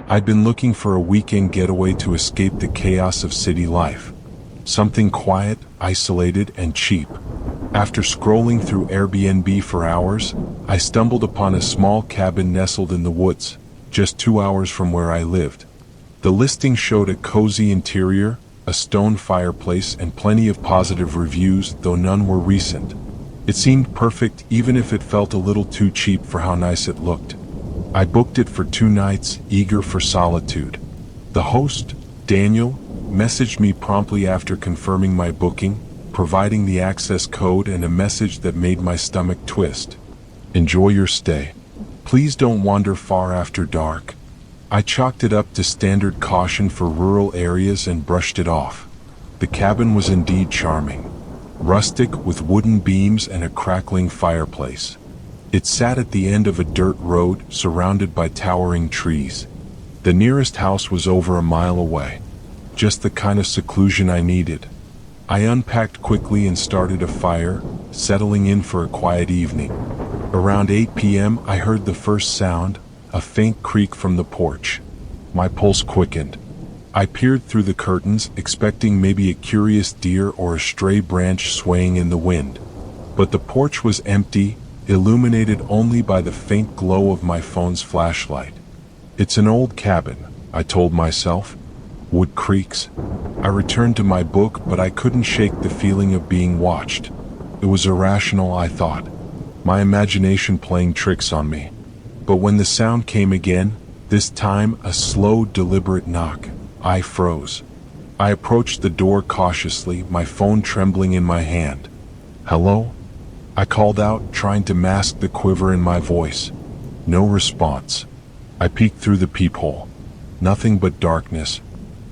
I'd been looking for a weekend getaway to escape the chaos of city life. Something quiet, isolated, and cheap. After scrolling through Airbnb for hours, I stumbled upon a small cabin nestled in the woods, just 2 hours from where I lived. The listing showed a cozy interior, a stone fireplace, and plenty of positive reviews, though none were recent. It seemed perfect even if it felt a little too cheap for how nice it looked. I booked it for 2 nights, eager for solitude. The host, Daniel, messaged me promptly after confirming my booking, providing the access code and a message that made my stomach twist. Enjoy your stay. Please don't wander far after dark. I chalked it up to standard caution for rural areas and brushed it off. The cabin was indeed charming. Rustic with wooden beams and a crackling fireplace. It sat at the end of a dirt road surrounded by towering trees. The nearest house was over a mile away. Just the kind of seclusion I needed. I unpacked quickly and started a fire, settling in for a quiet evening. Around 8 p.m. I heard the first sound, a faint creak from the porch. My pulse quickened. I peered through the curtains, expecting maybe a curious deer or a stray branch swaying in the wind. But the porch was empty, illuminated only by the faint glow of my phone's flashlight. It's an old cabin, I told myself. Wood creaks. I returned to my book, but I couldn't shake the feeling of being watched. It was irrational, I thought. My imagination playing tricks on me. But when the sound came again, this time a slow, deliberate knock, I froze. I approached the door cautiously, my phone trembling in my hand. "Hello?" I called out, trying to mask the quiver in my voice. No response. I peeked through the peephole. Nothing but darkness.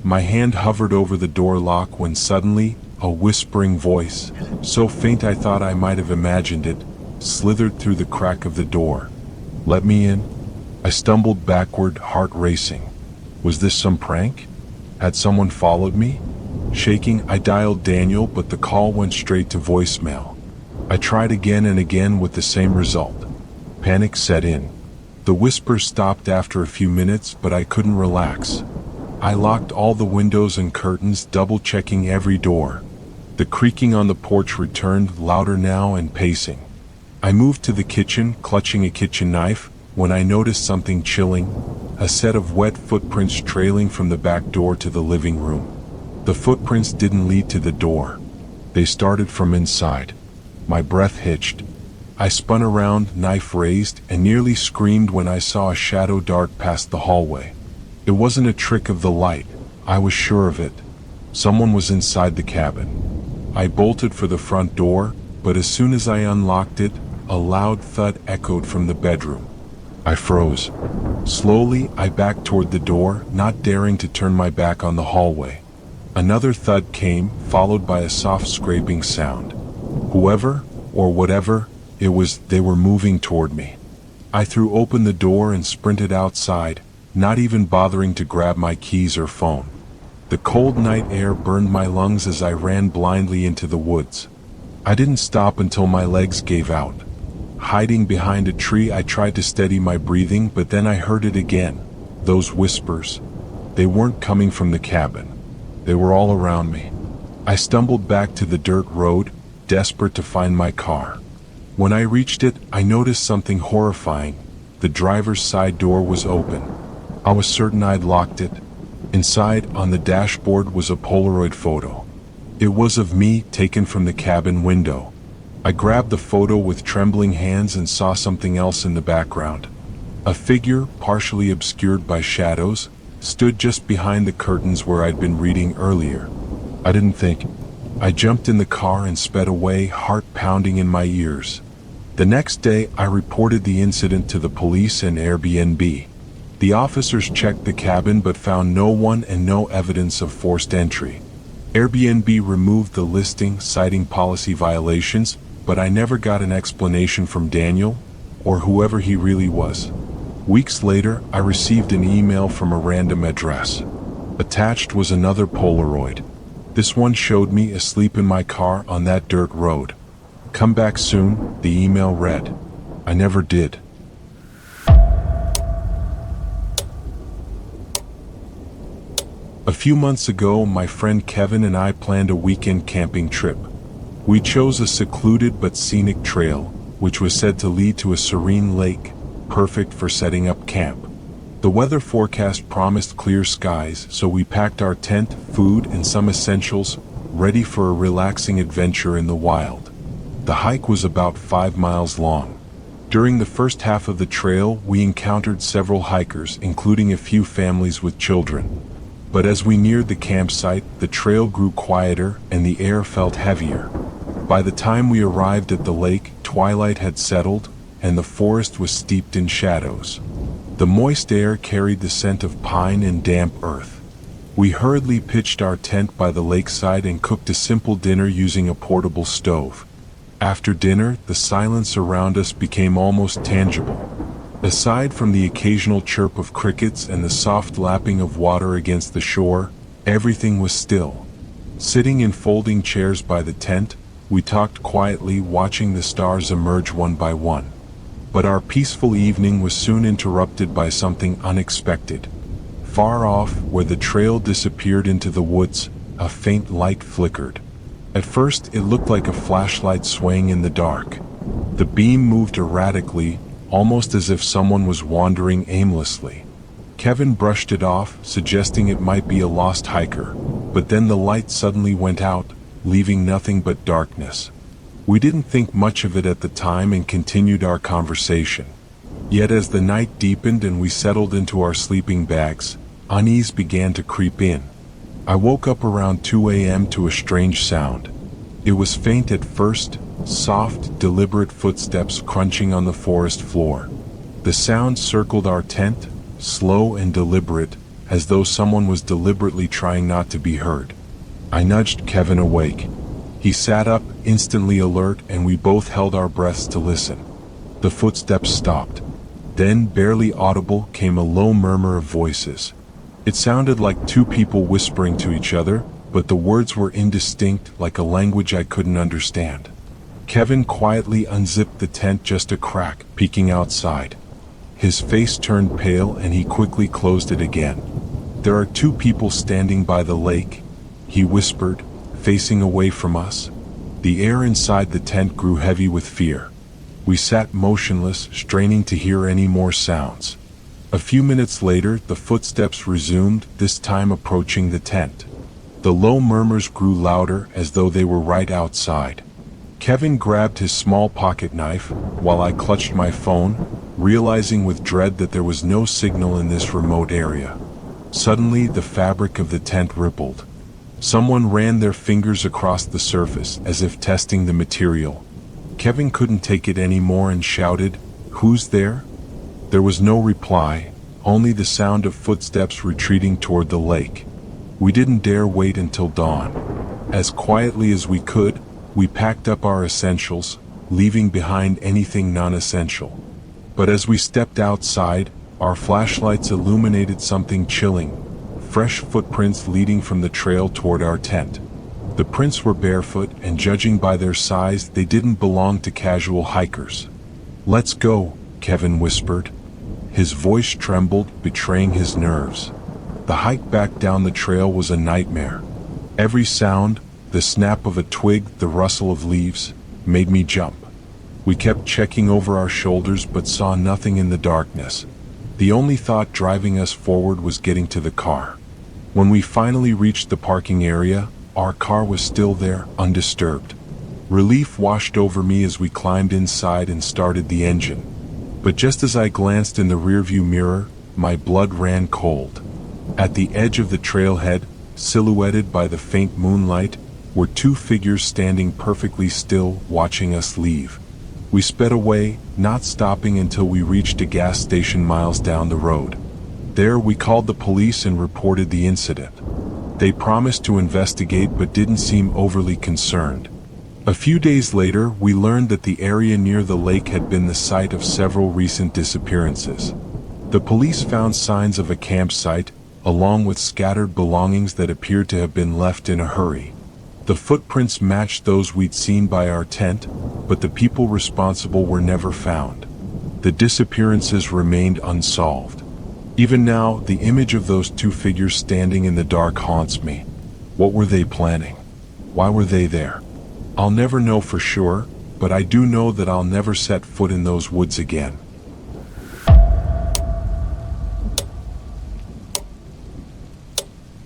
My hand hovered over the door lock when suddenly, a whispering voice, so faint I thought I might have imagined it, slithered through the crack of the door. "Let me in." I stumbled backward, heart racing. Was this some prank? Had someone followed me? Shaking, I dialed Daniel, but the call went straight to voicemail. I tried again and again with the same result. Panic set in. The whisper stopped after a few minutes, but I couldn't relax. I locked all the windows and curtains, double-checking every door. The creaking on the porch returned, louder now and pacing. I moved to the kitchen, clutching a kitchen knife, when I noticed something chilling, a set of wet footprints trailing from the back door to the living room. The footprints didn't lead to the door. They started from inside. My breath hitched. I spun around, knife raised, and nearly screamed when I saw a shadow dart past the hallway. It wasn't a trick of the light, I was sure of it. Someone was inside the cabin. I bolted for the front door, but as soon as I unlocked it, a loud thud echoed from the bedroom. I froze. Slowly, I backed toward the door, not daring to turn my back on the hallway. Another thud came, followed by a soft scraping sound. Whoever, or whatever, it was, they were moving toward me. I threw open the door and sprinted outside, not even bothering to grab my keys or phone. The cold night air burned my lungs as I ran blindly into the woods. I didn't stop until my legs gave out. Hiding behind a tree, I tried to steady my breathing, but then I heard it again. Those whispers. They weren't coming from the cabin. They were all around me. I stumbled back to the dirt road, desperate to find my car. When I reached it, I noticed something horrifying. The driver's side door was open. I was certain I'd locked it. Inside, on the dashboard, was a Polaroid photo. It was of me, taken from the cabin window. I grabbed the photo with trembling hands and saw something else in the background. A figure, partially obscured by shadows, stood just behind the curtains where I'd been reading earlier. I didn't think. I jumped in the car and sped away, heart pounding in my ears. The next day, I reported the incident to the police and Airbnb. The officers checked the cabin but found no one and no evidence of forced entry. Airbnb removed the listing, citing policy violations, but I never got an explanation from Daniel, or whoever he really was. Weeks later, I received an email from a random address. Attached was another Polaroid. This one showed me asleep in my car on that dirt road. "Come back soon," the email read. I never did. A few months ago, my friend Kevin and I planned a weekend camping trip. We chose a secluded but scenic trail, which was said to lead to a serene lake, perfect for setting up camp. The weather forecast promised clear skies, so we packed our tent, food, and some essentials, ready for a relaxing adventure in the wild. The hike was about 5 miles long. During the first half of the trail, we encountered several hikers, including a few families with children. But as we neared the campsite, the trail grew quieter and the air felt heavier. By the time we arrived at the lake, twilight had settled, and the forest was steeped in shadows. The moist air carried the scent of pine and damp earth. We hurriedly pitched our tent by the lakeside and cooked a simple dinner using a portable stove. After dinner, the silence around us became almost tangible. Aside from the occasional chirp of crickets and the soft lapping of water against the shore, everything was still. Sitting in folding chairs by the tent, we talked quietly, watching the stars emerge one by one. But our peaceful evening was soon interrupted by something unexpected. Far off, where the trail disappeared into the woods, a faint light flickered. At first, it looked like a flashlight swaying in the dark. The beam moved erratically, almost as if someone was wandering aimlessly. Kevin brushed it off, suggesting it might be a lost hiker, but then the light suddenly went out, leaving nothing but darkness. We didn't think much of it at the time and continued our conversation. Yet as the night deepened and we settled into our sleeping bags, unease began to creep in. I woke up around 2 a.m. to a strange sound. It was faint at first, soft, deliberate footsteps crunching on the forest floor. The sound circled our tent, slow and deliberate, as though someone was deliberately trying not to be heard. I nudged Kevin awake. He sat up, instantly alert, and we both held our breaths to listen. The footsteps stopped. Then, barely audible, came a low murmur of voices. It sounded like two people whispering to each other, but the words were indistinct, like a language I couldn't understand. Kevin quietly unzipped the tent just a crack, peeking outside. His face turned pale and he quickly closed it again. "There are two people standing by the lake," he whispered, facing away from us. The air inside the tent grew heavy with fear. We sat motionless, straining to hear any more sounds. A few minutes later, the footsteps resumed, this time approaching the tent. The low murmurs grew louder, as though they were right outside. Kevin grabbed his small pocket knife, while I clutched my phone, realizing with dread that there was no signal in this remote area. Suddenly, the fabric of the tent rippled. Someone ran their fingers across the surface, as if testing the material. Kevin couldn't take it anymore and shouted, "Who's there?" There was no reply, only the sound of footsteps retreating toward the lake. We didn't dare wait until dawn. As quietly as we could, we packed up our essentials, leaving behind anything non-essential. But as we stepped outside, our flashlights illuminated something chilling: fresh footprints leading from the trail toward our tent. The prints were barefoot, and judging by their size, they didn't belong to casual hikers. "Let's go," Kevin whispered. His voice trembled, betraying his nerves. The hike back down the trail was a nightmare. Every sound, the snap of a twig, the rustle of leaves, made me jump. We kept checking over our shoulders but saw nothing in the darkness. The only thought driving us forward was getting to the car. When we finally reached the parking area, our car was still there, undisturbed. Relief washed over me as we climbed inside and started the engine. But just as I glanced in the rearview mirror, my blood ran cold. At the edge of the trailhead, silhouetted by the faint moonlight, were two figures standing perfectly still, watching us leave. We sped away, not stopping until we reached a gas station miles down the road. There we called the police and reported the incident. They promised to investigate but didn't seem overly concerned. A few days later, we learned that the area near the lake had been the site of several recent disappearances. The police found signs of a campsite, along with scattered belongings that appeared to have been left in a hurry. The footprints matched those we'd seen by our tent, but the people responsible were never found. The disappearances remained unsolved. Even now, the image of those two figures standing in the dark haunts me. What were they planning? Why were they there? I'll never know for sure, but I do know that I'll never set foot in those woods again.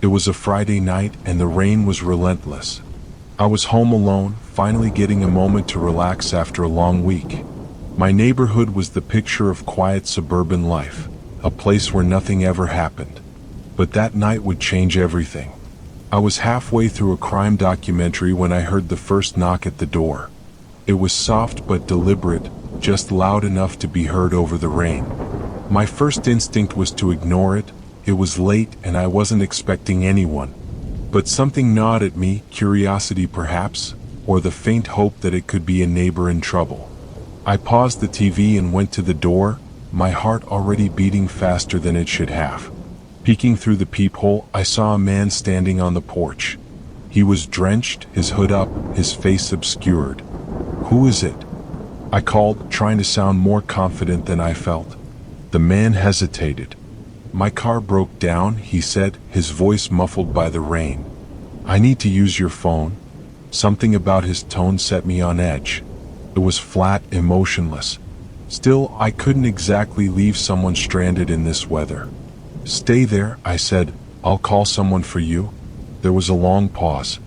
It was a Friday night and the rain was relentless. I was home alone, finally getting a moment to relax after a long week. My neighborhood was the picture of quiet suburban life, a place where nothing ever happened. But that night would change everything. I was halfway through a crime documentary when I heard the first knock at the door. It was soft but deliberate, just loud enough to be heard over the rain. My first instinct was to ignore it. It was late and I wasn't expecting anyone. But something gnawed at me, curiosity perhaps, or the faint hope that it could be a neighbor in trouble. I paused the TV and went to the door, my heart already beating faster than it should have. Peeking through the peephole, I saw a man standing on the porch. He was drenched, his hood up, his face obscured. "Who is it?" I called, trying to sound more confident than I felt. The man hesitated. "My car broke down," he said, his voice muffled by the rain. "I need to use your phone." Something about his tone set me on edge. It was flat, emotionless. Still, I couldn't exactly leave someone stranded in this weather. "Stay there," I said. "I'll call someone for you." There was a long pause.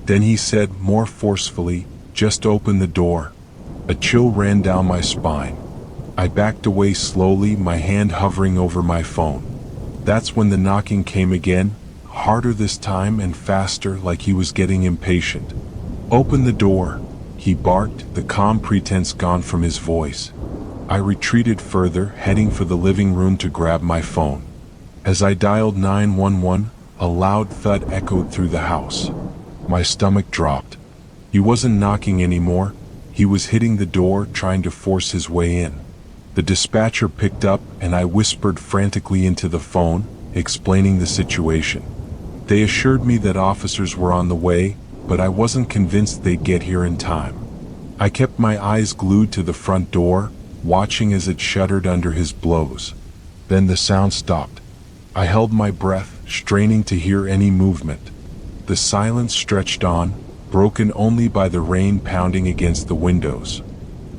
Then he said, more forcefully, "Just open the door." A chill ran down my spine. I backed away slowly, my hand hovering over my phone. That's when the knocking came again, harder this time and faster, like he was getting impatient. "Open the door," he barked, the calm pretense gone from his voice. I retreated further, heading for the living room to grab my phone. As I dialed 911, a loud thud echoed through the house. My stomach dropped. He wasn't knocking anymore. He was hitting the door, trying to force his way in. The dispatcher picked up, and I whispered frantically into the phone, explaining the situation. They assured me that officers were on the way, but I wasn't convinced they'd get here in time. I kept my eyes glued to the front door, watching as it shuddered under his blows. Then the sound stopped. I held my breath, straining to hear any movement. The silence stretched on, broken only by the rain pounding against the windows.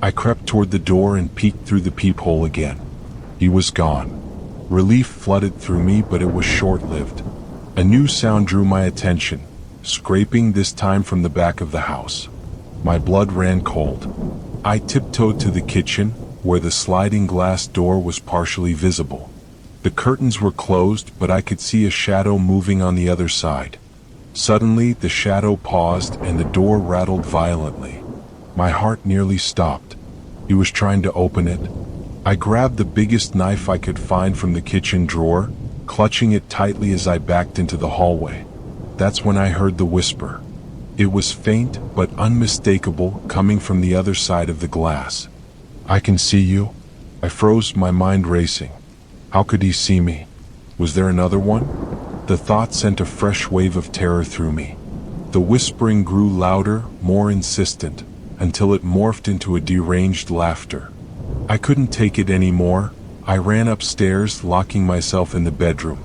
I crept toward the door and peeked through the peephole again. He was gone. Relief flooded through me, but it was short-lived. A new sound drew my attention, scraping this time from the back of the house. My blood ran cold. I tiptoed to the kitchen, where the sliding glass door was partially visible. The curtains were closed, but I could see a shadow moving on the other side. Suddenly, the shadow paused and the door rattled violently. My heart nearly stopped. He was trying to open it. I grabbed the biggest knife I could find from the kitchen drawer, clutching it tightly as I backed into the hallway. That's when I heard the whisper. It was faint but unmistakable, coming from the other side of the glass. "I can see you." I froze, my mind racing. How could he see me? Was there another one? The thought sent a fresh wave of terror through me. The whispering grew louder, more insistent, until it morphed into a deranged laughter. I couldn't take it anymore. I ran upstairs, locking myself in the bedroom.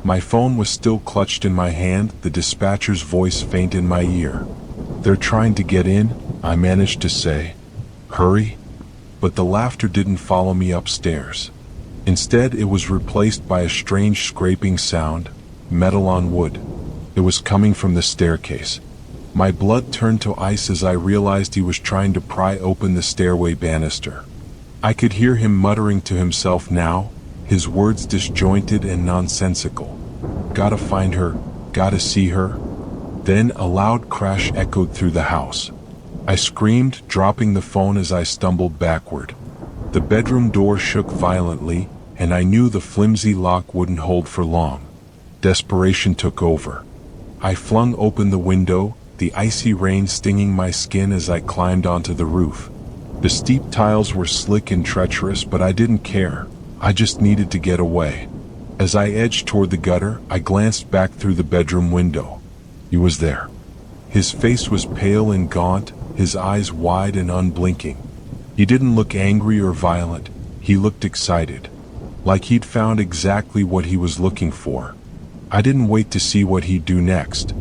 My phone was still clutched in my hand, the dispatcher's voice faint in my ear. "They're trying to get in," I managed to say. "Hurry." But the laughter didn't follow me upstairs. Instead, it was replaced by a strange scraping sound, metal on wood. It was coming from the staircase. My blood turned to ice as I realized he was trying to pry open the stairway banister. I could hear him muttering to himself now, his words disjointed and nonsensical. "Gotta find her, gotta see her." Then a loud crash echoed through the house. I screamed, dropping the phone as I stumbled backward. The bedroom door shook violently, and I knew the flimsy lock wouldn't hold for long. Desperation took over. I flung open the window, the icy rain stinging my skin as I climbed onto the roof. The steep tiles were slick and treacherous, but I didn't care. I just needed to get away. As I edged toward the gutter, I glanced back through the bedroom window. He was there. His face was pale and gaunt, his eyes wide and unblinking. He didn't look angry or violent. He looked excited. like he'd found exactly what he was looking for. I didn't wait to see what he'd do next.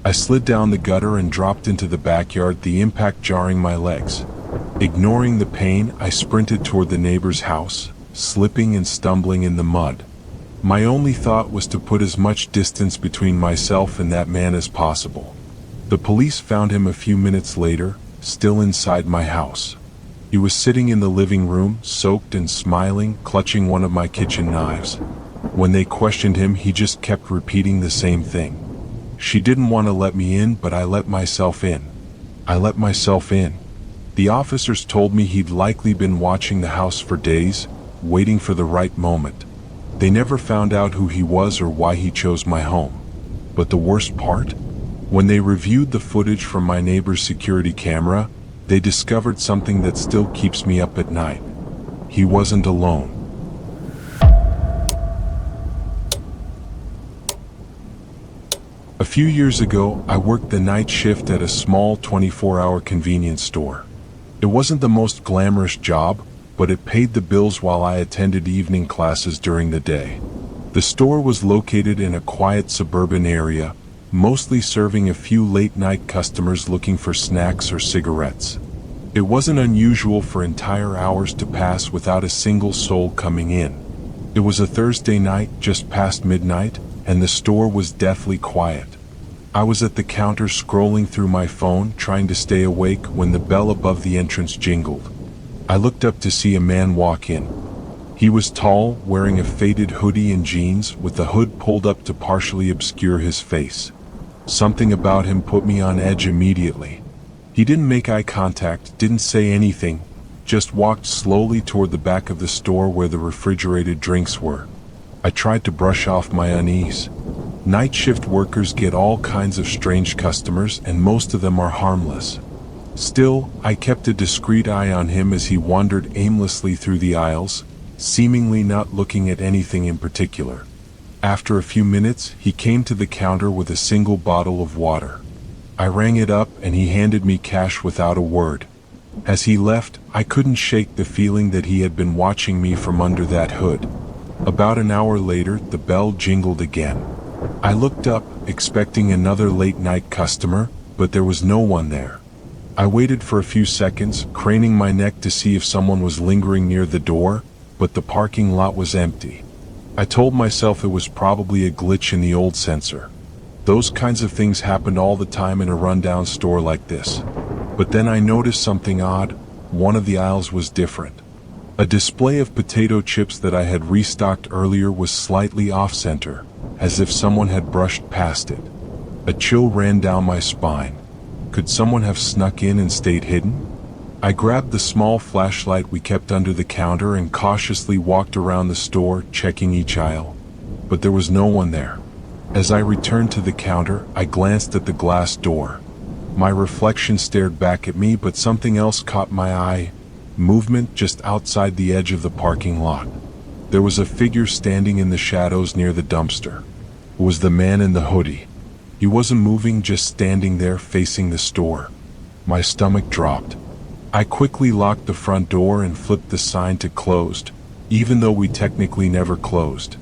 I slid down the gutter and dropped into the backyard, the impact jarring my legs. Ignoring the pain, I sprinted toward the neighbor's house, slipping and stumbling in the mud. My only thought was to put as much distance between myself and that man as possible. The police found him a few minutes later, still inside my house. He was sitting in the living room, soaked and smiling, clutching one of my kitchen knives. When they questioned him, he just kept repeating the same thing. She didn't want to let me in, but I let myself in. I let myself in. The officers told me he'd likely been watching the house for days, waiting for the right moment. They never found out who he was or why he chose my home. But the worst part? When they reviewed the footage from my neighbor's security camera, they discovered something that still keeps me up at night. He wasn't alone. A few years ago, I worked the night shift at a small 24-hour convenience store. It wasn't the most glamorous job, but it paid the bills while I attended evening classes during the day. The store was located in a quiet suburban area, mostly serving a few late-night customers looking for snacks or cigarettes. It wasn't unusual for entire hours to pass without a single soul coming in. It was a Thursday night, just past midnight, and the store was deathly quiet. I was at the counter scrolling through my phone, trying to stay awake, when the bell above the entrance jingled. I looked up to see a man walk in. He was tall, wearing a faded hoodie and jeans, with the hood pulled up to partially obscure his face. Something about him put me on edge immediately. He didn't make eye contact, didn't say anything, just walked slowly toward the back of the store where the refrigerated drinks were. I tried to brush off my unease. Night shift workers get all kinds of strange customers, and most of them are harmless. Still, I kept a discreet eye on him as he wandered aimlessly through the aisles, seemingly not looking at anything in particular. After a few minutes, he came to the counter with a single bottle of water. I rang it up and he handed me cash without a word. As he left, I couldn't shake the feeling that he had been watching me from under that hood. About an hour later, the bell jingled again. I looked up, expecting another late-night customer, but there was no one there. I waited for a few seconds, craning my neck to see if someone was lingering near the door, but the parking lot was empty. I told myself it was probably a glitch in the old sensor. Those kinds of things happened all the time in a rundown store like this. But then I noticed something odd. One of the aisles was different. A display of potato chips that I had restocked earlier was slightly off-center, as if someone had brushed past it. A chill ran down my spine. Could someone have snuck in and stayed hidden? I grabbed the small flashlight we kept under the counter and cautiously walked around the store, checking each aisle. But there was no one there. As I returned to the counter, I glanced at the glass door. My reflection stared back at me, but something else caught my eye. Movement just outside the edge of the parking lot. There was a figure standing in the shadows near the dumpster. It was the man in the hoodie. He wasn't moving, just standing there facing the store. My stomach dropped. I quickly locked the front door and flipped the sign to closed, even though we technically never closed.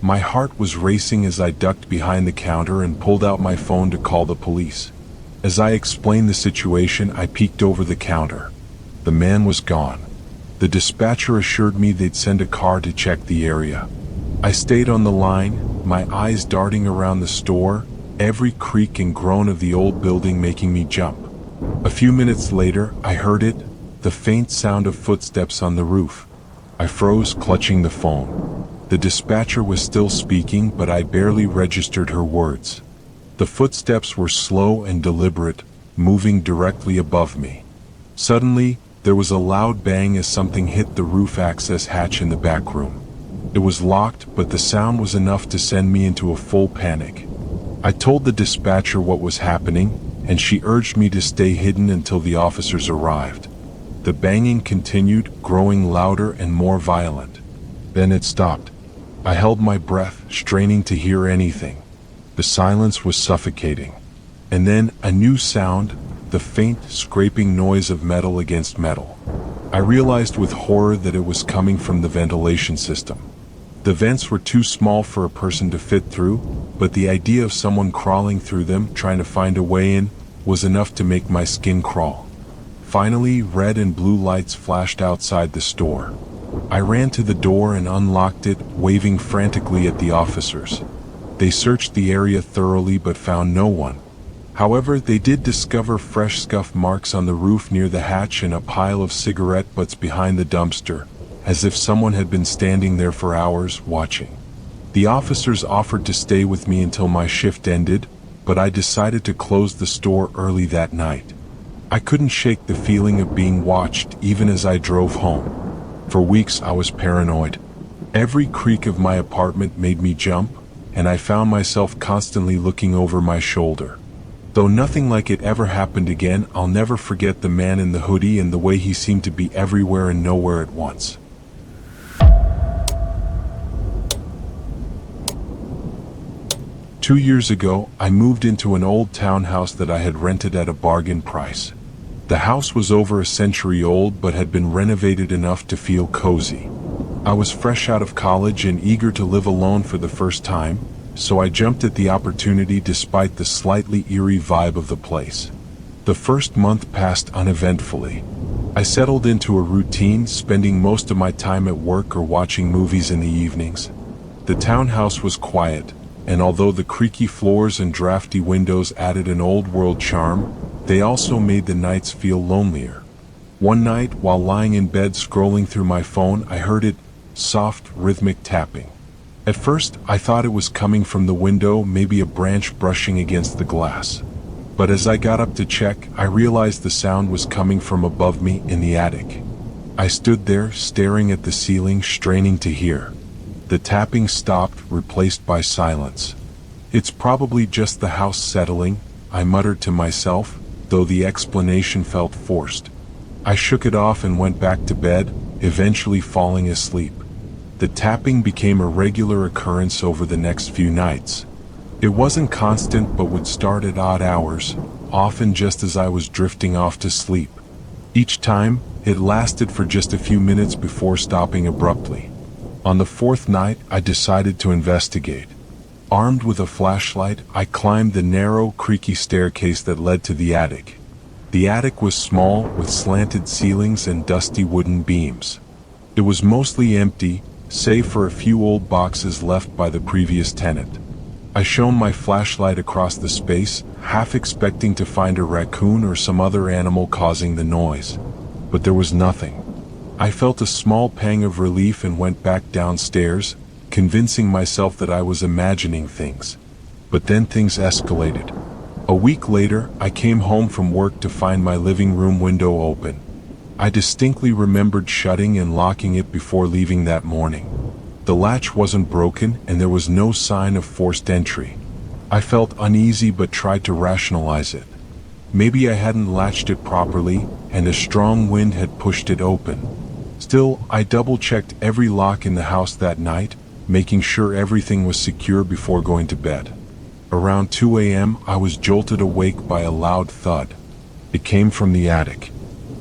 My heart was racing as I ducked behind the counter and pulled out my phone to call the police. As I explained the situation, I peeked over the counter. The man was gone. The dispatcher assured me they'd send a car to check the area. I stayed on the line, my eyes darting around the store, every creak and groan of the old building making me jump. A few minutes later, I heard it, the faint sound of footsteps on the roof. I froze, clutching the phone. The dispatcher was still speaking, but I barely registered her words. The footsteps were slow and deliberate, moving directly above me. Suddenly, there was a loud bang as something hit the roof access hatch in the back room. It was locked, but the sound was enough to send me into a full panic. I told the dispatcher what was happening, and she urged me to stay hidden until the officers arrived. The banging continued, growing louder and more violent. Then it stopped. I held my breath, straining to hear anything. The silence was suffocating. And then a new sound, the faint, scraping noise of metal against metal. I realized with horror that it was coming from the ventilation system. The vents were too small for a person to fit through, but the idea of someone crawling through them trying to find a way in was enough to make my skin crawl. Finally, red and blue lights flashed outside the store. I ran to the door and unlocked it, waving frantically at the officers. They searched the area thoroughly but found no one. However, they did discover fresh scuff marks on the roof near the hatch and a pile of cigarette butts behind the dumpster, as if someone had been standing there for hours, watching. The officers offered to stay with me until my shift ended, but I decided to close the store early that night. I couldn't shake the feeling of being watched even as I drove home. For weeks I was paranoid. Every creak of my apartment made me jump, and I found myself constantly looking over my shoulder. Though nothing like it ever happened again, I'll never forget the man in the hoodie and the way he seemed to be everywhere and nowhere at once. Two years ago, I moved into an old townhouse that I had rented at a bargain price. The house was over a century old but had been renovated enough to feel cozy. I was fresh out of college and eager to live alone for the first time, so I jumped at the opportunity despite the slightly eerie vibe of the place. The first month passed uneventfully. I settled into a routine, spending most of my time at work or watching movies in the evenings. The townhouse was quiet, and although the creaky floors and drafty windows added an old-world charm, they also made the nights feel lonelier. One night, while lying in bed scrolling through my phone, I heard it, soft, rhythmic tapping. At first, I thought it was coming from the window, maybe a branch brushing against the glass. But as I got up to check, I realized the sound was coming from above me in the attic. I stood there, staring at the ceiling, straining to hear. The tapping stopped, replaced by silence. "It's probably just the house settling," I muttered to myself, though the explanation felt forced. I shook it off and went back to bed, eventually falling asleep. The tapping became a regular occurrence over the next few nights. It wasn't constant but would start at odd hours, often just as I was drifting off to sleep. Each time, it lasted for just a few minutes before stopping abruptly. On the fourth night, I decided to investigate. Armed with a flashlight, I climbed the narrow, creaky staircase that led to the attic. The attic was small, with slanted ceilings and dusty wooden beams. It was mostly empty, save for a few old boxes left by the previous tenant. I shone my flashlight across the space, half expecting to find a raccoon or some other animal causing the noise. But there was nothing. I felt a small pang of relief and went back downstairs, convincing myself that I was imagining things. But then things escalated. A week later, I came home from work to find my living room window open. I distinctly remembered shutting and locking it before leaving that morning. The latch wasn't broken and there was no sign of forced entry. I felt uneasy but tried to rationalize it. Maybe I hadn't latched it properly and a strong wind had pushed it open. Still, I double-checked every lock in the house that night, making sure everything was secure before going to bed. Around 2 a.m., I was jolted awake by a loud thud. It came from the attic.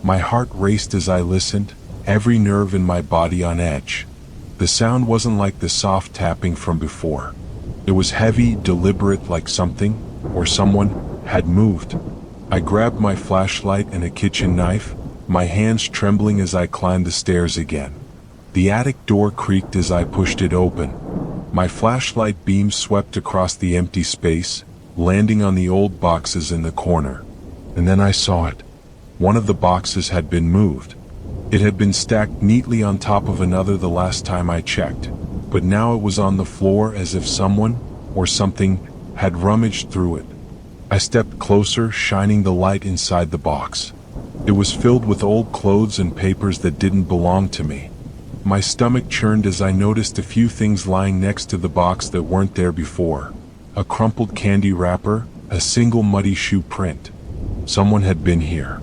My heart raced as I listened, every nerve in my body on edge. The sound wasn't like the soft tapping from before. It was heavy, deliberate, like something, or someone, had moved. I grabbed my flashlight and a kitchen knife, my hands trembling as I climbed the stairs again. The attic door creaked as I pushed it open. My flashlight beam swept across the empty space, landing on the old boxes in the corner. And then I saw it. One of the boxes had been moved. It had been stacked neatly on top of another the last time I checked, but now it was on the floor as if someone, or something, had rummaged through it. I stepped closer, shining the light inside the box. It was filled with old clothes and papers that didn't belong to me. My stomach churned as I noticed a few things lying next to the box that weren't there before. A crumpled candy wrapper, a single muddy shoe print. Someone had been here.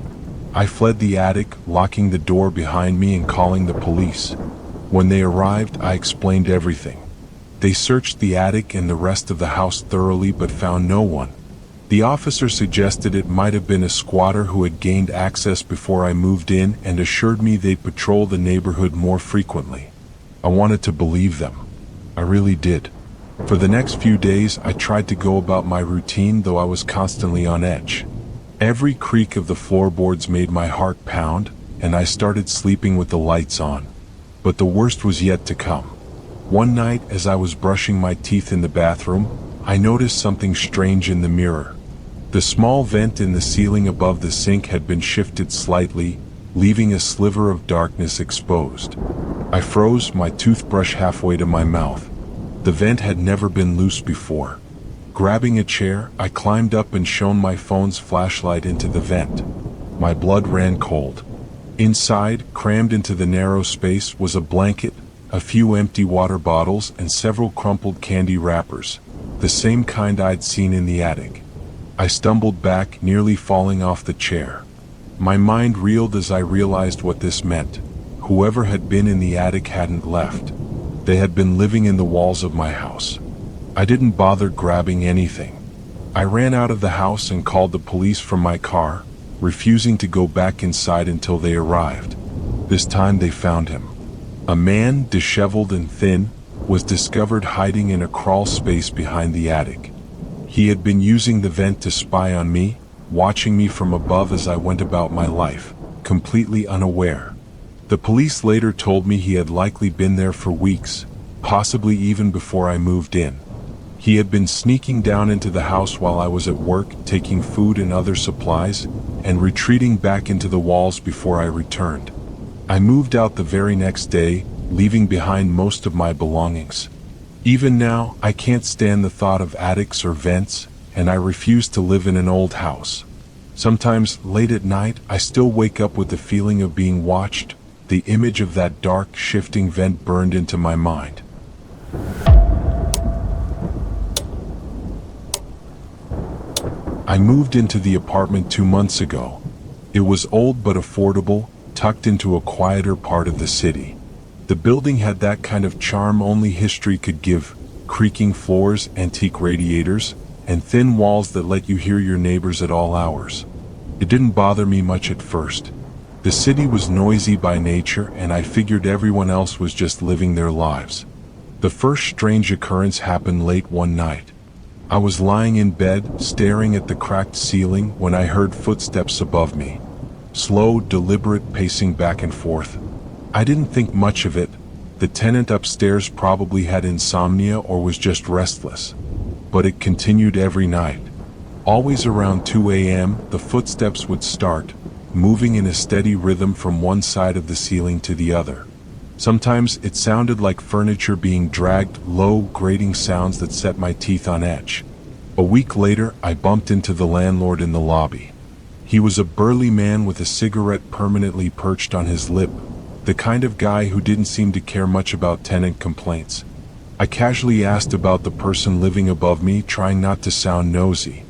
I fled the attic, locking the door behind me and calling the police. When they arrived, I explained everything. They searched the attic and the rest of the house thoroughly but found no one. The officer suggested it might have been a squatter who had gained access before I moved in and assured me they'd patrol the neighborhood more frequently. I wanted to believe them. I really did. For the next few days, I tried to go about my routine, though I was constantly on edge. Every creak of the floorboards made my heart pound, and I started sleeping with the lights on. But the worst was yet to come. One night, as I was brushing my teeth in the bathroom, I noticed something strange in the mirror. The small vent in the ceiling above the sink had been shifted slightly, leaving a sliver of darkness exposed. I froze, my toothbrush halfway to my mouth. The vent had never been loose before. Grabbing a chair, I climbed up and shone my phone's flashlight into the vent. My blood ran cold. Inside, crammed into the narrow space, was a blanket, a few empty water bottles, and several crumpled candy wrappers, the same kind I'd seen in the attic. I stumbled back, nearly falling off the chair. My mind reeled as I realized what this meant. Whoever had been in the attic hadn't left. They had been living in the walls of my house. I didn't bother grabbing anything. I ran out of the house and called the police from my car, refusing to go back inside until they arrived. This time they found him. A man, disheveled and thin, was discovered hiding in a crawl space behind the attic. He had been using the vent to spy on me, watching me from above as I went about my life, completely unaware. The police later told me he had likely been there for weeks, possibly even before I moved in. He had been sneaking down into the house while I was at work, taking food and other supplies, and retreating back into the walls before I returned. I moved out the very next day, leaving behind most of my belongings. Even now, I can't stand the thought of attics or vents, and I refuse to live in an old house. Sometimes, late at night, I still wake up with the feeling of being watched. The image of that dark, shifting vent burned into my mind. I moved into the apartment 2 months ago. It was old but affordable, tucked into a quieter part of the city. The building had that kind of charm only history could give: creaking floors, antique radiators, and thin walls that let you hear your neighbors at all hours. It didn't bother me much at first. The city was noisy by nature, and I figured everyone else was just living their lives. The first strange occurrence happened late one night. I was lying in bed, staring at the cracked ceiling, when I heard footsteps above me. Slow, deliberate pacing back and forth. I didn't think much of it. The tenant upstairs probably had insomnia or was just restless. But it continued every night. Always around 2 a.m., the footsteps would start, moving in a steady rhythm from one side of the ceiling to the other. Sometimes it sounded like furniture being dragged, low, grating sounds that set my teeth on edge. A week later, I bumped into the landlord in the lobby. He was a burly man with a cigarette permanently perched on his lip, the kind of guy who didn't seem to care much about tenant complaints. I casually asked about the person living above me, trying not to sound nosy.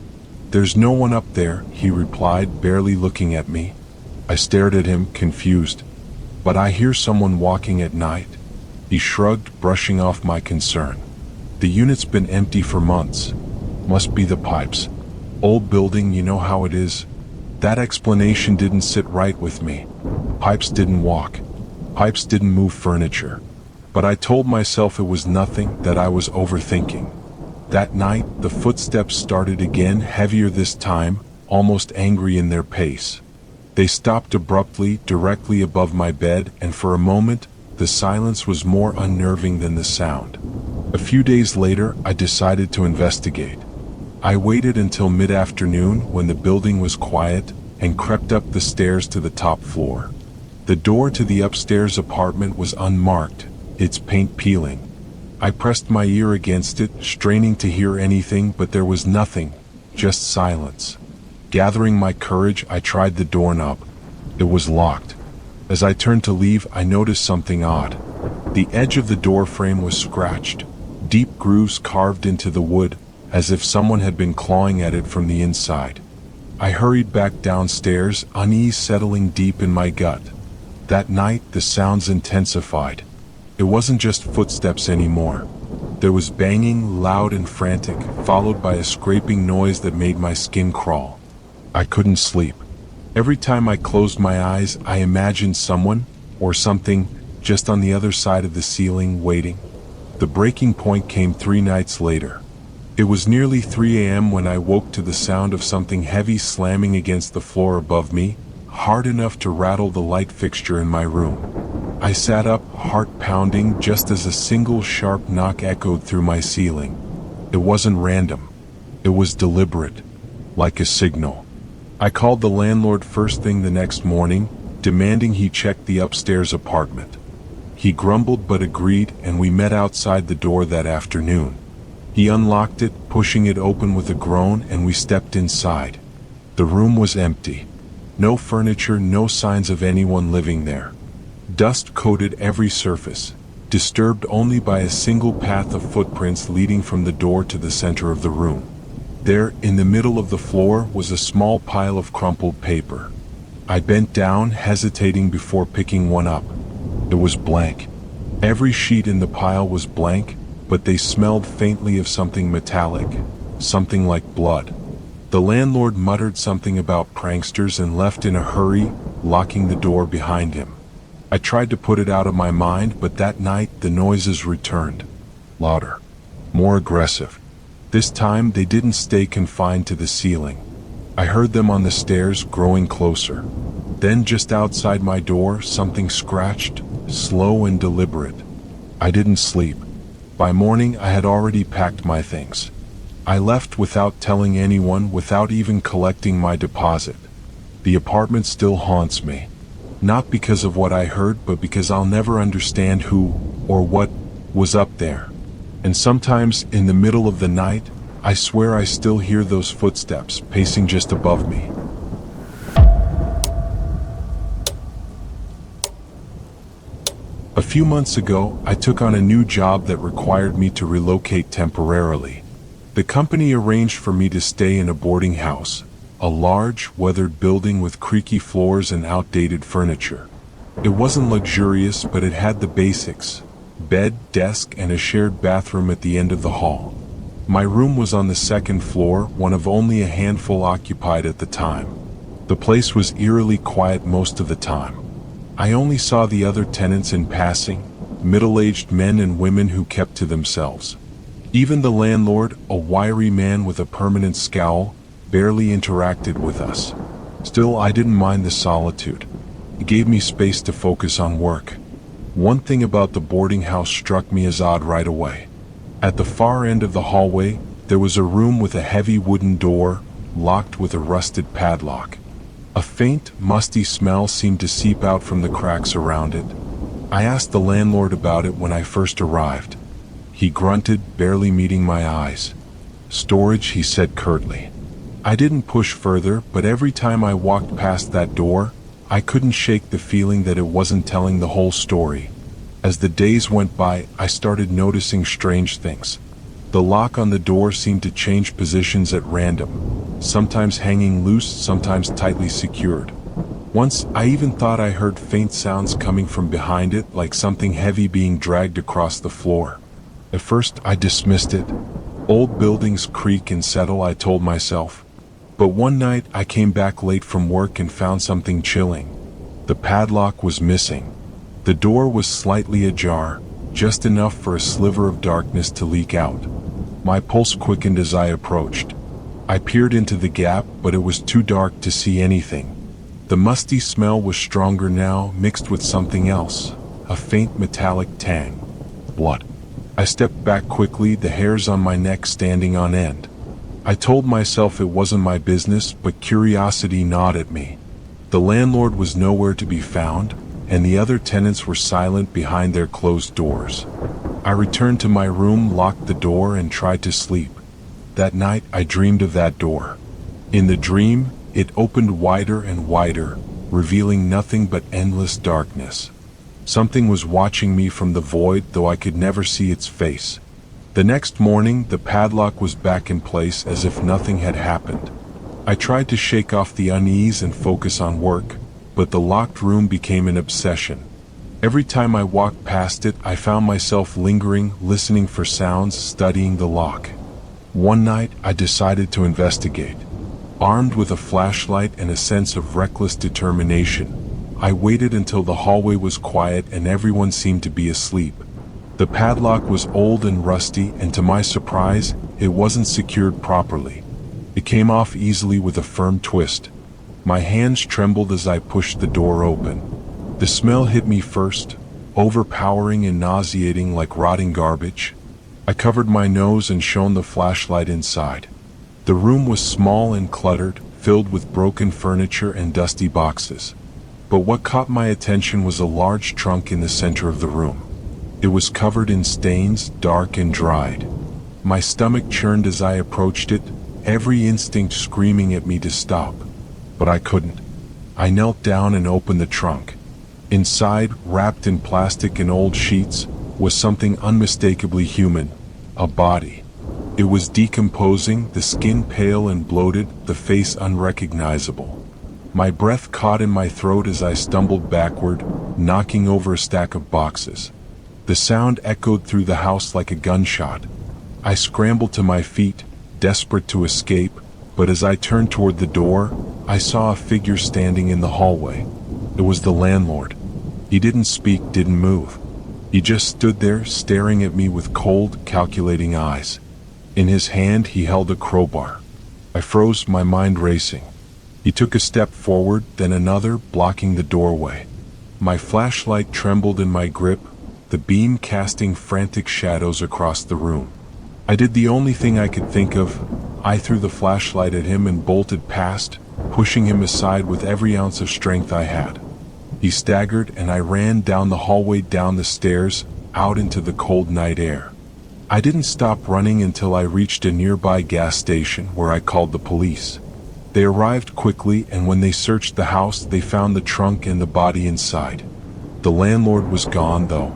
"There's no one up there," he replied, barely looking at me. I stared at him, confused. "But I hear someone walking at night." He shrugged, brushing off my concern. "The unit's been empty for months. Must be the pipes. Old building, you know how it is." That explanation didn't sit right with me. Pipes didn't walk. Pipes didn't move furniture. But I told myself it was nothing, that I was overthinking. That night, the footsteps started again, heavier this time, almost angry in their pace. They stopped abruptly, directly above my bed, and for a moment, the silence was more unnerving than the sound. A few days later, I decided to investigate. I waited until mid-afternoon, when the building was quiet, and crept up the stairs to the top floor. The door to the upstairs apartment was unmarked, its paint peeling. I pressed my ear against it, straining to hear anything, but there was nothing, just silence. Gathering my courage, I tried the doorknob. It was locked. As I turned to leave, I noticed something odd. The edge of the door frame was scratched, deep grooves carved into the wood, as if someone had been clawing at it from the inside. I hurried back downstairs, unease settling deep in my gut. That night, the sounds intensified. It wasn't just footsteps anymore. There was banging, loud and frantic, followed by a scraping noise that made my skin crawl. I couldn't sleep. Every time I closed my eyes, I imagined someone, or something, just on the other side of the ceiling, waiting. The breaking point came 3 nights later. It was nearly 3 a.m. when I woke to the sound of something heavy slamming against the floor above me, hard enough to rattle the light fixture in my room. I sat up, heart pounding, just as a single sharp knock echoed through my ceiling. It wasn't random. It was deliberate, like a signal. I called the landlord first thing the next morning, demanding he check the upstairs apartment. He grumbled but agreed, and we met outside the door that afternoon. He unlocked it, pushing it open with a groan, and we stepped inside. The room was empty. No furniture, no signs of anyone living there. Dust coated every surface, disturbed only by a single path of footprints leading from the door to the center of the room. There, in the middle of the floor, was a small pile of crumpled paper. I bent down, hesitating before picking one up. It was blank. Every sheet in the pile was blank, but they smelled faintly of something metallic, something like blood. The landlord muttered something about pranksters and left in a hurry, locking the door behind him. I tried to put it out of my mind, but that night the noises returned. Louder. More aggressive. This time they didn't stay confined to the ceiling. I heard them on the stairs, growing closer. Then just outside my door, something scratched, slow and deliberate. I didn't sleep. By morning I had already packed my things. I left without telling anyone, without even collecting my deposit. The apartment still haunts me. Not because of what I heard, but because I'll never understand who or what was up there. And sometimes, in the middle of the night, I swear I still hear those footsteps pacing just above me. A few months ago, I took on a new job that required me to relocate temporarily. The company arranged for me to stay in a boarding house, a large, weathered building with creaky floors and outdated furniture. It wasn't luxurious, but it had the basics: bed, desk, and a shared bathroom at the end of the hall. My room was on the second floor, one of only a handful occupied at the time. The place was eerily quiet most of the time. I only saw the other tenants in passing, middle-aged men and women who kept to themselves. Even the landlord, a wiry man with a permanent scowl, barely interacted with us. Still, I didn't mind the solitude. It gave me space to focus on work. One thing about the boarding house struck me as odd right away. At the far end of the hallway, there was a room with a heavy wooden door, locked with a rusted padlock. A faint, musty smell seemed to seep out from the cracks around it. I asked the landlord about it when I first arrived. He grunted, barely meeting my eyes. "Storage," he said curtly. I didn't push further, but every time I walked past that door, I couldn't shake the feeling that it wasn't telling the whole story. As the days went by, I started noticing strange things. The lock on the door seemed to change positions at random, sometimes hanging loose, sometimes tightly secured. Once, I even thought I heard faint sounds coming from behind it, like something heavy being dragged across the floor. At first, I dismissed it. Old buildings creak and settle, I told myself. But one night, I came back late from work and found something chilling. The padlock was missing. The door was slightly ajar, just enough for a sliver of darkness to leak out. My pulse quickened as I approached. I peered into the gap, but it was too dark to see anything. The musty smell was stronger now, mixed with something else, a faint metallic tang. Blood. I stepped back quickly, the hairs on my neck standing on end. I told myself it wasn't my business, but curiosity gnawed at me. The landlord was nowhere to be found, and the other tenants were silent behind their closed doors. I returned to my room, locked the door, and tried to sleep. That night, I dreamed of that door. In the dream, it opened wider and wider, revealing nothing but endless darkness. Something was watching me from the void, though I could never see its face. The next morning, the padlock was back in place as if nothing had happened. I tried to shake off the unease and focus on work, but the locked room became an obsession. Every time I walked past it, I found myself lingering, listening for sounds, studying the lock. One night, I decided to investigate. Armed with a flashlight and a sense of reckless determination, I waited until the hallway was quiet and everyone seemed to be asleep. The padlock was old and rusty, and to my surprise, it wasn't secured properly. It came off easily with a firm twist. My hands trembled as I pushed the door open. The smell hit me first, overpowering and nauseating like rotting garbage. I covered my nose and shone the flashlight inside. The room was small and cluttered, filled with broken furniture and dusty boxes. But what caught my attention was a large trunk in the center of the room. It was covered in stains, dark and dried. My stomach churned as I approached it, every instinct screaming at me to stop. But I couldn't. I knelt down and opened the trunk. Inside, wrapped in plastic and old sheets, was something unmistakably human, a body. It was decomposing, the skin pale and bloated, the face unrecognizable. My breath caught in my throat as I stumbled backward, knocking over a stack of boxes. The sound echoed through the house like a gunshot. I scrambled to my feet, desperate to escape, but as I turned toward the door, I saw a figure standing in the hallway. It was the landlord. He didn't speak, didn't move. He just stood there, staring at me with cold, calculating eyes. In his hand, he held a crowbar. I froze, my mind racing. He took a step forward, then another, blocking the doorway. My flashlight trembled in my grip, the beam casting frantic shadows across the room. I did the only thing I could think of. I threw the flashlight at him and bolted past, pushing him aside with every ounce of strength I had. He staggered, and I ran down the hallway, down the stairs, out into the cold night air. I didn't stop running until I reached a nearby gas station, where I called the police. They arrived quickly, and when they searched the house, they found the trunk and the body inside. The landlord was gone, though.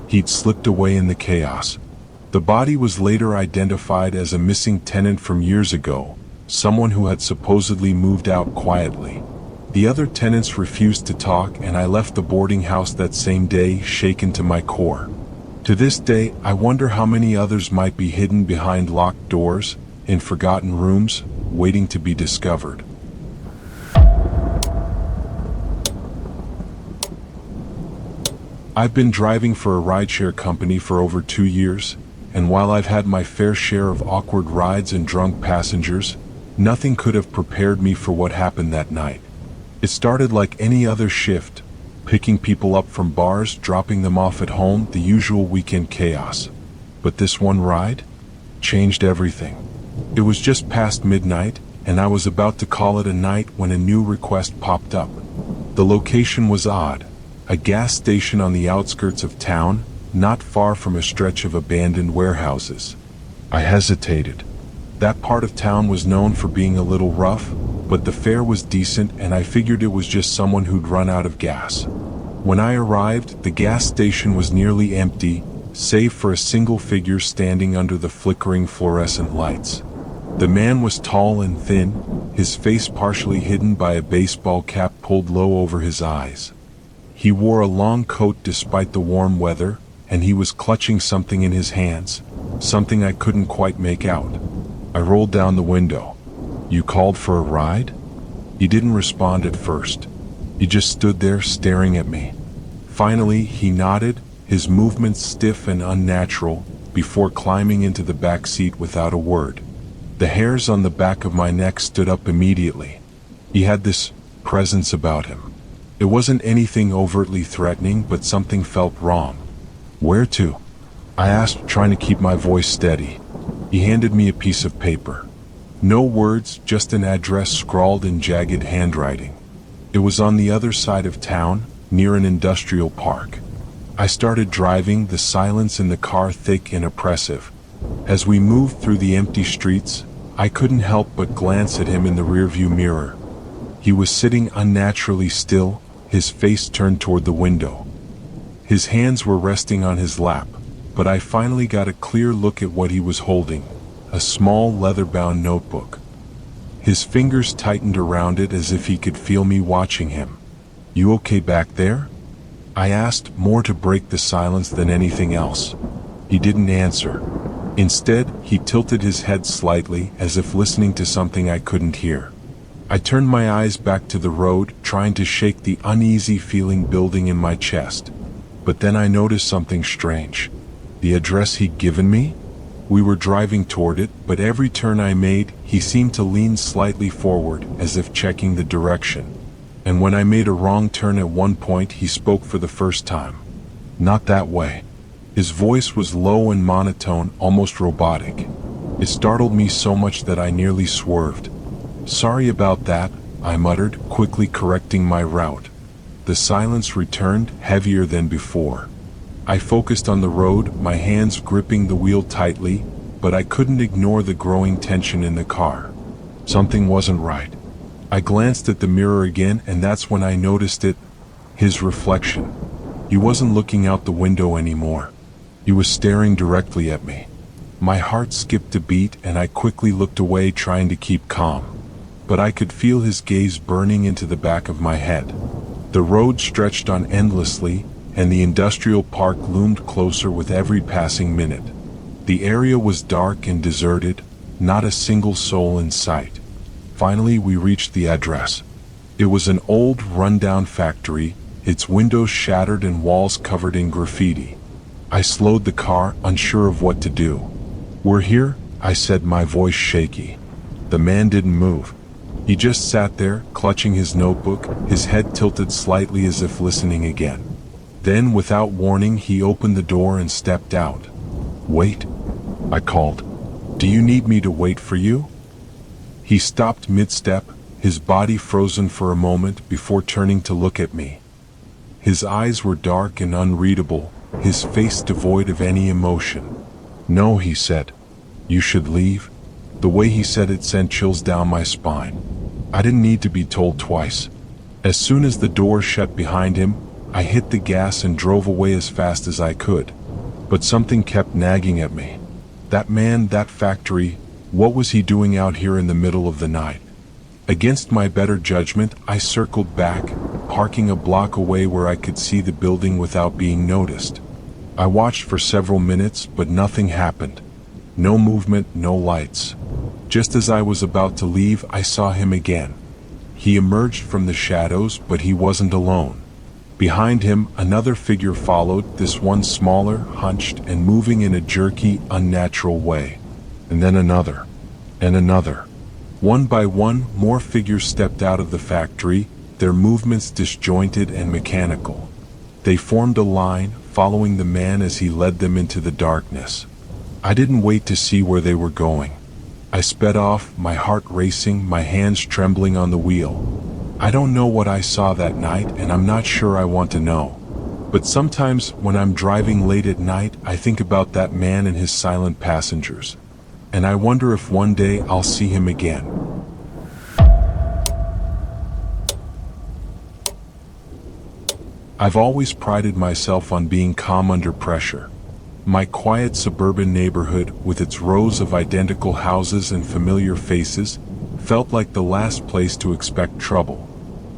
He'd slipped away in the chaos. The body was later identified as a missing tenant from years ago, someone who had supposedly moved out quietly. The other tenants refused to talk, and I left the boarding house that same day, shaken to my core. To this day, I wonder how many others might be hidden behind locked doors, in forgotten rooms, waiting to be discovered. I've been driving for a rideshare company for over 2 years, and while I've had my fair share of awkward rides and drunk passengers, nothing could have prepared me for what happened that night. It started like any other shift, picking people up from bars, dropping them off at home, the usual weekend chaos. But this one ride changed everything. It was just past midnight, and I was about to call it a night when a new request popped up. The location was odd. A gas station on the outskirts of town, not far from a stretch of abandoned warehouses. I hesitated. That part of town was known for being a little rough, but the fare was decent, and I figured it was just someone who'd run out of gas. When I arrived, the gas station was nearly empty, save for a single figure standing under the flickering fluorescent lights. The man was tall and thin, his face partially hidden by a baseball cap pulled low over his eyes. He wore a long coat despite the warm weather, and he was clutching something in his hands, something I couldn't quite make out. I rolled down the window. "You called for a ride?" He didn't respond at first. He just stood there staring at me. Finally, he nodded, his movements stiff and unnatural, before climbing into the back seat without a word. The hairs on the back of my neck stood up immediately. He had this presence about him. It wasn't anything overtly threatening, but something felt wrong. "Where to?" I asked, trying to keep my voice steady. He handed me a piece of paper. No words, just an address scrawled in jagged handwriting. It was on the other side of town, near an industrial park. I started driving, the silence in the car thick and oppressive. As we moved through the empty streets, I couldn't help but glance at him in the rearview mirror. He was sitting unnaturally still, his face turned toward the window. His hands were resting on his lap, but I finally got a clear look at what he was holding, a small leather-bound notebook. His fingers tightened around it as if he could feel me watching him. "You okay back there?" I asked, more to break the silence than anything else. He didn't answer. Instead, he tilted his head slightly, as if listening to something I couldn't hear. I turned my eyes back to the road, trying to shake the uneasy feeling building in my chest. But then I noticed something strange. The address he'd given me? We were driving toward it, but every turn I made, he seemed to lean slightly forward, as if checking the direction. And when I made a wrong turn at one point, he spoke for the first time. Not that way. His voice was low and monotone, almost robotic. It startled me so much that I nearly swerved. "Sorry about that," I muttered, quickly correcting my route. The silence returned, heavier than before. I focused on the road, my hands gripping the wheel tightly, but I couldn't ignore the growing tension in the car. Something wasn't right. I glanced at the mirror again, and that's when I noticed it. His reflection. He wasn't looking out the window anymore. He was staring directly at me. My heart skipped a beat, and I quickly looked away, trying to keep calm. But I could feel his gaze burning into the back of my head. The road stretched on endlessly, and the industrial park loomed closer with every passing minute. The area was dark and deserted, not a single soul in sight. Finally, we reached the address. It was an old, run-down factory, its windows shattered and walls covered in graffiti. I slowed the car, unsure of what to do. "We're here," I said, my voice shaky. The man didn't move. He just sat there, clutching his notebook, his head tilted slightly as if listening again. Then, without warning, he opened the door and stepped out. "Wait," I called. "Do you need me to wait for you?" He stopped mid-step, his body frozen for a moment before turning to look at me. His eyes were dark and unreadable, his face devoid of any emotion. "No," he said. "You should leave." The way he said it sent chills down my spine. I didn't need to be told twice. As soon as the door shut behind him, I hit the gas and drove away as fast as I could. But something kept nagging at me. That man, that factory, what was he doing out here in the middle of the night? Against my better judgment, I circled back, parking a block away where I could see the building without being noticed. I watched for several minutes, but nothing happened. No movement, no lights. Just as I was about to leave, I saw him again. He emerged from the shadows, but he wasn't alone. Behind him, another figure followed, this one smaller, hunched, and moving in a jerky, unnatural way. And then another. And another. One by one, more figures stepped out of the factory, their movements disjointed and mechanical. They formed a line, following the man as he led them into the darkness. I didn't wait to see where they were going. I sped off, my heart racing, my hands trembling on the wheel. I don't know what I saw that night, and I'm not sure I want to know. But sometimes, when I'm driving late at night, I think about that man and his silent passengers. And I wonder if one day I'll see him again. I've always prided myself on being calm under pressure. My quiet suburban neighborhood, with its rows of identical houses and familiar faces, felt like the last place to expect trouble.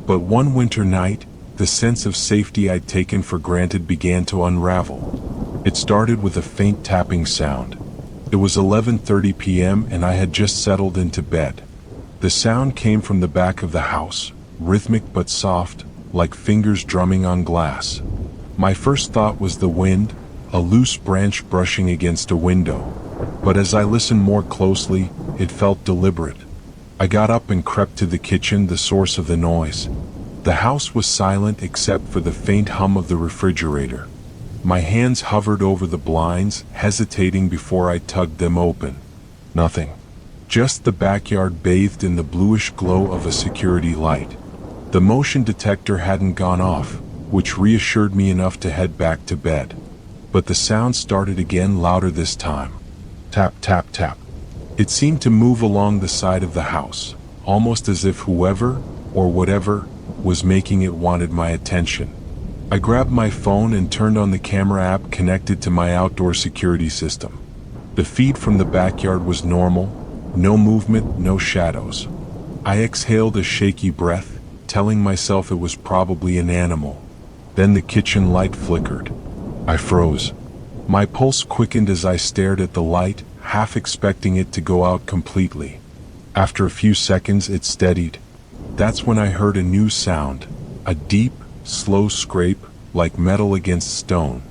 But one winter night, the sense of safety I'd taken for granted began to unravel. It started with a faint tapping sound. It was 11:30 p.m. and I had just settled into bed. The sound came from the back of the house, rhythmic but soft, like fingers drumming on glass. My first thought was the wind, a loose branch brushing against a window. But as I listened more closely, it felt deliberate. I got up and crept to the kitchen, the source of the noise. The house was silent except for the faint hum of the refrigerator. My hands hovered over the blinds, hesitating before I tugged them open. Nothing. Just the backyard bathed in the bluish glow of a security light. The motion detector hadn't gone off, which reassured me enough to head back to bed. But the sound started again, louder this time. Tap, tap, tap. It seemed to move along the side of the house, almost as if whoever, or whatever, was making it wanted my attention. I grabbed my phone and turned on the camera app connected to my outdoor security system. The feed from the backyard was normal, no movement, no shadows. I exhaled a shaky breath, telling myself it was probably an animal. Then the kitchen light flickered. I froze. My pulse quickened as I stared at the light, half expecting it to go out completely. After a few seconds, it steadied. That's when I heard a new sound, a deep, slow scrape, like metal against stone.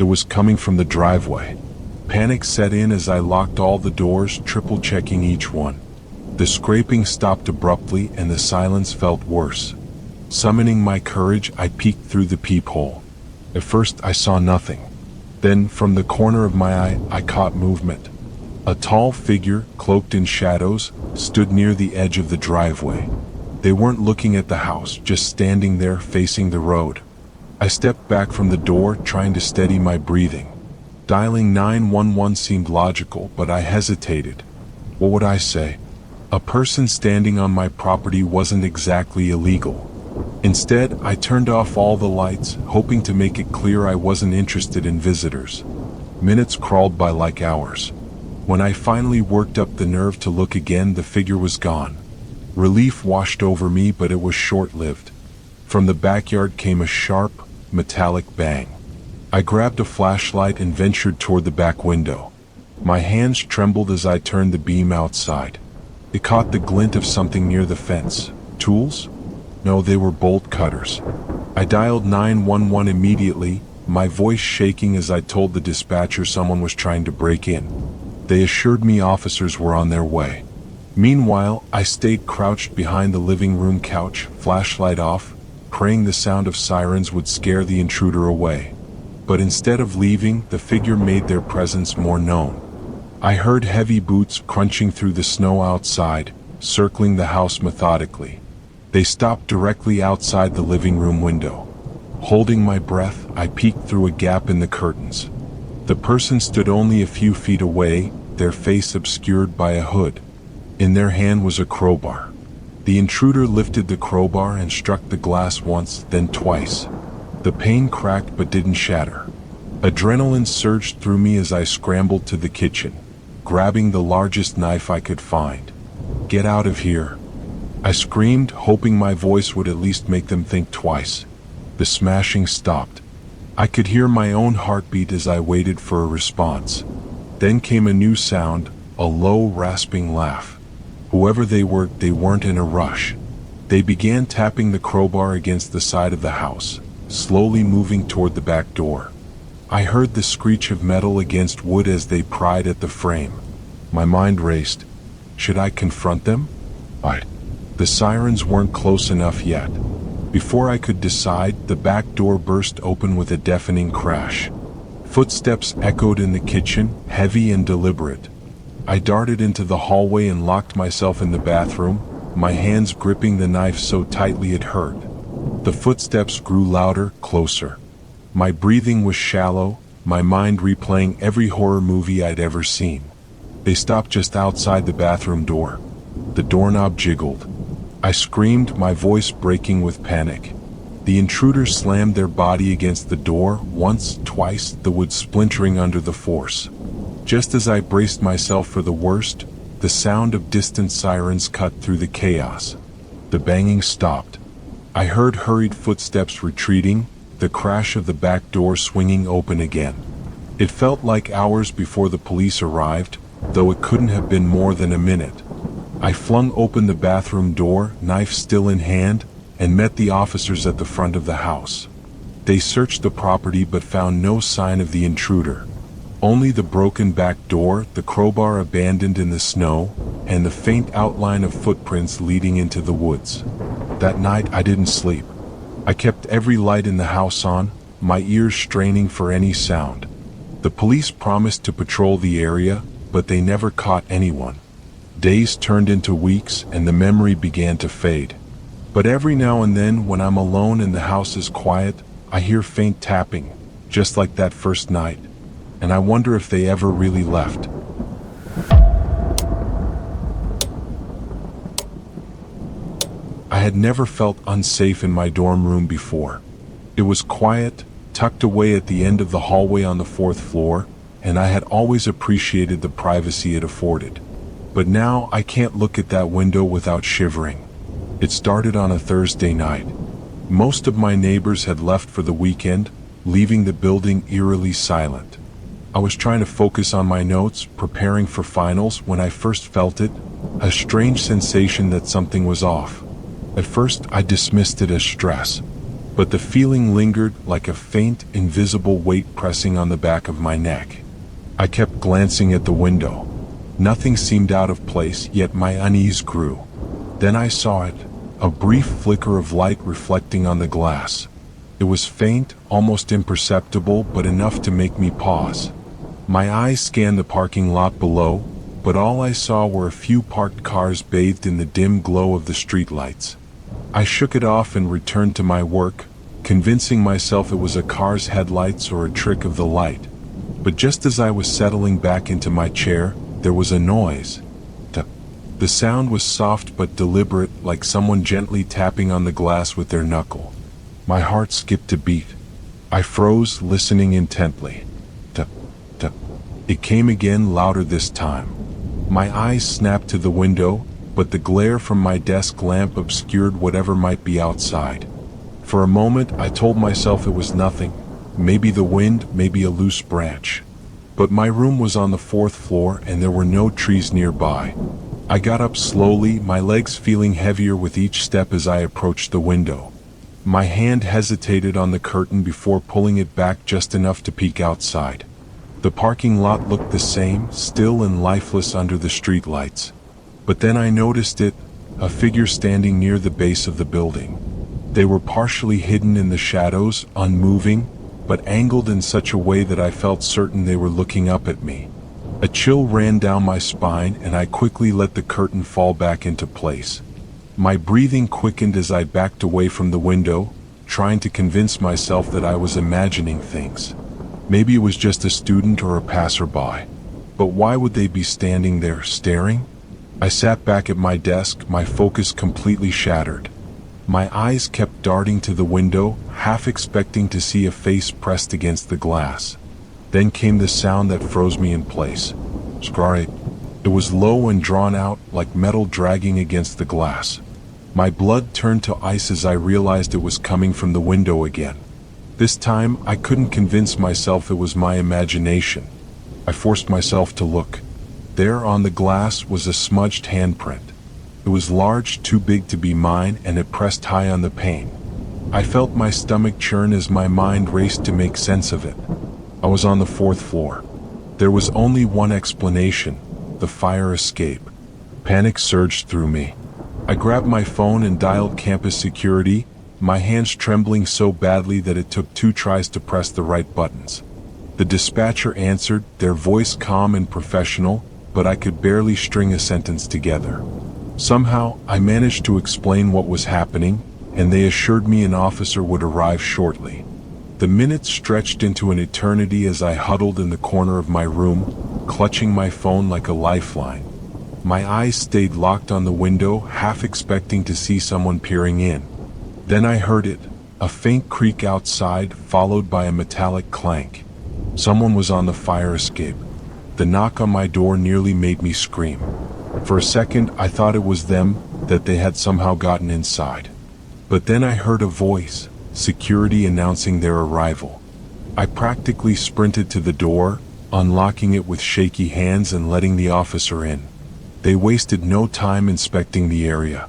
It was coming from the driveway. Panic set in as I locked all the doors, triple-checking each one. The scraping stopped abruptly and the silence felt worse. Summoning my courage, I peeked through the peephole. At first, I saw nothing. Then, from the corner of my eye, I caught movement. A tall figure, cloaked in shadows, stood near the edge of the driveway. They weren't looking at the house, just standing there facing the road. I stepped back from the door, trying to steady my breathing. Dialing 911 seemed logical, but I hesitated. What would I say? A person standing on my property wasn't exactly illegal. Instead, I turned off all the lights, hoping to make it clear I wasn't interested in visitors. Minutes crawled by like hours. When I finally worked up the nerve to look again, the figure was gone. Relief washed over me, but it was short-lived. From the backyard came a sharp, metallic bang. I grabbed a flashlight and ventured toward the back window. My hands trembled as I turned the beam outside. It caught the glint of something near the fence. Tools? No, they were bolt cutters. I dialed 911 immediately, my voice shaking as I told the dispatcher someone was trying to break in. They assured me officers were on their way. Meanwhile, I stayed crouched behind the living room couch, flashlight off, praying the sound of sirens would scare the intruder away. But instead of leaving, the figure made their presence more known. I heard heavy boots crunching through the snow outside, circling the house methodically. They stopped directly outside the living room window. Holding my breath, I peeked through a gap in the curtains. The person stood only a few feet away, their face obscured by a hood. In their hand was a crowbar. The intruder lifted the crowbar and struck the glass once, then twice. The pane cracked but didn't shatter. Adrenaline surged through me as I scrambled to the kitchen, grabbing the largest knife I could find. "Get out of here!" I screamed, hoping my voice would at least make them think twice. The smashing stopped. I could hear my own heartbeat as I waited for a response. Then came a new sound, a low, rasping laugh. Whoever they were, they weren't in a rush. They began tapping the crowbar against the side of the house, slowly moving toward the back door. I heard the screech of metal against wood as they pried at the frame. My mind raced. Should I confront them? The sirens weren't close enough yet. Before I could decide, the back door burst open with a deafening crash. Footsteps echoed in the kitchen, heavy and deliberate. I darted into the hallway and locked myself in the bathroom, my hands gripping the knife so tightly it hurt. The footsteps grew louder, closer. My breathing was shallow, my mind replaying every horror movie I'd ever seen. They stopped just outside the bathroom door. The doorknob jiggled. I screamed, my voice breaking with panic. The intruders slammed their body against the door, once, twice, the wood splintering under the force. Just as I braced myself for the worst, the sound of distant sirens cut through the chaos. The banging stopped. I heard hurried footsteps retreating, the crash of the back door swinging open again. It felt like hours before the police arrived, though it couldn't have been more than a minute. I flung open the bathroom door, knife still in hand, and met the officers at the front of the house. They searched the property but found no sign of the intruder. Only the broken back door, the crowbar abandoned in the snow, and the faint outline of footprints leading into the woods. That night I didn't sleep. I kept every light in the house on, my ears straining for any sound. The police promised to patrol the area, but they never caught anyone. Days turned into weeks and the memory began to fade. But every now and then, when I'm alone and the house is quiet, I hear faint tapping, just like that first night, and I wonder if they ever really left. I had never felt unsafe in my dorm room before. It was quiet, tucked away at the end of the hallway on the 4th floor, and I had always appreciated the privacy it afforded. But now I can't look at that window without shivering. It started on a Thursday night. Most of my neighbors had left for the weekend, leaving the building eerily silent. I was trying to focus on my notes, preparing for finals, when I first felt it, a strange sensation that something was off. At first I dismissed it as stress. but the feeling lingered like a faint, invisible weight pressing on the back of my neck. I kept glancing at the window. Nothing seemed out of place, yet my unease grew. Then I saw it, a brief flicker of light reflecting on the glass. It was faint, almost imperceptible, but enough to make me pause. My eyes scanned the parking lot below, but all I saw were a few parked cars bathed in the dim glow of the streetlights. I shook it off and returned to my work, convincing myself it was a car's headlights or a trick of the light. But just as I was settling back into my chair, there was a noise. The sound was soft but deliberate, like someone gently tapping on the glass with their knuckle. My heart skipped a beat. I froze, listening intently. It came again, louder this time. My eyes snapped to the window, but the glare from my desk lamp obscured whatever might be outside. For a moment, I told myself it was nothing. Maybe the wind, maybe a loose branch. But my room was on the 4th floor and there were no trees nearby. I got up slowly, my legs feeling heavier with each step as I approached the window. My hand hesitated on the curtain before pulling it back just enough to peek outside. The parking lot looked the same, still and lifeless under the streetlights. But then I noticed it, a figure standing near the base of the building. They were partially hidden in the shadows, unmoving, but angled in such a way that I felt certain they were looking up at me. A chill ran down my spine and I quickly let the curtain fall back into place. My breathing quickened as I backed away from the window, trying to convince myself that I was imagining things. Maybe it was just a student or a passerby. But why would they be standing there, staring? I sat back at my desk, my focus completely shattered. My eyes kept darting to the window, half expecting to see a face pressed against the glass. Then came the sound that froze me in place. Scrarry. It was low and drawn out, like metal dragging against the glass. My blood turned to ice as I realized it was coming from the window again. This time, I couldn't convince myself it was my imagination. I forced myself to look. There on the glass was a smudged handprint. It was large, too big to be mine, and it pressed high on the pane. I felt my stomach churn as my mind raced to make sense of it. I was on the 4th floor. There was only one explanation: the fire escape. Panic surged through me. I grabbed my phone and dialed campus security, my hands trembling so badly that it took 2 tries to press the right buttons. The dispatcher answered, their voice calm and professional, but I could barely string a sentence together. Somehow, I managed to explain what was happening, and they assured me an officer would arrive shortly. The minutes stretched into an eternity as I huddled in the corner of my room, clutching my phone like a lifeline. My eyes stayed locked on the window, half expecting to see someone peering in. Then I heard it, a faint creak outside, followed by a metallic clank. Someone was on the fire escape. The knock on my door nearly made me scream. For a second, I thought it was them, that they had somehow gotten inside. But then I heard a voice, security announcing their arrival. I practically sprinted to the door, unlocking it with shaky hands and letting the officer in. They wasted no time inspecting the area.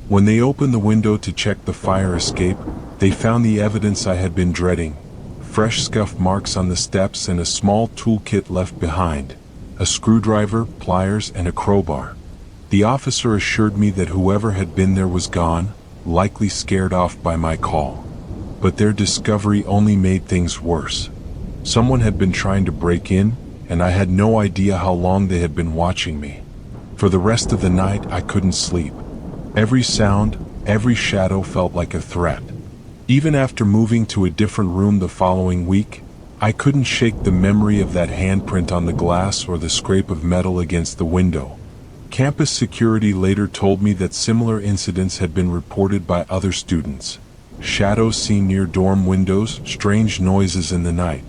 When they opened the window to check the fire escape, they found the evidence I had been dreading: fresh scuff marks on the steps and a small toolkit left behind, a screwdriver, pliers, and a crowbar. The officer assured me that whoever had been there was gone, likely scared off by my call. But their discovery only made things worse. Someone had been trying to break in, and I had no idea how long they had been watching me. For the rest of the night, I couldn't sleep. Every sound, every shadow felt like a threat. Even after moving to a different room the following week, I couldn't shake the memory of that handprint on the glass or the scrape of metal against the window. Campus security later told me that similar incidents had been reported by other students. Shadows seen near dorm windows, strange noises in the night.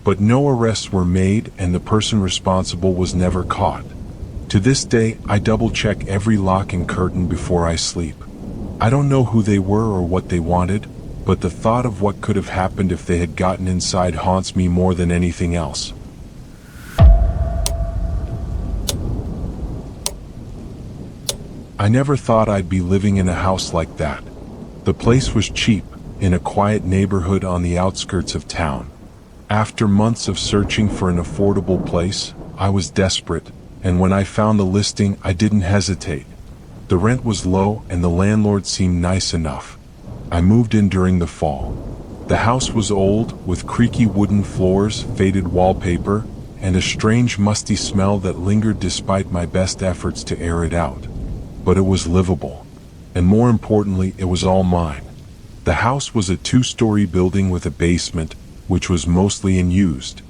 But no arrests were made and the person responsible was never caught. To this day, I double-check every lock and curtain before I sleep. I don't know who they were or what they wanted, but the thought of what could have happened if they had gotten inside haunts me more than anything else. I never thought I'd be living in a house like that. The place was cheap, in a quiet neighborhood on the outskirts of town. After months of searching for an affordable place, I was desperate, and when I found the listing, I didn't hesitate. The rent was low and the landlord seemed nice enough. I moved in during the fall. The house was old, with creaky wooden floors, faded wallpaper, and a strange musty smell that lingered despite my best efforts to air it out. But it was livable. And more importantly, it was all mine. The house was a 2-story building with a basement, which was mostly unused.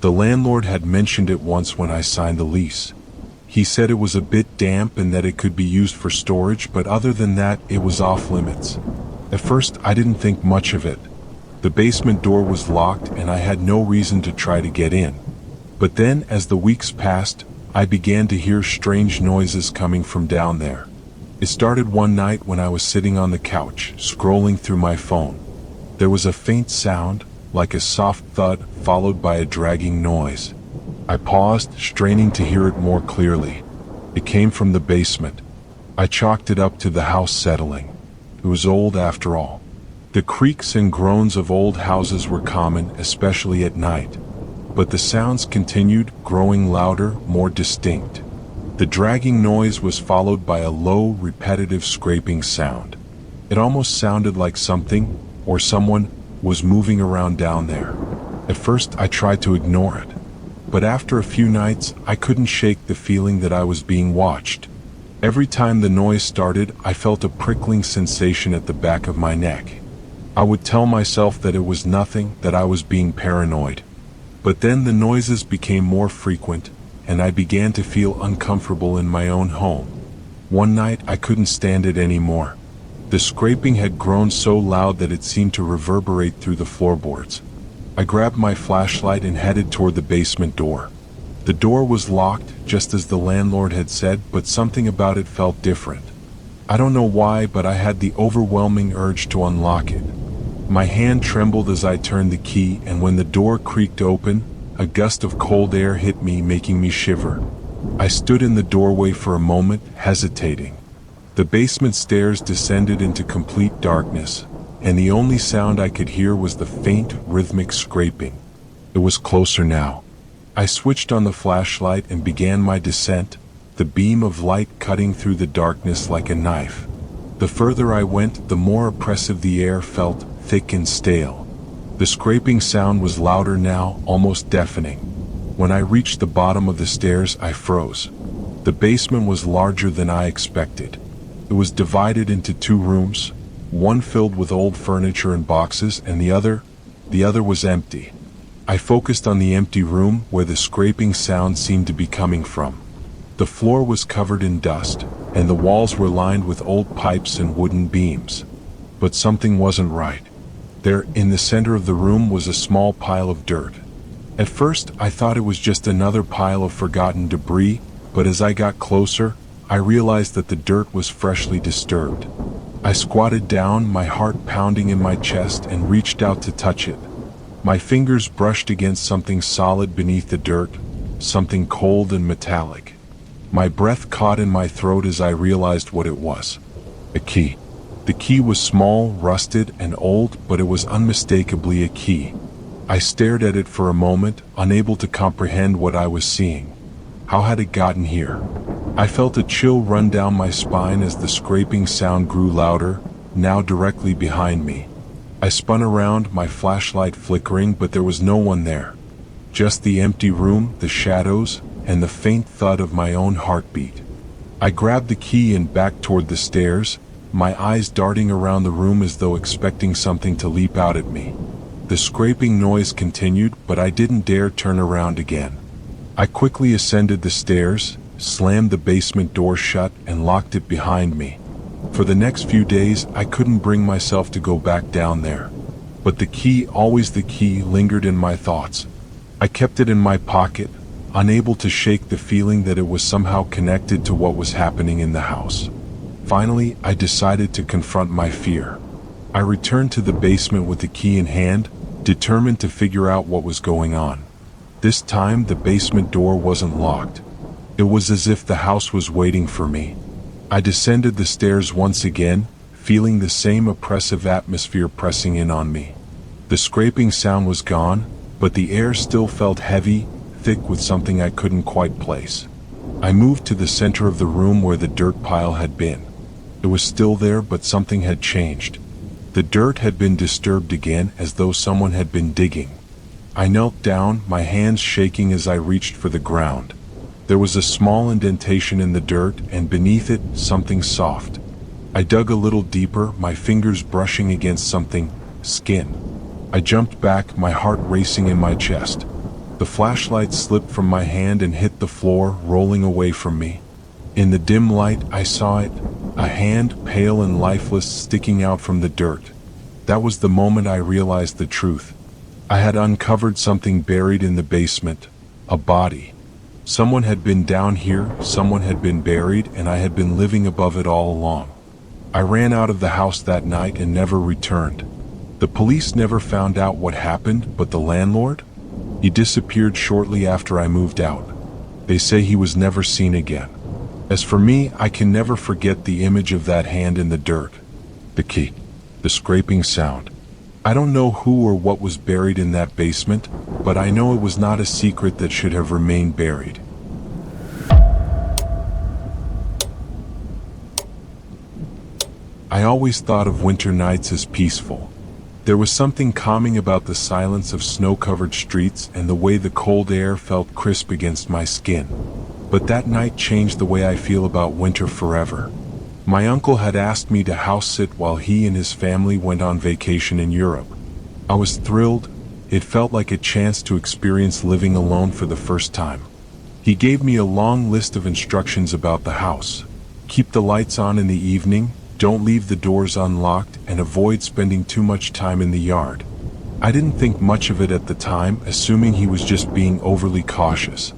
The landlord had mentioned it once when I signed the lease. He said it was a bit damp and that it could be used for storage, but other than that, it was off limits. At first, I didn't think much of it. The basement door was locked and I had no reason to try to get in. But then, as the weeks passed, I began to hear strange noises coming from down there. It started one night when I was sitting on the couch, scrolling through my phone. There was a faint sound, like a soft thud, followed by a dragging noise. I paused, straining to hear it more clearly. It came from the basement. I chalked it up to the house settling. It was old after all. The creaks and groans of old houses were common, especially at night. But the sounds continued, growing louder, more distinct. The dragging noise was followed by a low, repetitive scraping sound. It almost sounded like something, or someone, was moving around down there. At first, I tried to ignore it. But after a few nights, I couldn't shake the feeling that I was being watched. Every time the noise started, I felt a prickling sensation at the back of my neck. I would tell myself that it was nothing, that I was being paranoid. But then the noises became more frequent, and I began to feel uncomfortable in my own home. One night, I couldn't stand it anymore. The scraping had grown so loud that it seemed to reverberate through the floorboards. I grabbed my flashlight and headed toward the basement door. The door was locked, just as the landlord had said, but something about it felt different. I don't know why, but I had the overwhelming urge to unlock it. My hand trembled as I turned the key, and when the door creaked open, a gust of cold air hit me, making me shiver. I stood in the doorway for a moment, hesitating. The basement stairs descended into complete darkness, and the only sound I could hear was the faint, rhythmic scraping. It was closer now. I switched on the flashlight and began my descent, the beam of light cutting through the darkness like a knife. The further I went, the more oppressive the air felt, thick and stale. The scraping sound was louder now, almost deafening. When I reached the bottom of the stairs, I froze. The basement was larger than I expected. It was divided into 2 rooms, one filled with old furniture and boxes, and the other was empty. I focused on the empty room where the scraping sound seemed to be coming from. The floor was covered in dust, and the walls were lined with old pipes and wooden beams. But something wasn't right. There, in the center of the room, was a small pile of dirt. At first, I thought it was just another pile of forgotten debris, but as I got closer, I realized that the dirt was freshly disturbed. I squatted down, my heart pounding in my chest, and reached out to touch it. My fingers brushed against something solid beneath the dirt, something cold and metallic. My breath caught in my throat as I realized what it was. A key. The key was small, rusted, and old, but it was unmistakably a key. I stared at it for a moment, unable to comprehend what I was seeing. How had it gotten here? I felt a chill run down my spine as the scraping sound grew louder, now directly behind me. I spun around, my flashlight flickering, but there was no one there. Just the empty room, the shadows, and the faint thud of my own heartbeat. I grabbed the key and backed toward the stairs, my eyes darting around the room as though expecting something to leap out at me. The scraping noise continued, but I didn't dare turn around again. I quickly ascended the stairs, slammed the basement door shut, and locked it behind me. For the next few days, I couldn't bring myself to go back down there. But the key, always the key, lingered in my thoughts. I kept it in my pocket, unable to shake the feeling that it was somehow connected to what was happening in the house. Finally, I decided to confront my fear. I returned to the basement with the key in hand, determined to figure out what was going on. This time, the basement door wasn't locked. It was as if the house was waiting for me. I descended the stairs once again, feeling the same oppressive atmosphere pressing in on me. The scraping sound was gone, but the air still felt heavy, thick with something I couldn't quite place. I moved to the center of the room where the dirt pile had been. It was still there, but something had changed. The dirt had been disturbed again, as though someone had been digging. I knelt down, my hands shaking as I reached for the ground. There was a small indentation in the dirt, and beneath it, something soft. I dug a little deeper, my fingers brushing against something, skin. I jumped back, my heart racing in my chest. The flashlight slipped from my hand and hit the floor, rolling away from me. In the dim light, I saw it, a hand, pale and lifeless, sticking out from the dirt. That was the moment I realized the truth. I had uncovered something buried in the basement, a body. Someone had been down here, someone had been buried, and I had been living above it all along. I ran out of the house that night and never returned. The police never found out what happened, but the landlord? He disappeared shortly after I moved out. They say he was never seen again. As for me, I can never forget the image of that hand in the dirt. The key. The scraping sound. I don't know who or what was buried in that basement, but I know it was not a secret that should have remained buried. I always thought of winter nights as peaceful. There was something calming about the silence of snow-covered streets and the way the cold air felt crisp against my skin. But that night changed the way I feel about winter forever. My uncle had asked me to house sit while he and his family went on vacation in Europe. I was thrilled. It felt like a chance to experience living alone for the first time. He gave me a long list of instructions about the house. Keep the lights on in the evening, don't leave the doors unlocked, and avoid spending too much time in the yard. I didn't think much of it at the time, assuming he was just being overly cautious.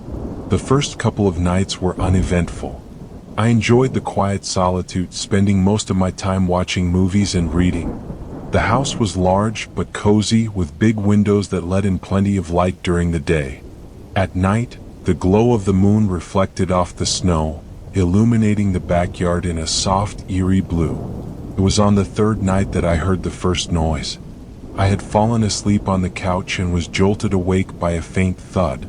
The first couple of nights were uneventful. I enjoyed the quiet solitude, spending most of my time watching movies and reading. The house was large but cozy, with big windows that let in plenty of light during the day. At night, the glow of the moon reflected off the snow, illuminating the backyard in a soft, eerie blue. It was on the third night that I heard the first noise. I had fallen asleep on the couch and was jolted awake by a faint thud.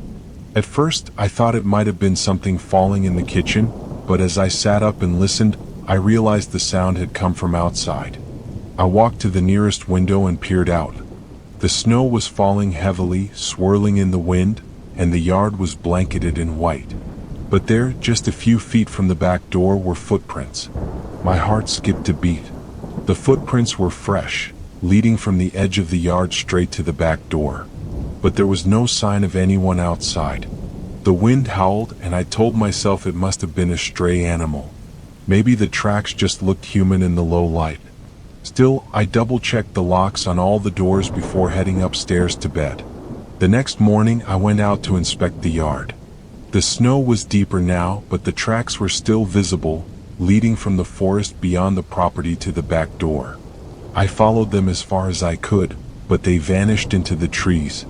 At first, I thought it might have been something falling in the kitchen, but as I sat up and listened, I realized the sound had come from outside. I walked to the nearest window and peered out. The snow was falling heavily, swirling in the wind, and the yard was blanketed in white. But there, just a few feet from the back door, were footprints. My heart skipped a beat. The footprints were fresh, leading from the edge of the yard straight to the back door. But there was no sign of anyone outside. The wind howled, and I told myself it must have been a stray animal. Maybe the tracks just looked human in the low light. Still, I double-checked the locks on all the doors before heading upstairs to bed. The next morning, I went out to inspect the yard. The snow was deeper now, but the tracks were still visible, leading from the forest beyond the property to the back door. I followed them as far as I could, but they vanished into the trees.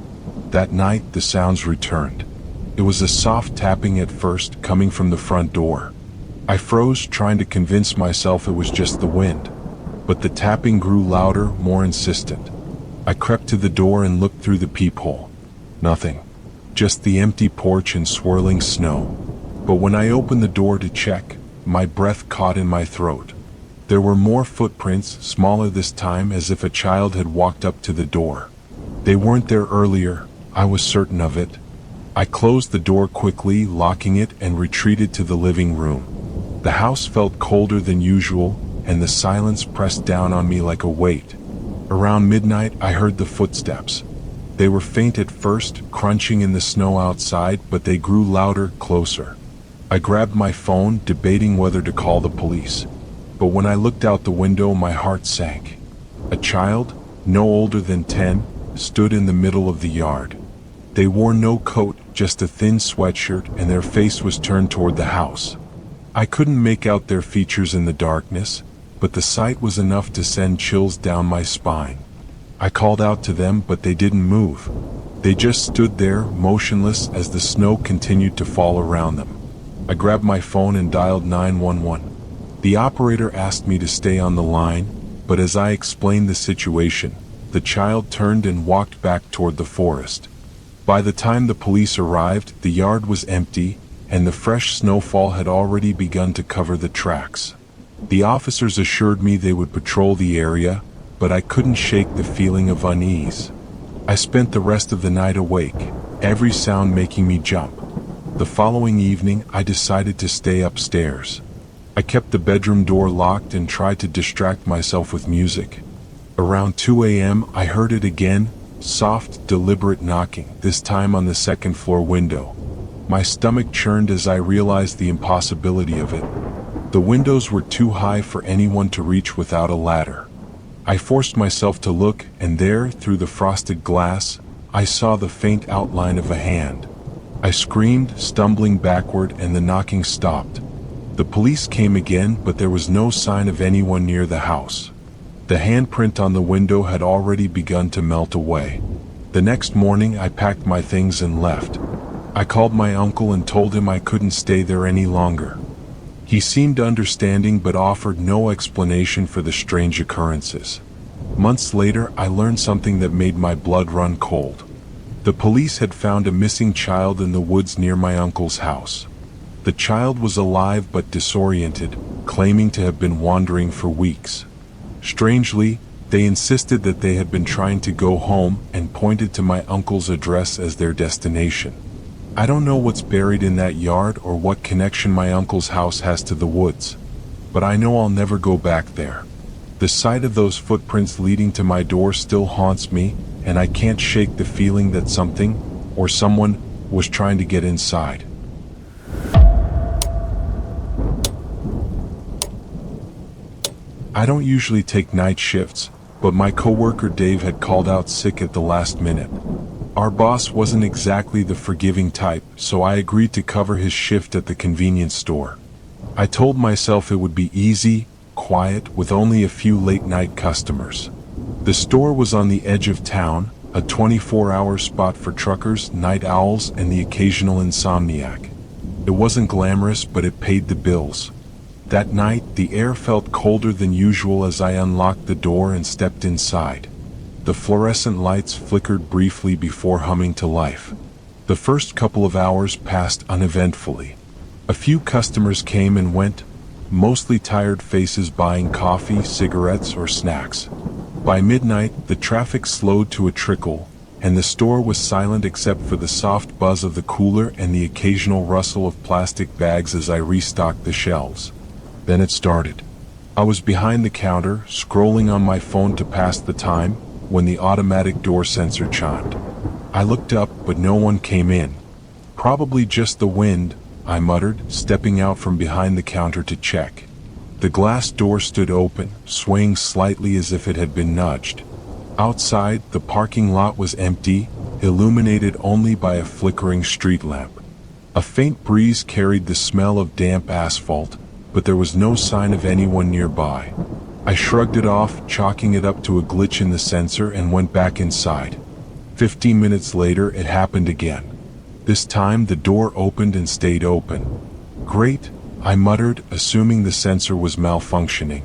That night, the sounds returned. It was a soft tapping at first, coming from the front door. I froze, trying to convince myself it was just the wind. But the tapping grew louder, more insistent. I crept to the door and looked through the peephole. Nothing. Just the empty porch and swirling snow. But when I opened the door to check, my breath caught in my throat. There were more footprints, smaller this time, as if a child had walked up to the door. They weren't there earlier, I was certain of it. I closed the door quickly, locking it, and retreated to the living room. The house felt colder than usual, and the silence pressed down on me like a weight. Around midnight, I heard the footsteps. They were faint at first, crunching in the snow outside, but they grew louder, closer. I grabbed my phone, debating whether to call the police. But when I looked out the window, my heart sank. A child, no older than 10, stood in the middle of the yard. They wore no coat, just a thin sweatshirt, and their face was turned toward the house. I couldn't make out their features in the darkness, but the sight was enough to send chills down my spine. I called out to them, but they didn't move. They just stood there, motionless, as the snow continued to fall around them. I grabbed my phone and dialed 911. The operator asked me to stay on the line, but as I explained the situation, the child turned and walked back toward the forest. By the time the police arrived, the yard was empty, and the fresh snowfall had already begun to cover the tracks. The officers assured me they would patrol the area, but I couldn't shake the feeling of unease. I spent the rest of the night awake, every sound making me jump. The following evening, I decided to stay upstairs. I kept the bedroom door locked and tried to distract myself with music. Around 2 a.m., I heard it again, soft, deliberate knocking, this time on the second-floor window. My stomach churned as I realized the impossibility of it. The windows were too high for anyone to reach without a ladder. I forced myself to look, and there, through the frosted glass, I saw the faint outline of a hand. I screamed, stumbling backward, and the knocking stopped. The police came again, but there was no sign of anyone near the house. The handprint on the window had already begun to melt away. The next morning, I packed my things and left. I called my uncle and told him I couldn't stay there any longer. He seemed understanding but offered no explanation for the strange occurrences. Months later, I learned something that made my blood run cold. The police had found a missing child in the woods near my uncle's house. The child was alive but disoriented, claiming to have been wandering for weeks. Strangely, they insisted that they had been trying to go home and pointed to my uncle's address as their destination. I don't know what's buried in that yard or what connection my uncle's house has to the woods, but I know I'll never go back there. The sight of those footprints leading to my door still haunts me, and I can't shake the feeling that something, or someone, was trying to get inside. I don't usually take night shifts, but my coworker Dave had called out sick at the last minute. Our boss wasn't exactly the forgiving type, so I agreed to cover his shift at the convenience store. I told myself it would be easy, quiet, with only a few late-night customers. The store was on the edge of town, a 24-hour spot for truckers, night owls, and the occasional insomniac. It wasn't glamorous, but it paid the bills. That night, the air felt colder than usual as I unlocked the door and stepped inside. The fluorescent lights flickered briefly before humming to life. The first couple of hours passed uneventfully. A few customers came and went, mostly tired faces buying coffee, cigarettes, or snacks. By midnight, the traffic slowed to a trickle, and the store was silent except for the soft buzz of the cooler and the occasional rustle of plastic bags as I restocked the shelves. Then it started. I was behind the counter, scrolling on my phone to pass the time, when the automatic door sensor chimed. I looked up, but no one came in. Probably just the wind, I muttered, stepping out from behind the counter to check. The glass door stood open, swaying slightly as if it had been nudged. Outside, the parking lot was empty, illuminated only by a flickering street lamp. A faint breeze carried the smell of damp asphalt, but there was no sign of anyone nearby. I shrugged it off, chalking it up to a glitch in the sensor, and went back inside. 15 minutes later, it happened again. This time, the door opened and stayed open. Great, I muttered, assuming the sensor was malfunctioning.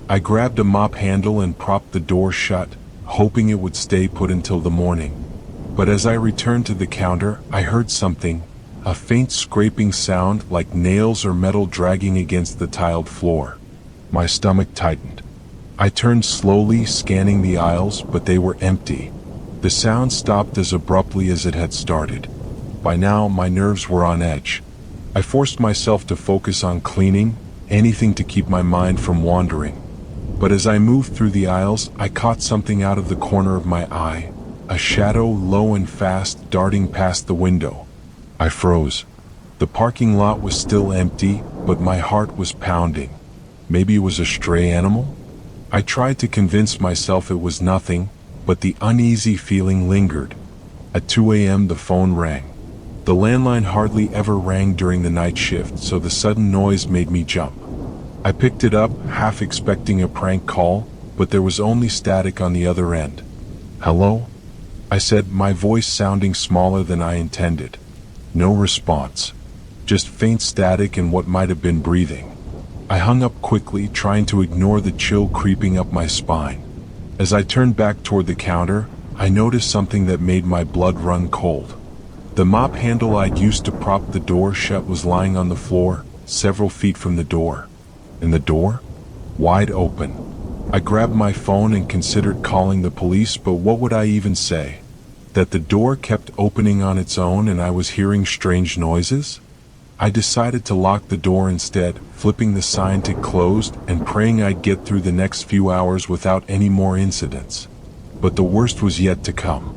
I grabbed a mop handle and propped the door shut, hoping it would stay put until the morning. But as I returned to the counter, I heard something, a faint scraping sound like nails or metal dragging against the tiled floor. My stomach tightened. I turned slowly, scanning the aisles, but they were empty. The sound stopped as abruptly as it had started. By now, my nerves were on edge. I forced myself to focus on cleaning, anything to keep my mind from wandering. But as I moved through the aisles, I caught something out of the corner of my eye, a shadow, low and fast, darting past the window. I froze. The parking lot was still empty, but my heart was pounding. Maybe it was a stray animal? I tried to convince myself it was nothing, but the uneasy feeling lingered. At 2 a.m. the phone rang. The landline hardly ever rang during the night shift, so the sudden noise made me jump. I picked it up, half expecting a prank call, but there was only static on the other end. "Hello?" I said, my voice sounding smaller than I intended. No response. Just faint static and what might have been breathing. I hung up quickly, trying to ignore the chill creeping up my spine. As I turned back toward the counter, I noticed something that made my blood run cold. The mop handle I'd used to prop the door shut was lying on the floor, several feet from the door. And the door? Wide open. I grabbed my phone and considered calling the police, but what would I even say? That the door kept opening on its own and I was hearing strange noises? I decided to lock the door instead, flipping the sign to closed and praying I'd get through the next few hours without any more incidents. But the worst was yet to come.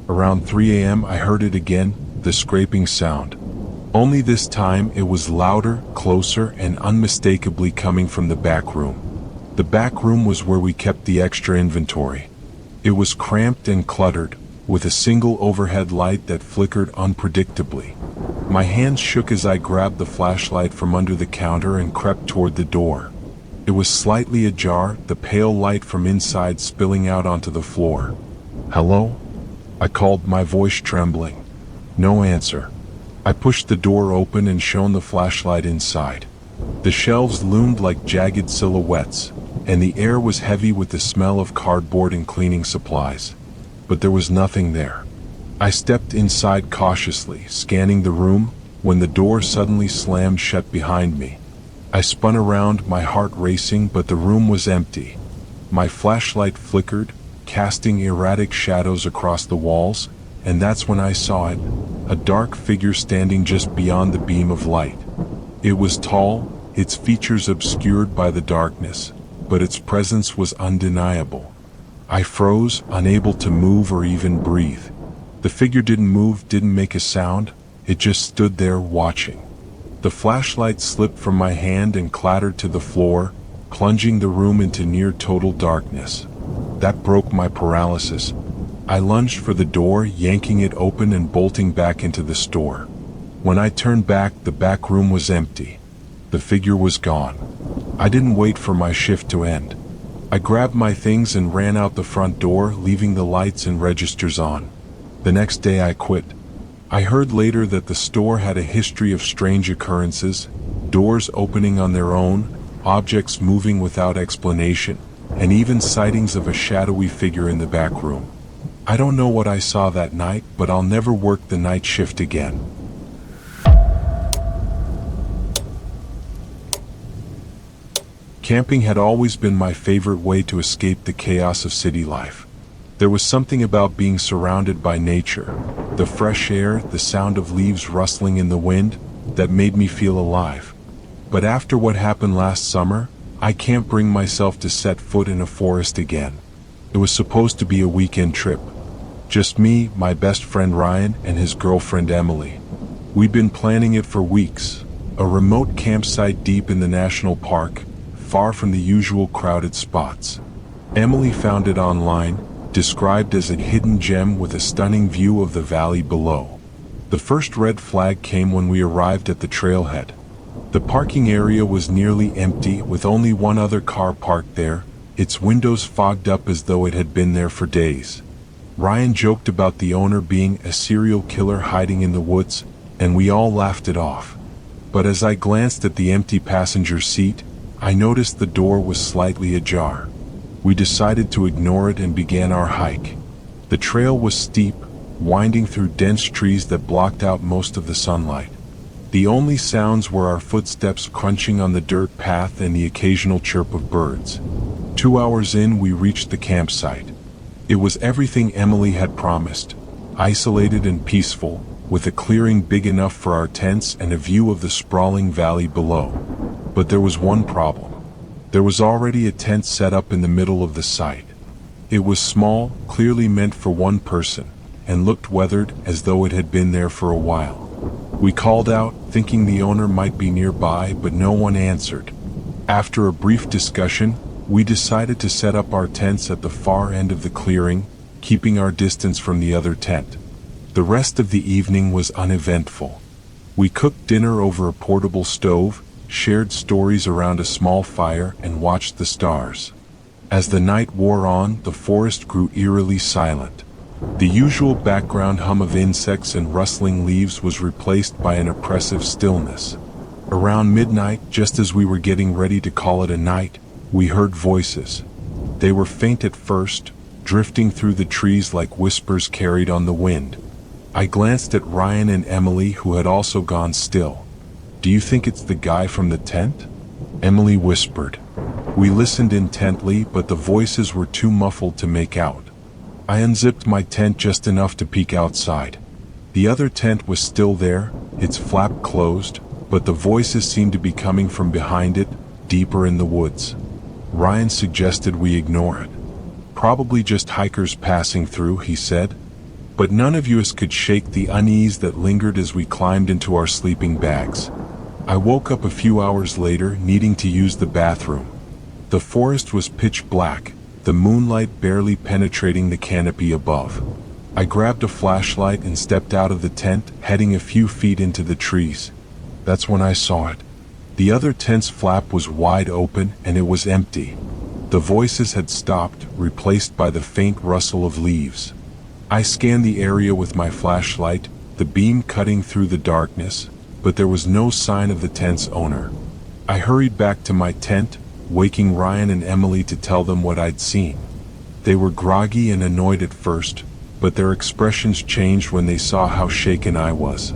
Around 3 a.m. I heard it again, the scraping sound. Only this time it was louder, closer, and unmistakably coming from the back room. The back room was where we kept the extra inventory. It was cramped and cluttered, with a single overhead light that flickered unpredictably. My hands shook as I grabbed the flashlight from under the counter and crept toward the door. It was slightly ajar, the pale light from inside spilling out onto the floor. "Hello?" I called, my voice trembling. No answer. I pushed the door open and shone the flashlight inside. The shelves loomed like jagged silhouettes, and the air was heavy with the smell of cardboard and cleaning supplies. But there was nothing there. I stepped inside cautiously, scanning the room, when the door suddenly slammed shut behind me. I spun around, my heart racing, but the room was empty. My flashlight flickered, casting erratic shadows across the walls, and that's when I saw it, a dark figure standing just beyond the beam of light. It was tall, its features obscured by the darkness, but its presence was undeniable. I froze, unable to move or even breathe. The figure didn't move, didn't make a sound, it just stood there watching. The flashlight slipped from my hand and clattered to the floor, plunging the room into near total darkness. That broke my paralysis. I lunged for the door, yanking it open and bolting back into the store. When I turned back, the back room was empty. The figure was gone. I didn't wait for my shift to end. I grabbed my things and ran out the front door, leaving the lights and registers on. The next day I quit. I heard later that the store had a history of strange occurrences, doors opening on their own, objects moving without explanation, and even sightings of a shadowy figure in the back room. I don't know what I saw that night, but I'll never work the night shift again. Camping had always been my favorite way to escape the chaos of city life. There was something about being surrounded by nature, the fresh air, the sound of leaves rustling in the wind, that made me feel alive. But after what happened last summer, I can't bring myself to set foot in a forest again. It was supposed to be a weekend trip. Just me, my best friend Ryan, and his girlfriend Emily. We'd been planning it for weeks. A remote campsite deep in the national park, far from the usual crowded spots. Emily found it online, described as a hidden gem with a stunning view of the valley below. The first red flag came when we arrived at the trailhead. The parking area was nearly empty, with only one other car parked there, its windows fogged up as though it had been there for days. Ryan joked about the owner being a serial killer hiding in the woods, and we all laughed it off. But as I glanced at the empty passenger seat, I noticed the door was slightly ajar. We decided to ignore it and began our hike. The trail was steep, winding through dense trees that blocked out most of the sunlight. The only sounds were our footsteps crunching on the dirt path and the occasional chirp of birds. 2 hours in, we reached the campsite. It was everything Emily had promised, isolated and peaceful, with a clearing big enough for our tents and a view of the sprawling valley below. But there was one problem. There was already a tent set up in the middle of the site. It was small, clearly meant for one person, and looked weathered as though it had been there for a while. We called out, thinking the owner might be nearby, but no one answered. After a brief discussion, we decided to set up our tents at the far end of the clearing, keeping our distance from the other tent. The rest of the evening was uneventful. We cooked dinner over a portable stove, shared stories around a small fire, and watched the stars. As the night wore on, the forest grew eerily silent. The usual background hum of insects and rustling leaves was replaced by an oppressive stillness. Around midnight, just as we were getting ready to call it a night, we heard voices. They were faint at first, drifting through the trees like whispers carried on the wind. I glanced at Ryan and Emily, who had also gone still. "Do you think it's the guy from the tent?" Emily whispered. We listened intently, but the voices were too muffled to make out. I unzipped my tent just enough to peek outside. The other tent was still there, its flap closed, but the voices seemed to be coming from behind it, deeper in the woods. Ryan suggested we ignore it. "Probably just hikers passing through," he said. But none of us could shake the unease that lingered as we climbed into our sleeping bags. I woke up a few hours later, needing to use the bathroom. The forest was pitch black, the moonlight barely penetrating the canopy above. I grabbed a flashlight and stepped out of the tent, heading a few feet into the trees. That's when I saw it. The other tent's flap was wide open, and it was empty. The voices had stopped, replaced by the faint rustle of leaves. I scanned the area with my flashlight, the beam cutting through the darkness, but there was no sign of the tent's owner. I hurried back to my tent, waking Ryan and Emily to tell them what I'd seen. They were groggy and annoyed at first, but their expressions changed when they saw how shaken I was.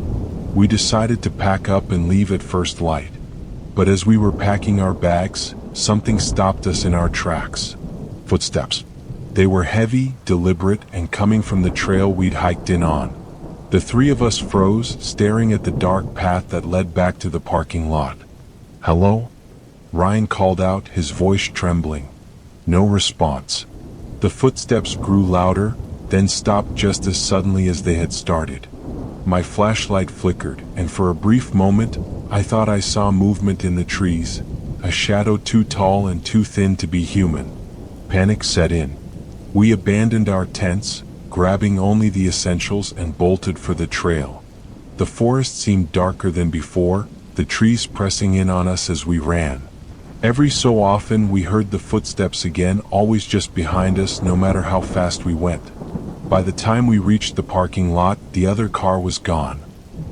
We decided to pack up and leave at first light. But as we were packing our bags, something stopped us in our tracks. Footsteps. They were heavy, deliberate, and coming from the trail we'd hiked in on. The three of us froze, staring at the dark path that led back to the parking lot. "Hello?" Ryan called out, his voice trembling. No response. The footsteps grew louder, then stopped just as suddenly as they had started. My flashlight flickered, and for a brief moment, I thought I saw movement in the trees, a shadow too tall and too thin to be human. Panic set in. We abandoned our tents, grabbing only the essentials, and bolted for the trail. The forest seemed darker than before, the trees pressing in on us as we ran. Every so often we heard the footsteps again, always just behind us, no matter how fast we went. By the time we reached the parking lot, the other car was gone.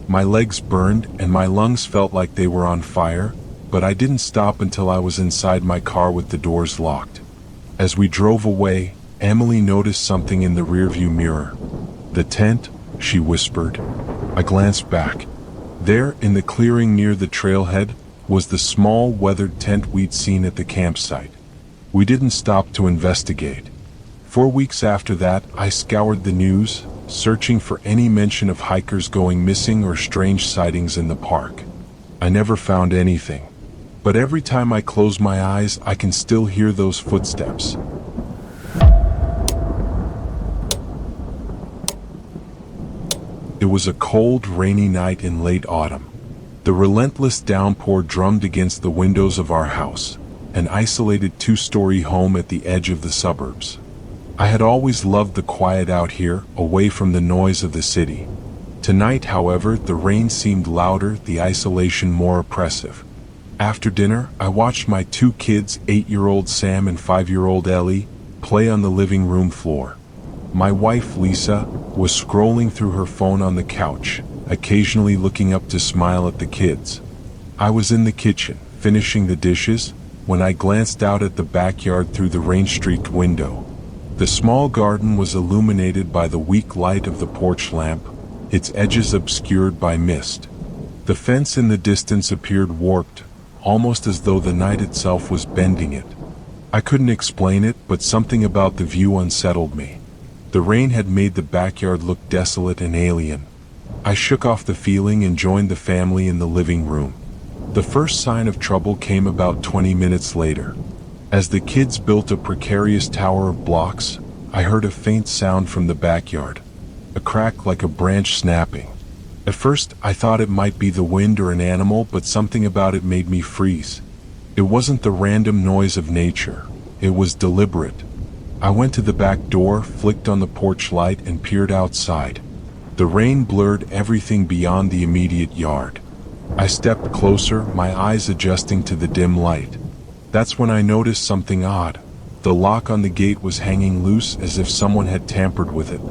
My legs burned and my lungs felt like they were on fire, but I didn't stop until I was inside my car with the doors locked. As we drove away, Emily noticed something in the rearview mirror. "The tent," she whispered. I glanced back. There, in the clearing near the trailhead, was the small weathered tent we'd seen at the campsite. We didn't stop to investigate. 4 weeks after that, I scoured the news, searching for any mention of hikers going missing or strange sightings in the park. I never found anything. But every time I close my eyes, I can still hear those footsteps. It was a cold, rainy night in late autumn. The relentless downpour drummed against the windows of our house, an isolated two-story home at the edge of the suburbs. I had always loved the quiet out here, away from the noise of the city. Tonight, however, the rain seemed louder, the isolation more oppressive. After dinner, I watched my two kids, 8-year-old Sam and 5-year-old Ellie, play on the living room floor. My wife, Lisa, was scrolling through her phone on the couch, occasionally looking up to smile at the kids. I was in the kitchen, finishing the dishes, when I glanced out at the backyard through the rain-streaked window. The small garden was illuminated by the weak light of the porch lamp, its edges obscured by mist. The fence in the distance appeared warped, almost as though the night itself was bending it. I couldn't explain it, but something about the view unsettled me. The rain had made the backyard look desolate and alien. I shook off the feeling and joined the family in the living room. The first sign of trouble came about 20 minutes later. As the kids built a precarious tower of blocks, I heard a faint sound from the backyard, a crack like a branch snapping. At first, I thought it might be the wind or an animal, but something about it made me freeze. It wasn't the random noise of nature. It was deliberate. I went to the back door, flicked on the porch light, and peered outside. The rain blurred everything beyond the immediate yard. I stepped closer, my eyes adjusting to the dim light. That's when I noticed something odd. The lock on the gate was hanging loose, as if someone had tampered with it.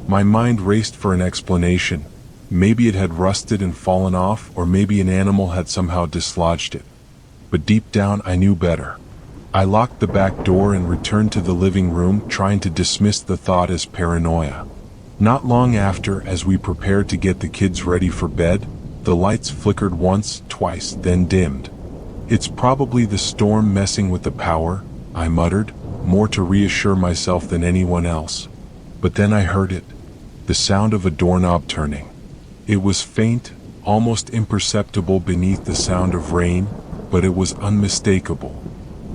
My mind raced for an explanation, Maybe it had rusted and fallen off, or maybe an animal had somehow dislodged it. But deep down I knew better. I locked the back door and returned to the living room, trying to dismiss the thought as paranoia. Not long after, as we prepared to get the kids ready for bed, the lights flickered once, twice, then dimmed. "It's probably the storm messing with the power," I muttered, more to reassure myself than anyone else. But then I heard it. The sound of a doorknob turning. It was faint, almost imperceptible beneath the sound of rain, but it was unmistakable.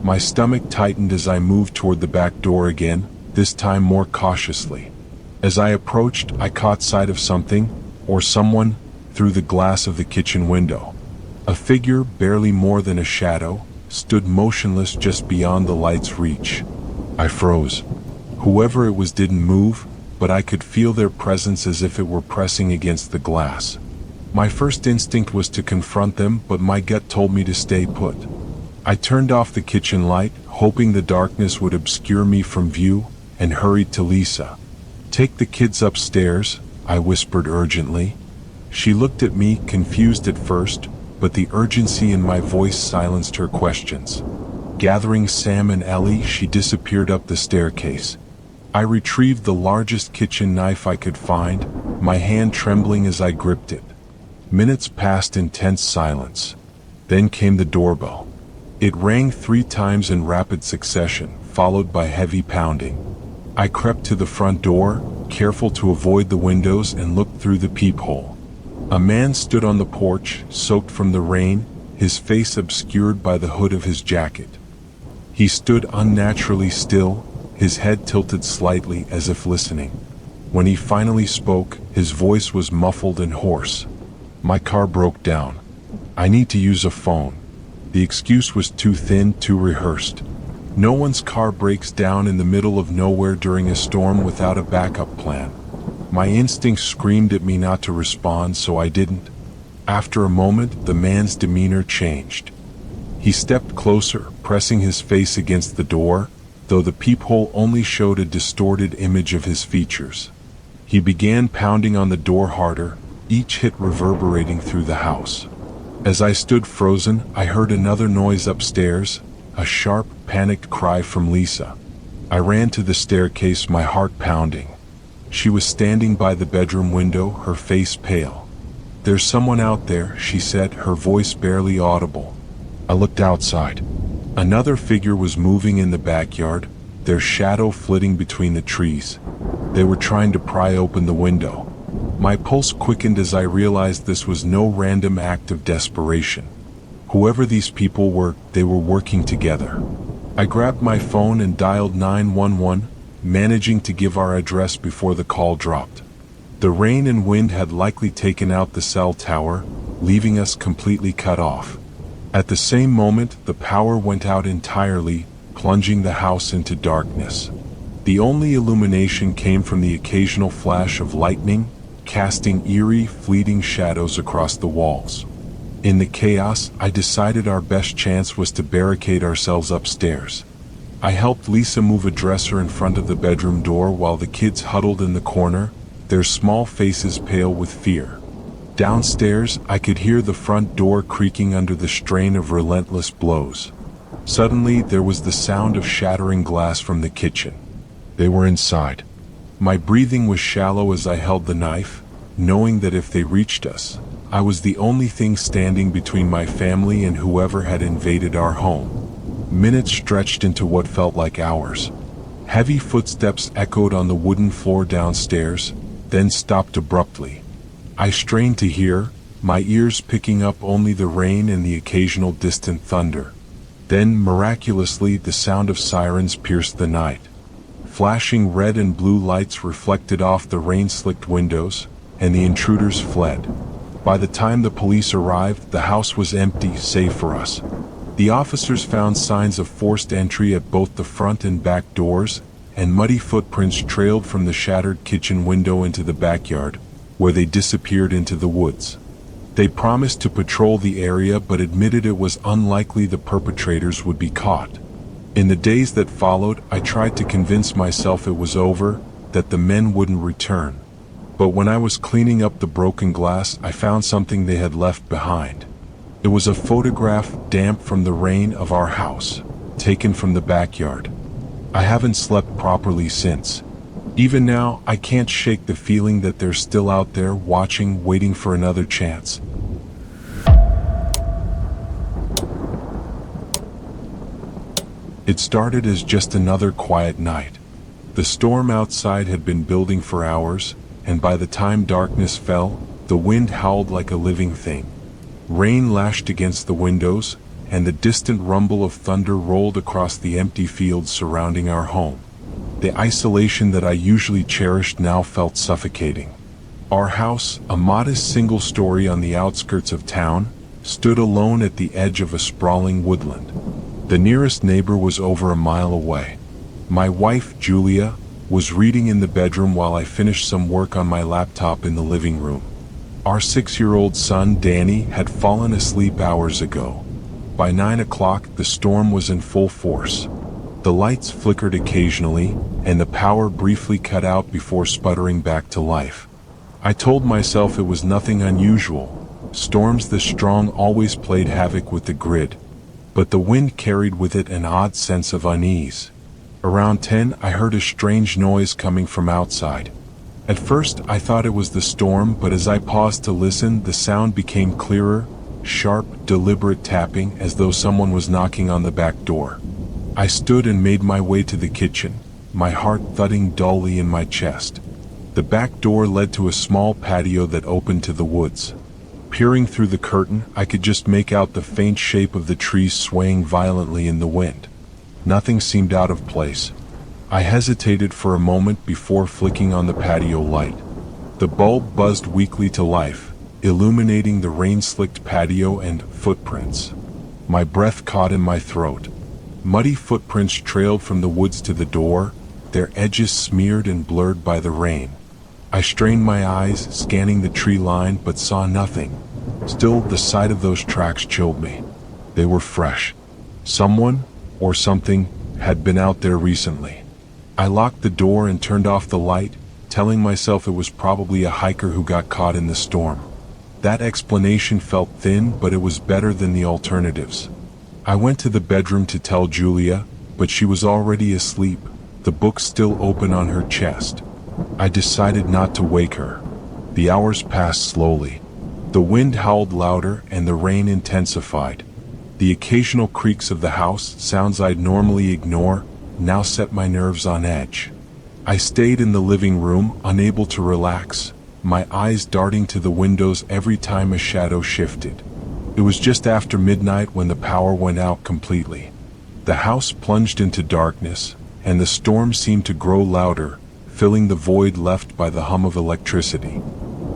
My stomach tightened as I moved toward the back door again, this time more cautiously. As I approached, I caught sight of something, or someone, through the glass of the kitchen window. A figure, barely more than a shadow, stood motionless just beyond the light's reach. I froze. Whoever it was didn't move, but I could feel their presence as if it were pressing against the glass. My first instinct was to confront them, but my gut told me to stay put. I turned off the kitchen light, hoping the darkness would obscure me from view, and hurried to Lisa. "Take the kids upstairs," I whispered urgently. She looked at me, confused at first, but the urgency in my voice silenced her questions. Gathering Sam and Ellie, she disappeared up the staircase. I retrieved the largest kitchen knife I could find, my hand trembling as I gripped it. Minutes passed in tense silence. Then came the doorbell. It rang 3 times in rapid succession, followed by heavy pounding. I crept to the front door, careful to avoid the windows, and looked through the peephole. A man stood on the porch, soaked from the rain, his face obscured by the hood of his jacket. He stood unnaturally still, his head tilted slightly as if listening. When he finally spoke, his voice was muffled and hoarse. "My car broke down. I need to use a phone." The excuse was too thin, too rehearsed. No one's car breaks down in the middle of nowhere during a storm without a backup plan. My instincts screamed at me not to respond, so I didn't. After a moment, the man's demeanor changed. He stepped closer, pressing his face against the door, though the peephole only showed a distorted image of his features. He began pounding on the door harder, each hit reverberating through the house. As I stood frozen, I heard another noise upstairs, a sharp, panicked cry from Lisa. I ran to the staircase, my heart pounding. She was standing by the bedroom window, her face pale. "There's someone out there," she said, her voice barely audible. I looked outside. Another figure was moving in the backyard, their shadow flitting between the trees. They were trying to pry open the window. My pulse quickened as I realized this was no random act of desperation. Whoever these people were, they were working together. I grabbed my phone and dialed 911, managing to give our address before the call dropped. The rain and wind had likely taken out the cell tower, leaving us completely cut off. At the same moment, the power went out entirely, plunging the house into darkness. The only illumination came from the occasional flash of lightning, casting eerie, fleeting shadows across the walls. In the chaos, I decided our best chance was to barricade ourselves upstairs. I helped Lisa move a dresser in front of the bedroom door while the kids huddled in the corner, their small faces pale with fear. Downstairs, I could hear the front door creaking under the strain of relentless blows. Suddenly, there was the sound of shattering glass from the kitchen. They were inside. My breathing was shallow as I held the knife, knowing that if they reached us, I was the only thing standing between my family and whoever had invaded our home. Minutes stretched into what felt like hours. Heavy footsteps echoed on the wooden floor downstairs, then stopped abruptly. I strained to hear, my ears picking up only the rain and the occasional distant thunder. Then, miraculously, the sound of sirens pierced the night. Flashing red and blue lights reflected off the rain-slicked windows, and the intruders fled. By the time the police arrived, the house was empty, save for us. The officers found signs of forced entry at both the front and back doors, and muddy footprints trailed from the shattered kitchen window into the backyard, where they disappeared into the woods. They promised to patrol the area but admitted it was unlikely the perpetrators would be caught. In the days that followed, I tried to convince myself it was over, that the men wouldn't return. But when I was cleaning up the broken glass, I found something they had left behind. It was a photograph, damp from the rain, of our house, taken from the backyard. I haven't slept properly since. Even now, I can't shake the feeling that they're still out there watching, waiting for another chance. It started as just another quiet night. The storm outside had been building for hours, and by the time darkness fell, the wind howled like a living thing. Rain lashed against the windows, and the distant rumble of thunder rolled across the empty fields surrounding our home. The isolation that I usually cherished now felt suffocating. Our house, a modest single story on the outskirts of town, stood alone at the edge of a sprawling woodland. The nearest neighbor was over a mile away. My wife, Julia, was reading in the bedroom while I finished some work on my laptop in the living room. Our 6-year-old son, Danny, had fallen asleep hours ago. By 9 o'clock, the storm was in full force. The lights flickered occasionally, and the power briefly cut out before sputtering back to life. I told myself it was nothing unusual. Storms this strong always played havoc with the grid. But the wind carried with it an odd sense of unease. Around 10, I heard a strange noise coming from outside. At first, I thought it was the storm, but as I paused to listen, the sound became clearer, sharp, deliberate tapping, as though someone was knocking on the back door. I stood and made my way to the kitchen, my heart thudding dully in my chest. The back door led to a small patio that opened to the woods. Peering through the curtain, I could just make out the faint shape of the trees swaying violently in the wind. Nothing seemed out of place. I hesitated for a moment before flicking on the patio light. The bulb buzzed weakly to life, illuminating the rain-slicked patio and footprints. My breath caught in my throat. Muddy footprints trailed from the woods to the door, their edges smeared and blurred by the rain. I strained my eyes, scanning the tree line, but saw nothing. Still, the sight of those tracks chilled me. They were fresh. Someone, or something, had been out there recently. I locked the door and turned off the light, telling myself it was probably a hiker who got caught in the storm. That explanation felt thin, but it was better than the alternatives. I went to the bedroom to tell Julia, but she was already asleep, the book still open on her chest. I decided not to wake her. The hours passed slowly. The wind howled louder and the rain intensified. The occasional creaks of the house, sounds I'd normally ignore, now set my nerves on edge. I stayed in the living room, unable to relax, my eyes darting to the windows every time a shadow shifted. It was just after midnight when the power went out completely. The house plunged into darkness, and the storm seemed to grow louder, filling the void left by the hum of electricity.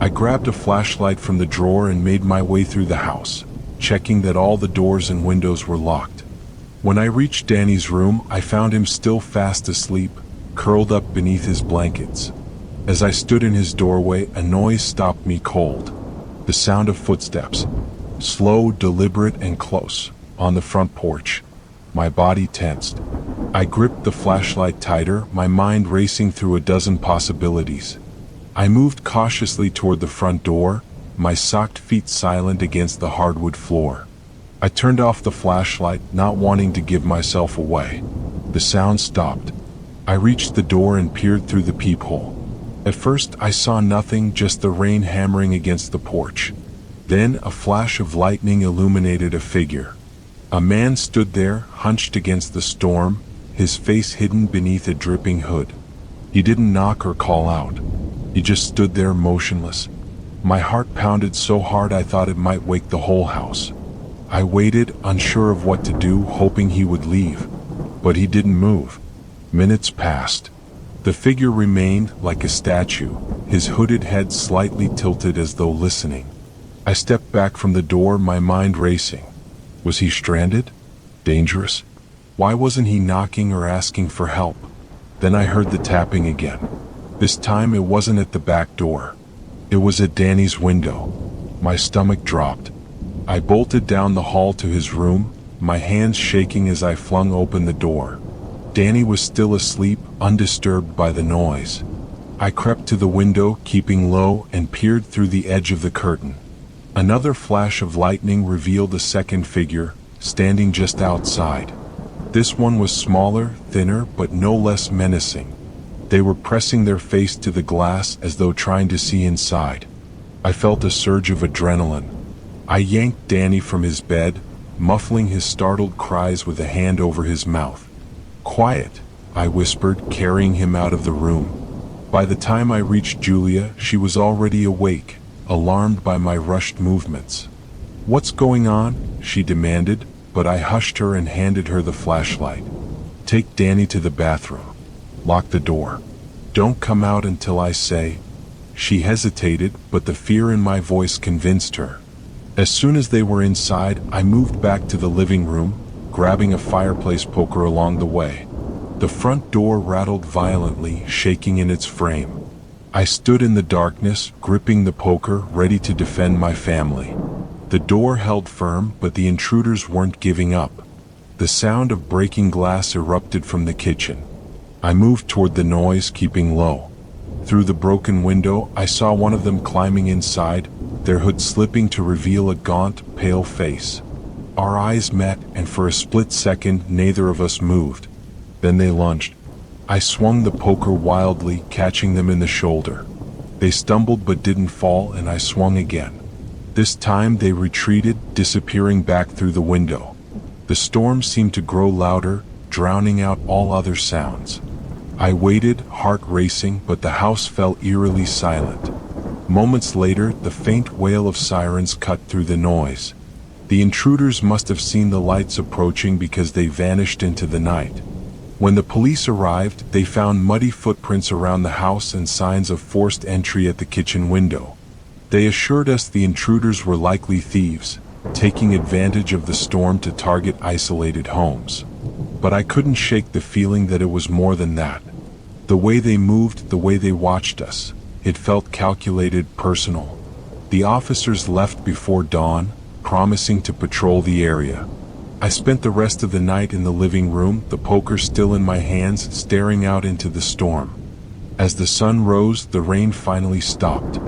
I grabbed a flashlight from the drawer and made my way through the house, checking that all the doors and windows were locked. When I reached Danny's room, I found him still fast asleep, curled up beneath his blankets. As I stood in his doorway, a noise stopped me cold. The sound of footsteps, slow, deliberate, and close, on the front porch. My body tensed. I gripped the flashlight tighter, my mind racing through a dozen possibilities. I moved cautiously toward the front door, my socked feet silent against the hardwood floor. I turned off the flashlight, not wanting to give myself away. The sound stopped. I reached the door and peered through the peephole. At first, I saw nothing, just the rain hammering against the porch. Then, a flash of lightning illuminated a figure. A man stood there, hunched against the storm, his face hidden beneath a dripping hood. He didn't knock or call out. He just stood there motionless. My heart pounded so hard I thought it might wake the whole house. I waited, unsure of what to do, hoping he would leave. But he didn't move. Minutes passed. The figure remained like a statue, his hooded head slightly tilted as though listening. I stepped back from the door, my mind racing. Was he stranded? Dangerous? Why wasn't he knocking or asking for help? Then I heard the tapping again. This time it wasn't at the back door. It was at Danny's window. My stomach dropped. I bolted down the hall to his room, my hands shaking as I flung open the door. Danny was still asleep, undisturbed by the noise. I crept to the window, keeping low, and peered through the edge of the curtain. Another flash of lightning revealed a second figure, standing just outside. This one was smaller, thinner, but no less menacing. They were pressing their face to the glass as though trying to see inside. I felt a surge of adrenaline. I yanked Danny from his bed, muffling his startled cries with a hand over his mouth. "Quiet," I whispered, carrying him out of the room. By the time I reached Julia, she was already awake, alarmed by my rushed movements. "What's going on?" she demanded, but I hushed her and handed her the flashlight. "Take Danny to the bathroom. Lock the door. Don't come out until I say." She hesitated, but the fear in my voice convinced her. As soon as they were inside, I moved back to the living room, grabbing a fireplace poker along the way. The front door rattled violently, shaking in its frame. I stood in the darkness, gripping the poker, ready to defend my family. The door held firm, but the intruders weren't giving up. The sound of breaking glass erupted from the kitchen. I moved toward the noise, keeping low. Through the broken window, I saw one of them climbing inside, their hood slipping to reveal a gaunt, pale face. Our eyes met, and for a split second, neither of us moved. Then they lunged. I swung the poker wildly, catching them in the shoulder. They stumbled but didn't fall, and I swung again. This time they retreated, disappearing back through the window. The storm seemed to grow louder, drowning out all other sounds. I waited, heart racing, but the house fell eerily silent. Moments later, the faint wail of sirens cut through the noise. The intruders must have seen the lights approaching because they vanished into the night. When the police arrived, they found muddy footprints around the house and signs of forced entry at the kitchen window. They assured us the intruders were likely thieves, taking advantage of the storm to target isolated homes. But I couldn't shake the feeling that it was more than that. The way they moved, the way they watched us, it felt calculated, personal. The officers left before dawn, promising to patrol the area. I spent the rest of the night in the living room, the poker still in my hands, staring out into the storm. As the sun rose, the rain finally stopped.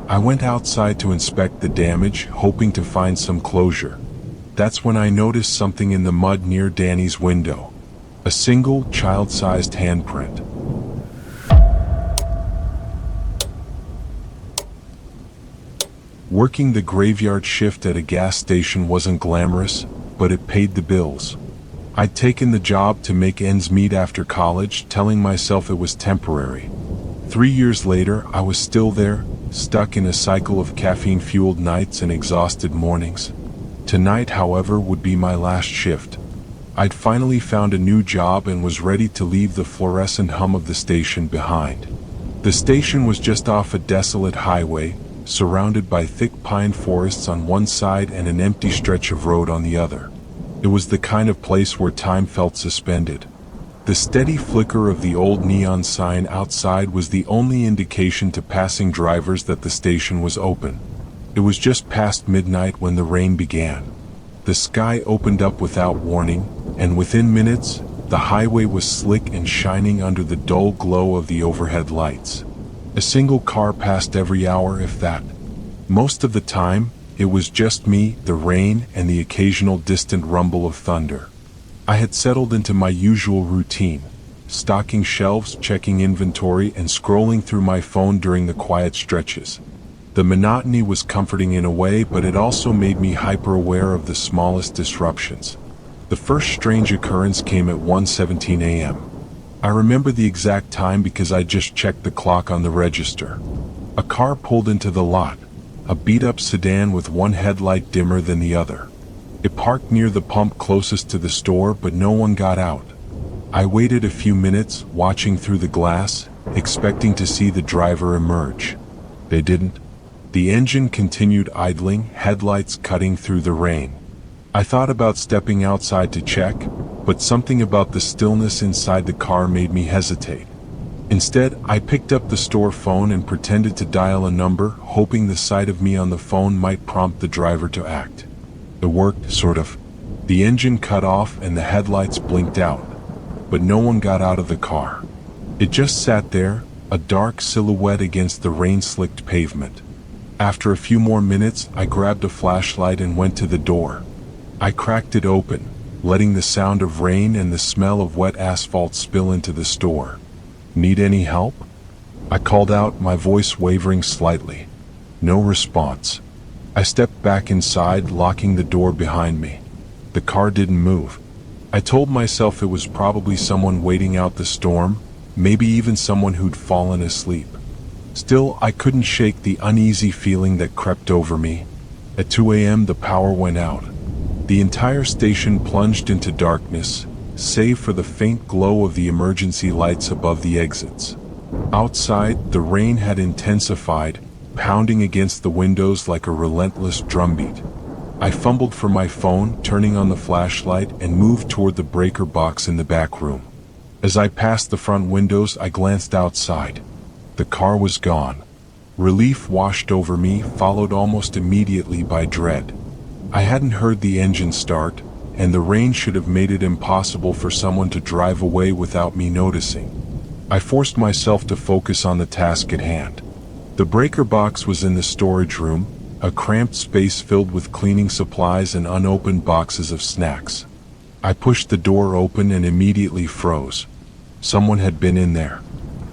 I went outside to inspect the damage, hoping to find some closure. That's when I noticed something in the mud near Danny's window. A single, child-sized handprint. Working the graveyard shift at a gas station wasn't glamorous, but it paid the bills. I'd taken the job to make ends meet after college, telling myself it was temporary. 3 years later, I was still there, stuck in a cycle of caffeine-fueled nights and exhausted mornings. Tonight, however, would be my last shift. I'd finally found a new job and was ready to leave the fluorescent hum of the station behind. The station was just off a desolate highway, surrounded by thick pine forests on one side and an empty stretch of road on the other. It was the kind of place where time felt suspended. The steady flicker of the old neon sign outside was the only indication to passing drivers that the station was open. It was just past midnight when the rain began. The sky opened up without warning, and within minutes, the highway was slick and shining under the dull glow of the overhead lights. A single car passed every hour, if that. Most of the time, it was just me, the rain, and the occasional distant rumble of thunder. I had settled into my usual routine, stocking shelves, checking inventory, and scrolling through my phone during the quiet stretches. The monotony was comforting in a way, but it also made me hyper-aware of the smallest disruptions. The first strange occurrence came at 1:17 a.m. I remember the exact time because I just checked the clock on the register. A car pulled into the lot, a beat-up sedan with one headlight dimmer than the other. It parked near the pump closest to the store, but no one got out. I waited a few minutes, watching through the glass, expecting to see the driver emerge. They didn't. The engine continued idling, headlights cutting through the rain. I thought about stepping outside to check, but something about the stillness inside the car made me hesitate. Instead, I picked up the store phone and pretended to dial a number, hoping the sight of me on the phone might prompt the driver to act. It worked, sort of. The engine cut off and the headlights blinked out, but no one got out of the car. It just sat there, a dark silhouette against the rain-slicked pavement. After a few more minutes, I grabbed a flashlight and went to the door. I cracked it open, letting the sound of rain and the smell of wet asphalt spill into the store. "Need any help?" I called out, my voice wavering slightly. No response. I stepped back inside, locking the door behind me. The car didn't move. I told myself it was probably someone waiting out the storm, maybe even someone who'd fallen asleep. Still, I couldn't shake the uneasy feeling that crept over me. At 2 a.m. the power went out. The entire station plunged into darkness, save for the faint glow of the emergency lights above the exits. Outside, the rain had intensified, pounding against the windows like a relentless drumbeat. I fumbled for my phone, turning on the flashlight, and moved toward the breaker box in the back room. As I passed the front windows, I glanced outside. The car was gone. Relief washed over me, followed almost immediately by dread. I hadn't heard the engine start, and the rain should have made it impossible for someone to drive away without me noticing. I forced myself to focus on the task at hand. The breaker box was in the storage room, a cramped space filled with cleaning supplies and unopened boxes of snacks. I pushed the door open and immediately froze. Someone had been in there.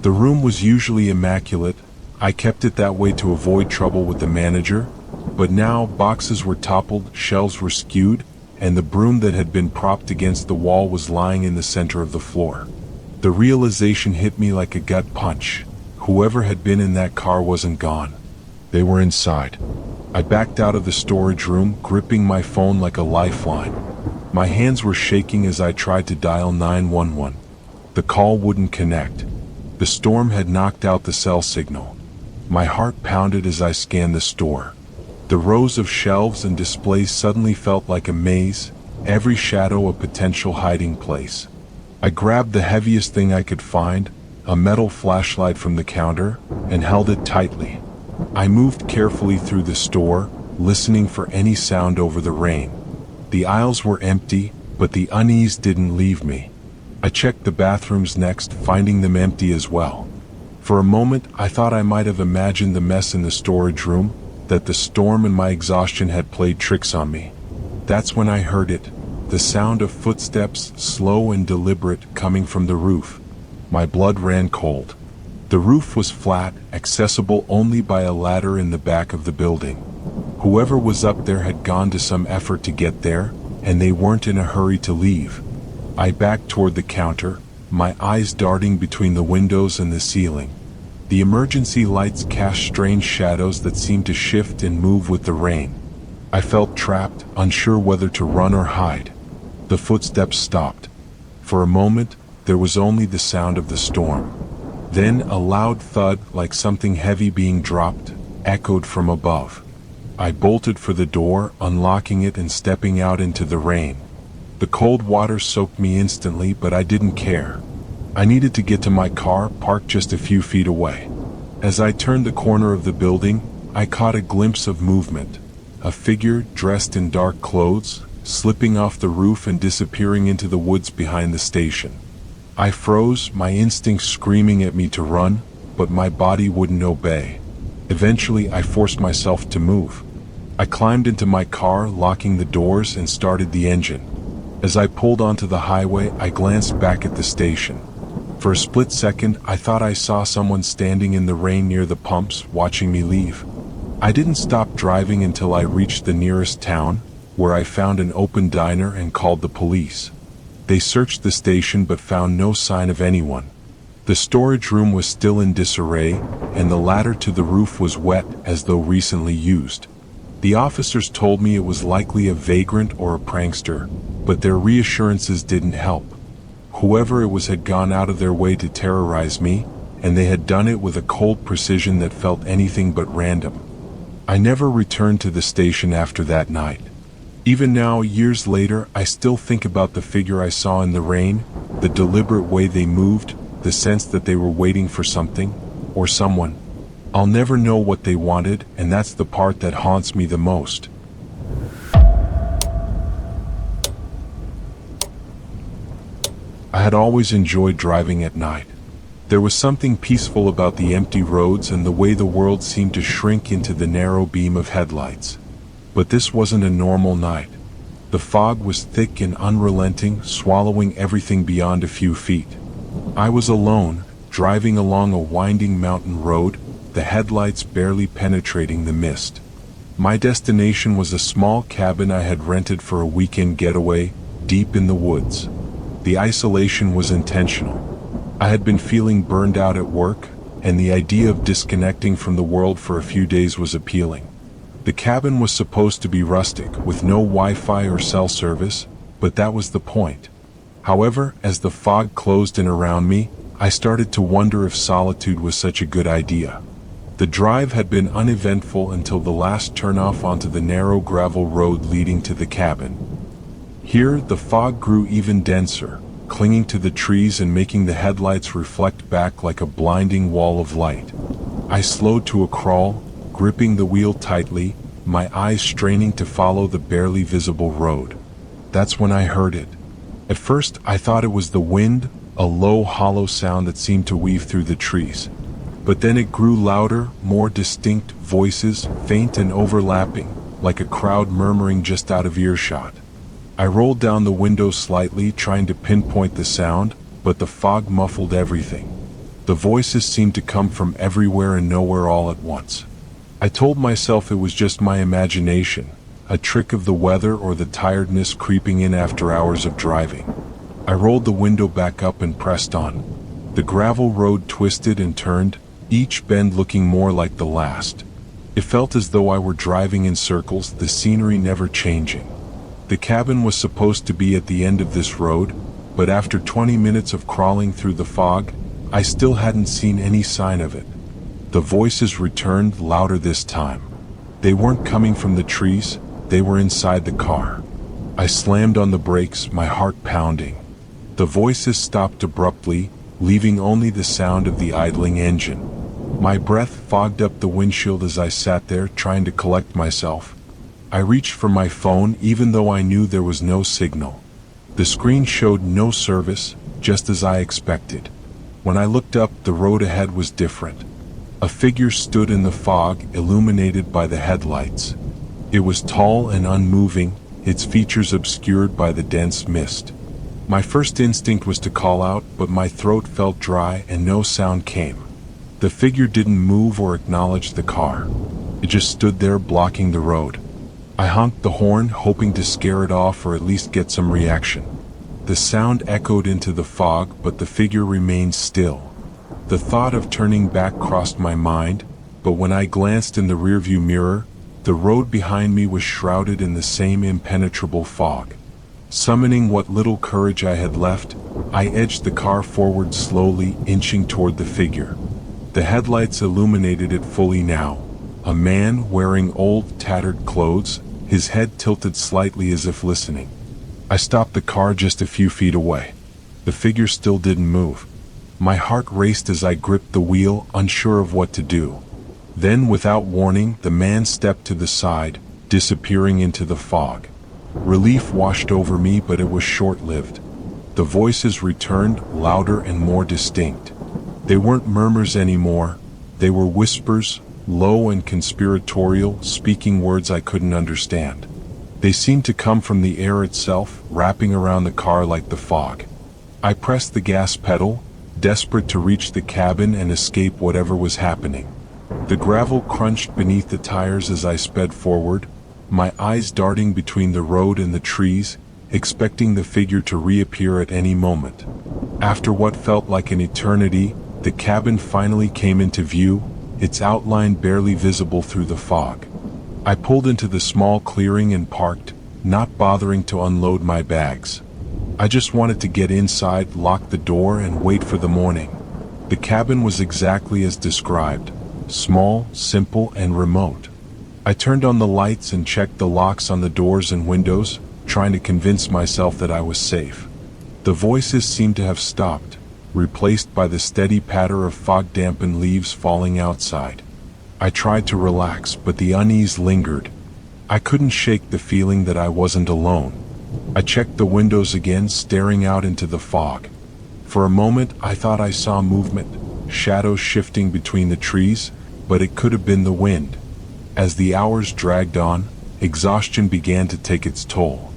The room was usually immaculate. I kept it that way to avoid trouble with the manager, but now boxes were toppled, shelves were skewed, and the broom that had been propped against the wall was lying in the center of the floor. The realization hit me like a gut punch. Whoever had been in that car wasn't gone. They were inside. I backed out of the storage room, gripping my phone like a lifeline. My hands were shaking as I tried to dial 911. The call wouldn't connect. The storm had knocked out the cell signal. My heart pounded as I scanned the store. The rows of shelves and displays suddenly felt like a maze, every shadow a potential hiding place. I grabbed the heaviest thing I could find, a metal flashlight from the counter, and held it tightly. I moved carefully through the store, listening for any sound over the rain. The aisles were empty, but the unease didn't leave me. I checked the bathrooms next, finding them empty as well. For a moment, I thought I might have imagined the mess in the storage room, that the storm and my exhaustion had played tricks on me. That's when I heard it, the sound of footsteps, slow and deliberate, coming from the roof. My blood ran cold. The roof was flat, accessible only by a ladder in the back of the building. Whoever was up there had gone to some effort to get there, and they weren't in a hurry to leave. I backed toward the counter, my eyes darting between the windows and the ceiling. The emergency lights cast strange shadows that seemed to shift and move with the rain. I felt trapped, unsure whether to run or hide. The footsteps stopped. For a moment, there was only the sound of the storm. Then a loud thud, like something heavy being dropped, echoed from above. I bolted for the door, unlocking it and stepping out into the rain. The cold water soaked me instantly, but I didn't care. I needed to get to my car, parked just a few feet away. As I turned the corner of the building, I caught a glimpse of movement. A figure dressed in dark clothes, slipping off the roof and disappearing into the woods behind the station. I froze, my instincts screaming at me to run, but my body wouldn't obey. Eventually, I forced myself to move. I climbed into my car, locking the doors, and started the engine. As I pulled onto the highway, I glanced back at the station. For a split second, I thought I saw someone standing in the rain near the pumps, watching me leave. I didn't stop driving until I reached the nearest town, where I found an open diner and called the police. They searched the station but found no sign of anyone. The storage room was still in disarray, and the ladder to the roof was wet as though recently used. The officers told me it was likely a vagrant or a prankster, but their reassurances didn't help. Whoever it was had gone out of their way to terrorize me, and they had done it with a cold precision that felt anything but random. I never returned to the station after that night. Even now, years later, I still think about the figure I saw in the rain, the deliberate way they moved, the sense that they were waiting for something, or someone. I'll never know what they wanted, and that's the part that haunts me the most. I had always enjoyed driving at night. There was something peaceful about the empty roads and the way the world seemed to shrink into the narrow beam of headlights. But this wasn't a normal night. The fog was thick and unrelenting, swallowing everything beyond a few feet. I was alone, driving along a winding mountain road, the headlights barely penetrating the mist. My destination was a small cabin I had rented for a weekend getaway, deep in the woods. The isolation was intentional. I had been feeling burned out at work, and the idea of disconnecting from the world for a few days was appealing. The cabin was supposed to be rustic, with no Wi-Fi or cell service, but that was the point. However, as the fog closed in around me, I started to wonder if solitude was such a good idea. The drive had been uneventful until the last turnoff onto the narrow gravel road leading to the cabin. Here, the fog grew even denser, clinging to the trees and making the headlights reflect back like a blinding wall of light. I slowed to a crawl, gripping the wheel tightly, my eyes straining to follow the barely visible road. That's when I heard it. At first, I thought it was the wind, a low, hollow sound that seemed to weave through the trees. But then it grew louder, more distinct voices, faint and overlapping, like a crowd murmuring just out of earshot. I rolled down the window slightly, trying to pinpoint the sound, but the fog muffled everything. The voices seemed to come from everywhere and nowhere all at once. I told myself it was just my imagination, a trick of the weather or the tiredness creeping in after hours of driving. I rolled the window back up and pressed on. The gravel road twisted and turned, each bend looking more like the last. It felt as though I were driving in circles, the scenery never changing. The cabin was supposed to be at the end of this road, but after 20 minutes of crawling through the fog, I still hadn't seen any sign of it. The voices returned, louder this time. They weren't coming from the trees, they were inside the car. I slammed on the brakes, my heart pounding. The voices stopped abruptly, leaving only the sound of the idling engine. My breath fogged up the windshield as I sat there, trying to collect myself. I reached for my phone even though I knew there was no signal. The screen showed no service, just as I expected. When I looked up, the road ahead was different. A figure stood in the fog, illuminated by the headlights. It was tall and unmoving, its features obscured by the dense mist. My first instinct was to call out, but my throat felt dry and no sound came. The figure didn't move or acknowledge the car. It just stood there, blocking the road. I honked the horn, hoping to scare it off or at least get some reaction. The sound echoed into the fog, but the figure remained still. The thought of turning back crossed my mind, but when I glanced in the rearview mirror, the road behind me was shrouded in the same impenetrable fog. Summoning what little courage I had left, I edged the car forward slowly, inching toward the figure. The headlights illuminated it fully now. A man wearing old, tattered clothes, his head tilted slightly as if listening. I stopped the car just a few feet away. The figure still didn't move. My heart raced as I gripped the wheel, unsure of what to do. Then, without warning, the man stepped to the side, disappearing into the fog. Relief washed over me, but it was short-lived. The voices returned, louder and more distinct. They weren't murmurs anymore. They were whispers, low and conspiratorial, speaking words I couldn't understand. They seemed to come from the air itself, wrapping around the car like the fog. I pressed the gas pedal, desperate to reach the cabin and escape whatever was happening. The gravel crunched beneath the tires as I sped forward, my eyes darting between the road and the trees, expecting the figure to reappear at any moment. After what felt like an eternity, the cabin finally came into view, its outline barely visible through the fog. I pulled into the small clearing and parked, not bothering to unload my bags. I just wanted to get inside, lock the door, and wait for the morning. The cabin was exactly as described, small, simple, and remote. I turned on the lights and checked the locks on the doors and windows, trying to convince myself that I was safe. The voices seemed to have stopped, replaced by the steady patter of fog-dampened leaves falling outside. I tried to relax, but the unease lingered. I couldn't shake the feeling that I wasn't alone. I checked the windows again, staring out into the fog. For For a moment, I thought I saw movement, shadows shifting between the trees, but it could have been the wind. As the hours dragged on, exhaustion began to take its toll.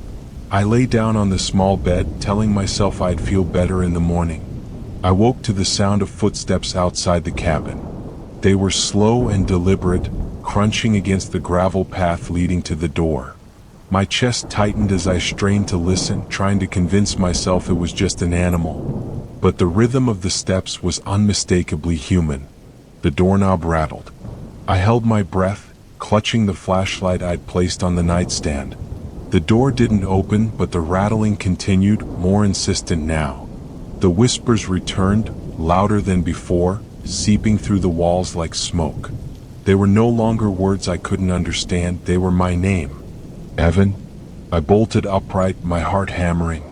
I lay down on the small bed, telling myself I'd feel better in the morning. I woke to the sound of footsteps outside the cabin. They were slow and deliberate, crunching against the gravel path leading to the door. My chest tightened as I strained to listen, trying to convince myself it was just an animal. But the rhythm of the steps was unmistakably human. The doorknob rattled. I held my breath, clutching the flashlight I'd placed on the nightstand. The door didn't open, but the rattling continued, more insistent now. The whispers returned, louder than before, seeping through the walls like smoke. They were no longer words I couldn't understand, they were my name. Evan? I bolted upright, my heart hammering.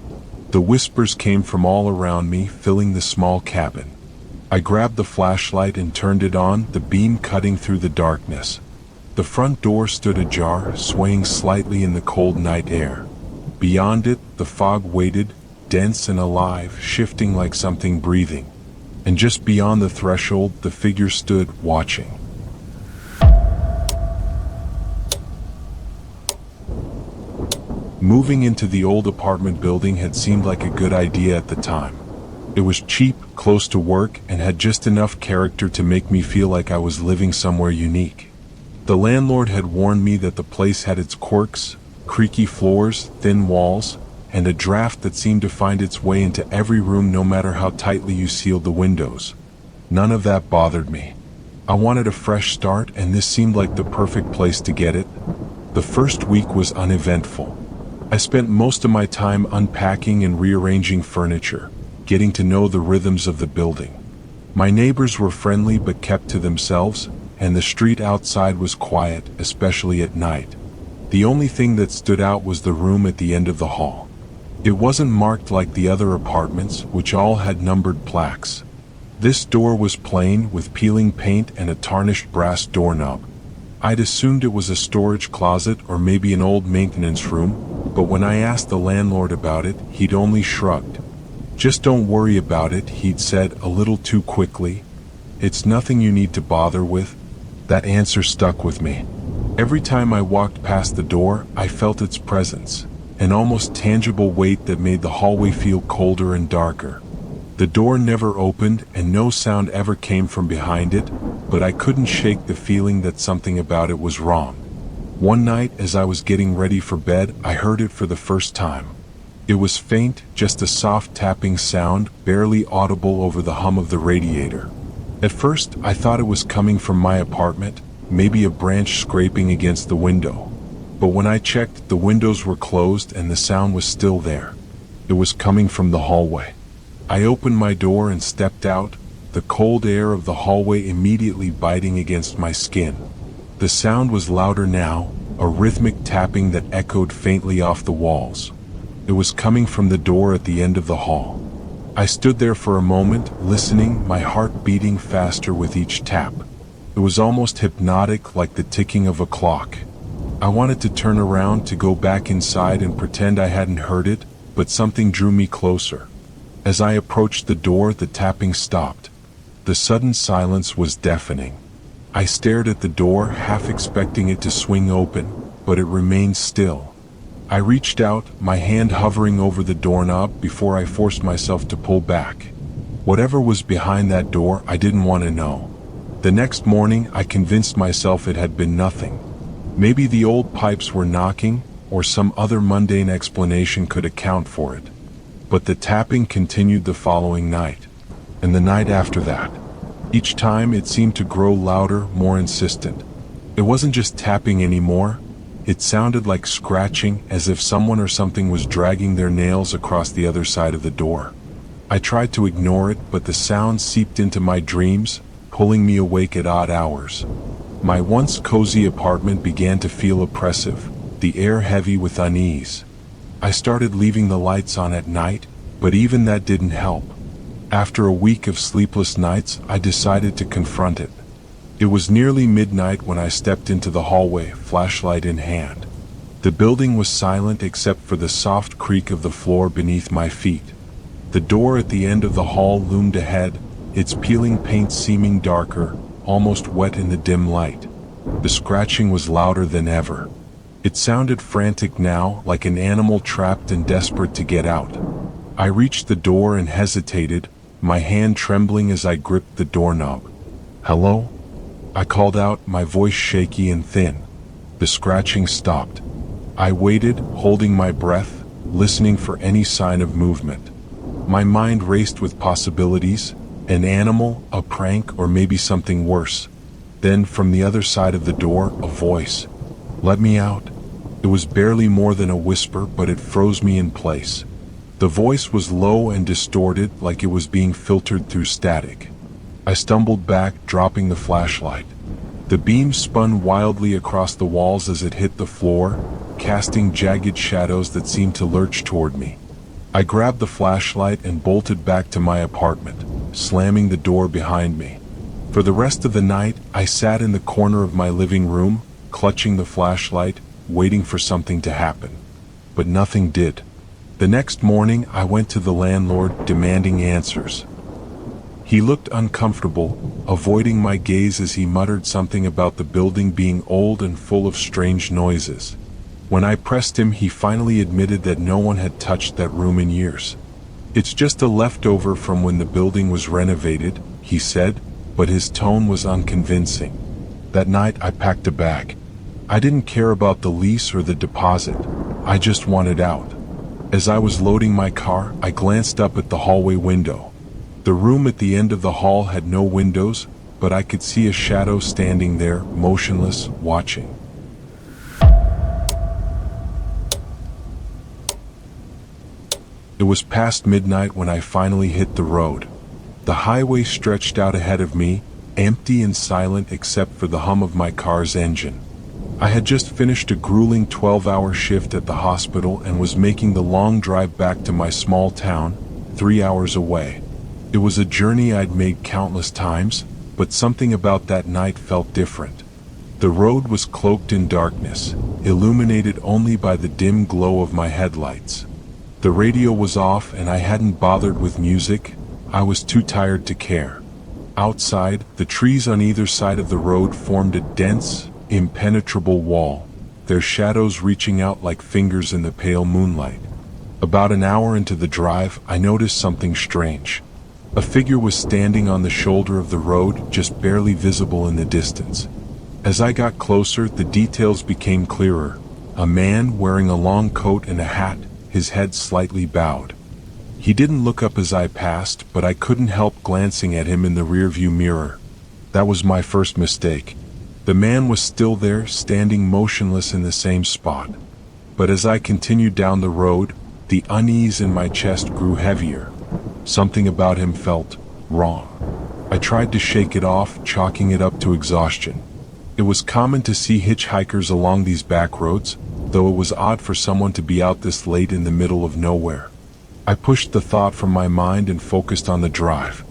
The whispers came from all around me, filling the small cabin. I grabbed the flashlight and turned it on, the beam cutting through the darkness. The front door stood ajar, swaying slightly in the cold night air. Beyond it, the fog waited, dense and alive, shifting like something breathing. And just beyond the threshold, the figure stood, watching. Moving into the old apartment building had seemed like a good idea at the time. It was cheap, close to work, and had just enough character to make me feel like I was living somewhere unique. The landlord had warned me that the place had its quirks, creaky floors, thin walls, and a draft that seemed to find its way into every room no matter how tightly you sealed the windows. None of that bothered me. I wanted a fresh start, and this seemed like the perfect place to get it. The first week was uneventful. I spent most of my time unpacking and rearranging furniture, getting to know the rhythms of the building. My neighbors were friendly but kept to themselves, and the street outside was quiet, especially at night. The only thing that stood out was the room at the end of the hall. It wasn't marked like the other apartments, which all had numbered plaques. This door was plain, with peeling paint and a tarnished brass doorknob. I'd assumed it was a storage closet or maybe an old maintenance room, but when I asked the landlord about it, he'd only shrugged. "Just don't worry about it," he'd said a little too quickly. "It's nothing you need to bother with." That answer stuck with me. Every time I walked past the door, I felt its presence, an almost tangible weight that made the hallway feel colder and darker. The door never opened and no sound ever came from behind it, but I couldn't shake the feeling that something about it was wrong. One night, as I was getting ready for bed, I heard it for the first time. It was faint, just a soft tapping sound, barely audible over the hum of the radiator. At first, I thought it was coming from my apartment, maybe a branch scraping against the window. But when I checked, the windows were closed and the sound was still there. It was coming from the hallway. I opened my door and stepped out, the cold air of the hallway immediately biting against my skin. The sound was louder now, a rhythmic tapping that echoed faintly off the walls. It was coming from the door at the end of the hall. I stood there for a moment, listening, my heart beating faster with each tap. It was almost hypnotic, like the ticking of a clock. I wanted to turn around to go back inside and pretend I hadn't heard it, but something drew me closer. As I approached the door, the tapping stopped. The sudden silence was deafening. I stared at the door, half expecting it to swing open, but it remained still. I reached out, my hand hovering over the doorknob before I forced myself to pull back. Whatever was behind that door, I didn't want to know. The next morning, I convinced myself it had been nothing. Maybe the old pipes were knocking, or some other mundane explanation could account for it. But the tapping continued the following night, and the night after that. Each time it seemed to grow louder, more insistent. It wasn't just tapping anymore. It sounded like scratching, as if someone or something was dragging their nails across the other side of the door. I tried to ignore it, but the sound seeped into my dreams, pulling me awake at odd hours. My once cozy apartment began to feel oppressive, the air heavy with unease. I started leaving the lights on at night, but even that didn't help. After a week of sleepless nights, I decided to confront it. It was nearly midnight when I stepped into the hallway, flashlight in hand. The building was silent except for the soft creak of the floor beneath my feet. The door at the end of the hall loomed ahead, its peeling paint seeming darker, almost wet in the dim light. The scratching was louder than ever. It sounded frantic now, like an animal trapped and desperate to get out. I reached the door and hesitated, my hand trembling as I gripped the doorknob. "Hello?" I called out, my voice shaky and thin. The scratching stopped. I waited, holding my breath, listening for any sign of movement. My mind raced with possibilities, an animal, a prank, or maybe something worse. Then, from the other side of the door, a voice. "Let me out." It was barely more than a whisper, but it froze me in place. The voice was low and distorted, like it was being filtered through static. I stumbled back, dropping the flashlight. The beam spun wildly across the walls as it hit the floor, casting jagged shadows that seemed to lurch toward me. I grabbed the flashlight and bolted back to my apartment, slamming the door behind me. For the rest of the night, I sat in the corner of my living room, clutching the flashlight, waiting for something to happen. But nothing did. The next morning, I went to the landlord, demanding answers. He looked uncomfortable, avoiding my gaze as he muttered something about the building being old and full of strange noises. When I pressed him, he finally admitted that no one had touched that room in years. "It's just a leftover from when the building was renovated," he said, but his tone was unconvincing. That night, I packed a bag. I didn't care about the lease or the deposit. I just wanted out. As I was loading my car, I glanced up at the hallway window. The room at the end of the hall had no windows, but I could see a shadow standing there, motionless, watching. It was past midnight when I finally hit the road. The highway stretched out ahead of me, empty and silent except for the hum of my car's engine. I had just finished a grueling 12-hour shift at the hospital and was making the long drive back to my small town, 3 hours away. It was a journey I'd made countless times, but something about that night felt different. The road was cloaked in darkness, illuminated only by the dim glow of my headlights. The radio was off and I hadn't bothered with music. I was too tired to care. Outside, the trees on either side of the road formed a dense, impenetrable wall, their shadows reaching out like fingers in the pale moonlight. About an hour into the drive, I noticed something strange. A figure was standing on the shoulder of the road, just barely visible in the distance. As I got closer, the details became clearer. A man wearing a long coat and a hat, his head slightly bowed. He didn't look up as I passed, but I couldn't help glancing at him in the rearview mirror. That was my first mistake. The man was still there, standing motionless in the same spot. But as I continued down the road, the unease in my chest grew heavier. Something about him felt wrong. I tried to shake it off, chalking it up to exhaustion. It was common to see hitchhikers along these back roads, though it was odd for someone to be out this late in the middle of nowhere. I pushed the thought from my mind and focused on the drive.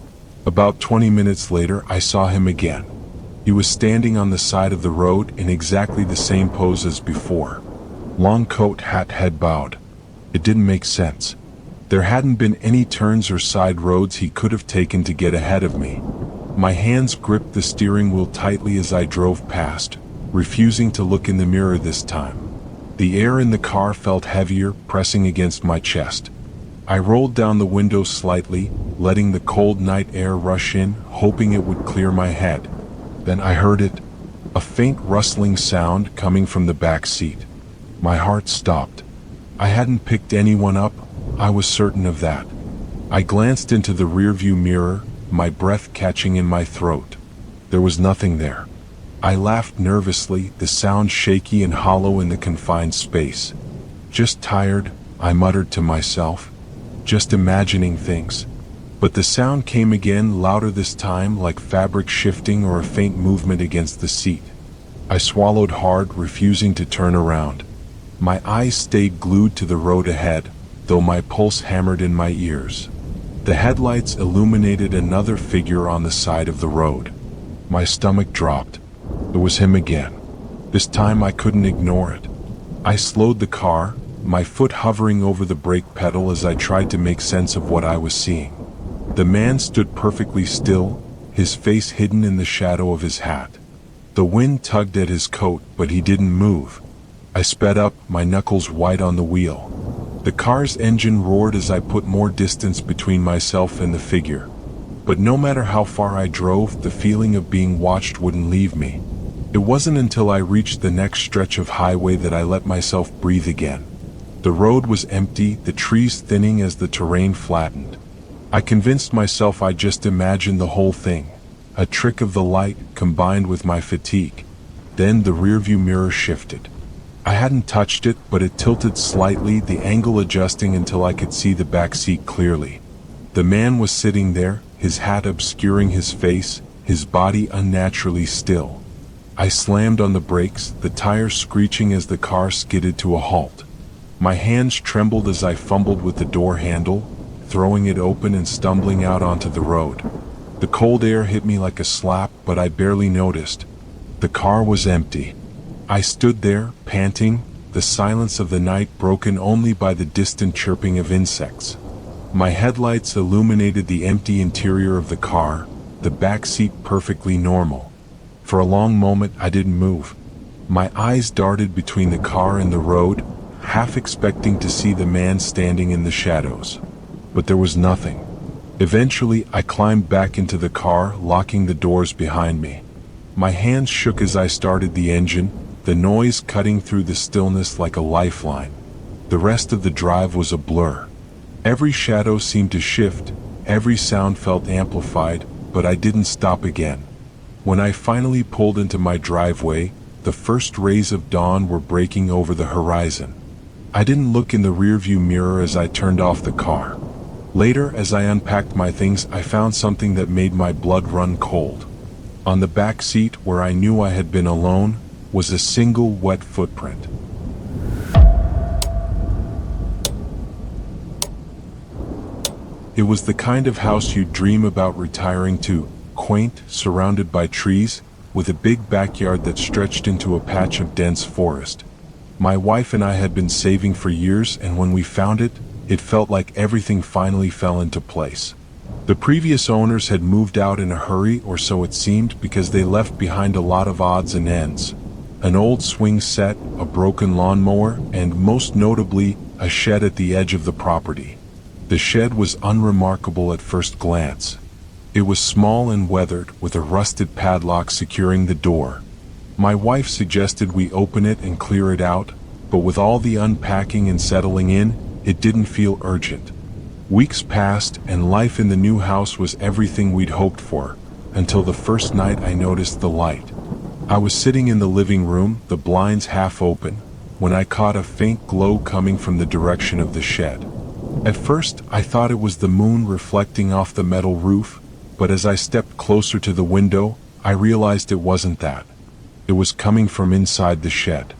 About 20 minutes later, I saw him again. He was standing on the side of the road in exactly the same pose as before. Long coat, hat, head bowed. It didn't make sense. There hadn't been any turns or side roads he could have taken to get ahead of me. My hands gripped the steering wheel tightly as I drove past, refusing to look in the mirror this time. The air in the car felt heavier, pressing against my chest. I rolled down the window slightly, letting the cold night air rush in, hoping it would clear my head. Then I heard it, a faint rustling sound coming from the back seat. My heart stopped. I hadn't picked anyone up, I was certain of that. I glanced into the rearview mirror, my breath catching in my throat. There was nothing there. I laughed nervously, the sound shaky and hollow in the confined space. "Just tired," I muttered to myself. Just imagining things. But the sound came again, louder this time, like fabric shifting or a faint movement against the seat. I swallowed hard, refusing to turn around. My eyes stayed glued to the road ahead, though my pulse hammered in my ears. The headlights illuminated another figure on the side of the road. My stomach dropped. It was him again. This time I couldn't ignore it. I slowed the car, my foot hovering over the brake pedal as I tried to make sense of what I was seeing. The man stood perfectly still, his face hidden in the shadow of his hat. The wind tugged at his coat, but he didn't move. I sped up, my knuckles white on the wheel. The car's engine roared as I put more distance between myself and the figure. But no matter how far I drove, the feeling of being watched wouldn't leave me. It wasn't until I reached the next stretch of highway that I let myself breathe again. The road was empty, the trees thinning as the terrain flattened. I convinced myself I'd just imagined the whole thing, a trick of the light combined with my fatigue. Then the rearview mirror shifted. I hadn't touched it, but it tilted slightly, the angle adjusting until I could see the back seat clearly. The man was sitting there, his hat obscuring his face, his body unnaturally still. I slammed on the brakes, the tires screeching as the car skidded to a halt. My hands trembled as I fumbled with the door handle, throwing it open and stumbling out onto the road. The cold air hit me like a slap, but I barely noticed. The car was empty. I stood there, panting, the silence of the night broken only by the distant chirping of insects. My headlights illuminated the empty interior of the car, the back seat perfectly normal. For a long moment I didn't move. My eyes darted between the car and the road, half expecting to see the man standing in the shadows. But there was nothing. Eventually I climbed back into the car, locking the doors behind me. My hands shook as I started the engine, the noise cutting through the stillness like a lifeline. The rest of the drive was a blur. Every shadow seemed to shift, every sound felt amplified, but I didn't stop again. When I finally pulled into my driveway, the first rays of dawn were breaking over the horizon. I didn't look in the rearview mirror as I turned off the car. Later, as I unpacked my things, I found something that made my blood run cold. On the back seat, where I knew I had been alone, was a single wet footprint. It was the kind of house you'd dream about retiring to, quaint, surrounded by trees, with a big backyard that stretched into a patch of dense forest. My wife and I had been saving for years, and when we found it, it felt like everything finally fell into place. The previous owners had moved out in a hurry, or so it seemed, because they left behind a lot of odds and ends. An old swing set, a broken lawnmower, and most notably, a shed at the edge of the property. The shed was unremarkable at first glance. It was small and weathered, with a rusted padlock securing the door. My wife suggested we open it and clear it out, but with all the unpacking and settling in, it didn't feel urgent. Weeks passed, and life in the new house was everything we'd hoped for, until the first night I noticed the light. I was sitting in the living room, the blinds half open, when I caught a faint glow coming from the direction of the shed. At first, I thought it was the moon reflecting off the metal roof, but as I stepped closer to the window, I realized it wasn't that. It was coming from inside the shed.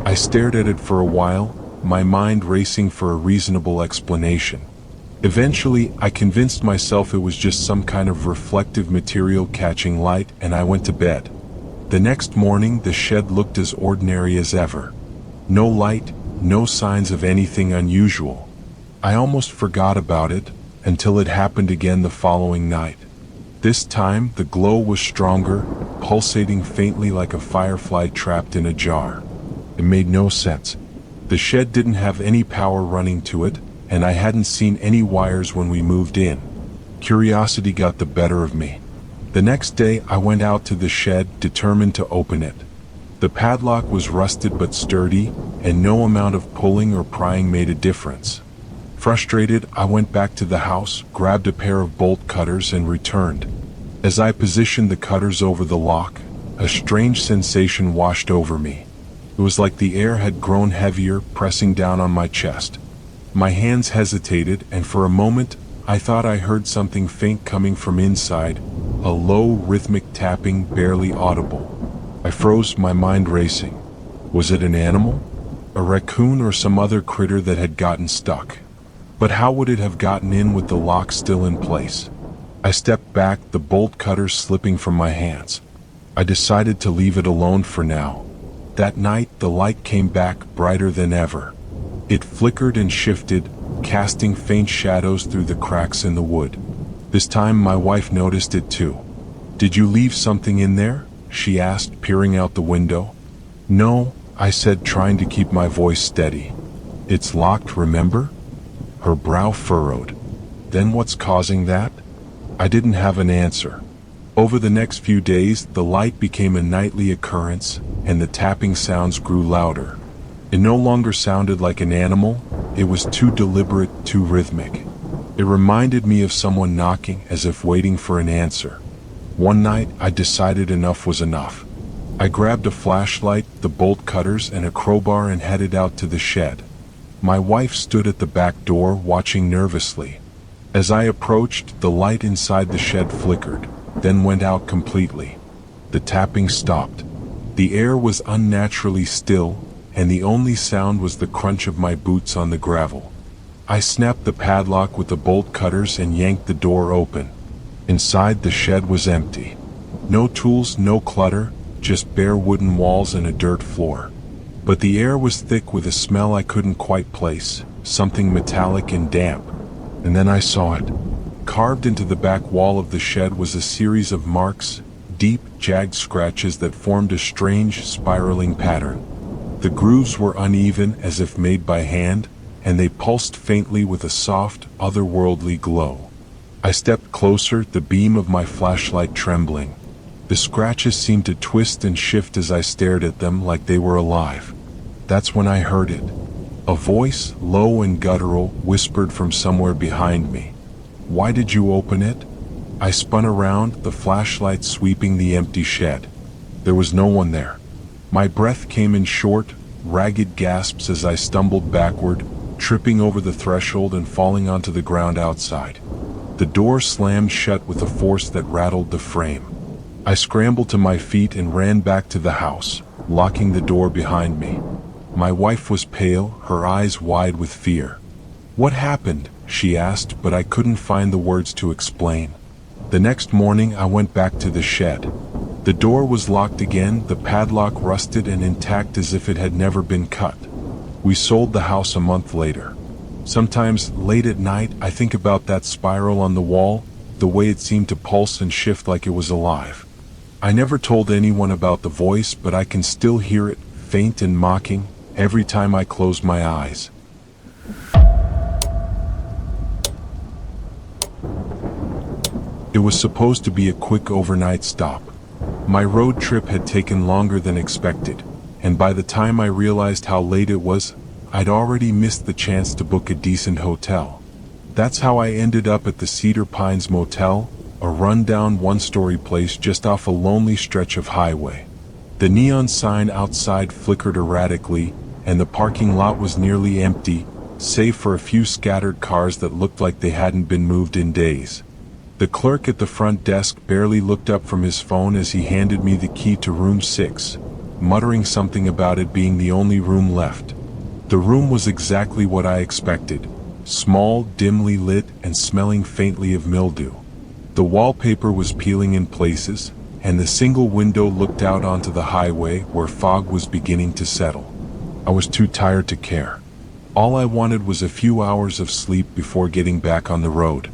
I stared at it for a while, my mind racing for a reasonable explanation. Eventually, I convinced myself it was just some kind of reflective material catching light, and I went to bed. The next morning, the shed looked as ordinary as ever. No light, no signs of anything unusual. I almost forgot about it, until it happened again the following night. This time, the glow was stronger, pulsating faintly like a firefly trapped in a jar. It made no sense. The shed didn't have any power running to it, and I hadn't seen any wires when we moved in. Curiosity got the better of me. The next day, I went out to the shed, determined to open it. The padlock was rusted but sturdy, and no amount of pulling or prying made a difference. Frustrated, I went back to the house, grabbed a pair of bolt cutters, and returned. As I positioned the cutters over the lock, a strange sensation washed over me. It was like the air had grown heavier, pressing down on my chest. My hands hesitated, and for a moment, I thought I heard something faint coming from inside, a low, rhythmic tapping, barely audible. I froze, my mind racing. Was it an animal? A raccoon or some other critter that had gotten stuck? But how would it have gotten in with the lock still in place? I stepped back, the bolt cutters slipping from my hands. I decided to leave it alone for now. That night, the light came back, brighter than ever. It flickered and shifted, casting faint shadows through the cracks in the wood. This time my wife noticed it too. "Did you leave something in there?" she asked, peering out the window. "No," I said, trying to keep my voice steady. "It's locked, remember?" Her brow furrowed. "Then what's causing that?" I didn't have an answer. Over the next few days, the light became a nightly occurrence, and the tapping sounds grew louder. It no longer sounded like an animal, it was too deliberate, too rhythmic. It reminded me of someone knocking, as if waiting for an answer. One night, I decided enough was enough. I grabbed a flashlight, the bolt cutters, and a crowbar and headed out to the shed. My wife stood at the back door, watching nervously. As I approached, the light inside the shed flickered, then went out completely. The tapping stopped. The air was unnaturally still, and the only sound was the crunch of my boots on the gravel. I snapped the padlock with the bolt cutters and yanked the door open. Inside, the shed was empty. No tools, no clutter, just bare wooden walls and a dirt floor. But the air was thick with a smell I couldn't quite place, something metallic and damp. And then I saw it. Carved into the back wall of the shed was a series of marks, deep, jagged scratches that formed a strange, spiraling pattern. The grooves were uneven, as if made by hand, and they pulsed faintly with a soft, otherworldly glow. I stepped closer, the beam of my flashlight trembling. The scratches seemed to twist and shift as I stared at them, like they were alive. That's when I heard it. A voice, low and guttural, whispered from somewhere behind me. "Why did you open it?" I spun around, the flashlight sweeping the empty shed. There was no one there. My breath came in short, ragged gasps as I stumbled backward, tripping over the threshold and falling onto the ground outside. The door slammed shut with a force that rattled the frame. I scrambled to my feet and ran back to the house, locking the door behind me. My wife was pale, her eyes wide with fear. "What happened?" she asked, but I couldn't find the words to explain. The next morning I went back to the shed. The door was locked again, the padlock rusted and intact as if it had never been cut. We sold the house a month later. Sometimes, late at night, I think about that spiral on the wall, the way it seemed to pulse and shift like it was alive. I never told anyone about the voice, but I can still hear it, faint and mocking, every time I close my eyes. It was supposed to be a quick overnight stop. My road trip had taken longer than expected, and by the time I realized how late it was, I'd already missed the chance to book a decent hotel. That's how I ended up at the Cedar Pines Motel, a run-down one-story place just off a lonely stretch of highway. The neon sign outside flickered erratically, and the parking lot was nearly empty, save for a few scattered cars that looked like they hadn't been moved in days. The clerk at the front desk barely looked up from his phone as he handed me the key to room 6, muttering something about it being the only room left. The room was exactly what I expected, small, dimly lit, and smelling faintly of mildew. The wallpaper was peeling in places, and the single window looked out onto the highway where fog was beginning to settle. I was too tired to care. All I wanted was a few hours of sleep before getting back on the road.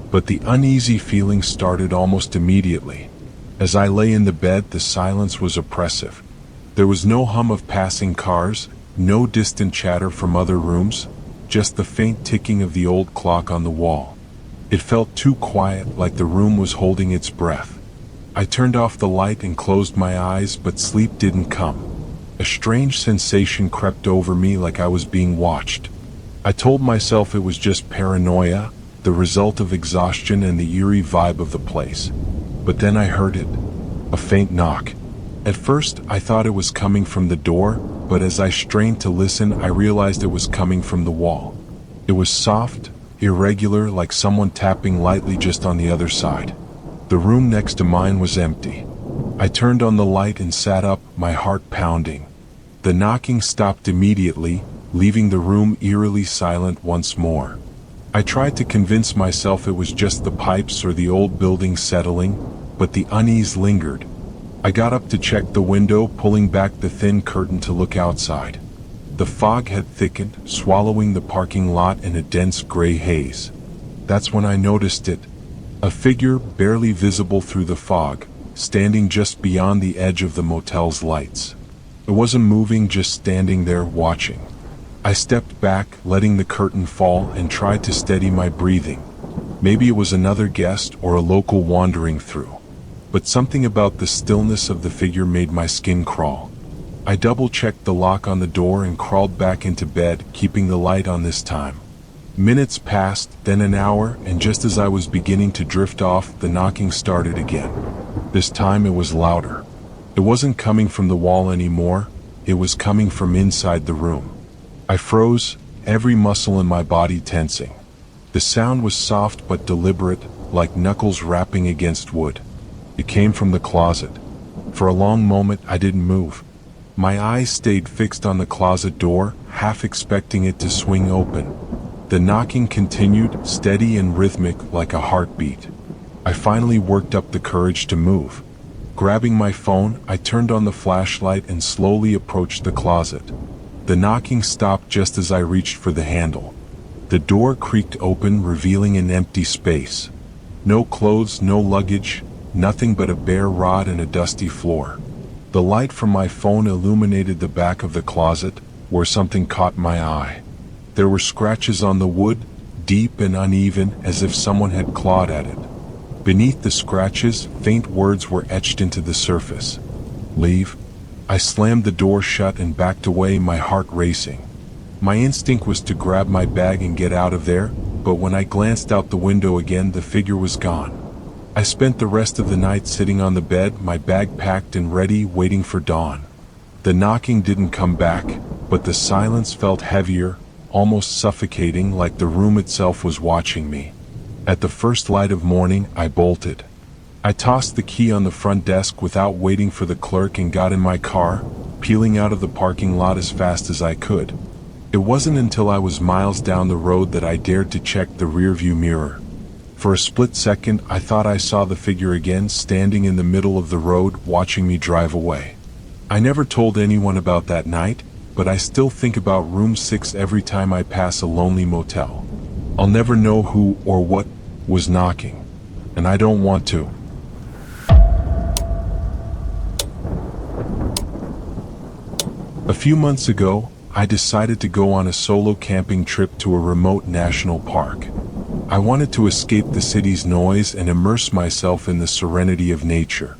But the uneasy feeling started almost immediately. As I lay in the bed, the silence was oppressive. There was no hum of passing cars, no distant chatter from other rooms, just the faint ticking of the old clock on the wall. It felt too quiet, like the room was holding its breath. I turned off the light and closed my eyes, but sleep didn't come. A strange sensation crept over me, like I was being watched. I told myself it was just paranoia, the result of exhaustion and the eerie vibe of the place. But then I heard it. A faint knock. At first, I thought it was coming from the door, but as I strained to listen, I realized it was coming from the wall. It was soft, irregular, like someone tapping lightly just on the other side. The room next to mine was empty. I turned on the light and sat up, my heart pounding. The knocking stopped immediately, leaving the room eerily silent once more. I tried to convince myself it was just the pipes or the old building settling, but the unease lingered. I got up to check the window, pulling back the thin curtain to look outside. The fog had thickened, swallowing the parking lot in a dense gray haze. That's when I noticed it. A figure barely visible through the fog, standing just beyond the edge of the motel's lights. It wasn't moving, just standing there watching. I stepped back, letting the curtain fall, and tried to steady my breathing. Maybe it was another guest or a local wandering through. But something about the stillness of the figure made my skin crawl. I double-checked the lock on the door and crawled back into bed, keeping the light on this time. Minutes passed, then an hour, and just as I was beginning to drift off, the knocking started again. This time it was louder. It wasn't coming from the wall anymore, it was coming from inside the room. I froze, every muscle in my body tensing. The sound was soft but deliberate, like knuckles rapping against wood. It came from the closet. For a long moment I didn't move. My eyes stayed fixed on the closet door, half expecting it to swing open. The knocking continued, steady and rhythmic like a heartbeat. I finally worked up the courage to move. Grabbing my phone, I turned on the flashlight and slowly approached the closet. The knocking stopped just as I reached for the handle. The door creaked open, revealing an empty space. No clothes, no luggage, nothing but a bare rod and a dusty floor. The light from my phone illuminated the back of the closet, where something caught my eye. There were scratches on the wood, deep and uneven, as if someone had clawed at it. Beneath the scratches, faint words were etched into the surface. "Leave." I slammed the door shut and backed away, my heart racing. My instinct was to grab my bag and get out of there, but when I glanced out the window again, the figure was gone. I spent the rest of the night sitting on the bed, my bag packed and ready, waiting for dawn. The knocking didn't come back, but the silence felt heavier, almost suffocating, like the room itself was watching me. At the first light of morning, I bolted. I tossed the key on the front desk without waiting for the clerk and got in my car, peeling out of the parking lot as fast as I could. It wasn't until I was miles down the road that I dared to check the rearview mirror. For a split second, I thought I saw the figure again, standing in the middle of the road, watching me drive away. I never told anyone about that night, but I still think about room 6 every time I pass a lonely motel. I'll never know who or what was knocking, and I don't want to. A few months ago, I decided to go on a solo camping trip to a remote national park. I wanted to escape the city's noise and immerse myself in the serenity of nature.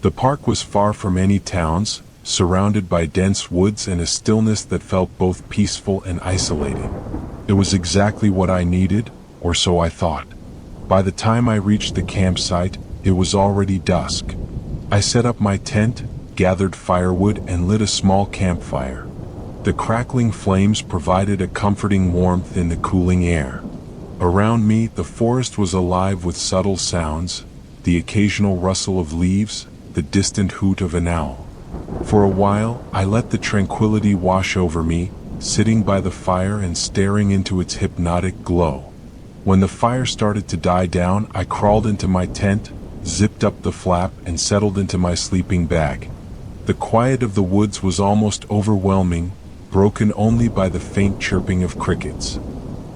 The park was far from any towns, surrounded by dense woods and a stillness that felt both peaceful and isolating. It was exactly what I needed, or so I thought. By the time I reached the campsite, it was already dusk. I set up my tent, gathered firewood, and lit a small campfire. The crackling flames provided a comforting warmth in the cooling air. Around me, the forest was alive with subtle sounds, the occasional rustle of leaves, the distant hoot of an owl. For a while, I let the tranquility wash over me, sitting by the fire and staring into its hypnotic glow. When the fire started to die down, I crawled into my tent, zipped up the flap, and settled into my sleeping bag. The quiet of the woods was almost overwhelming, broken only by the faint chirping of crickets.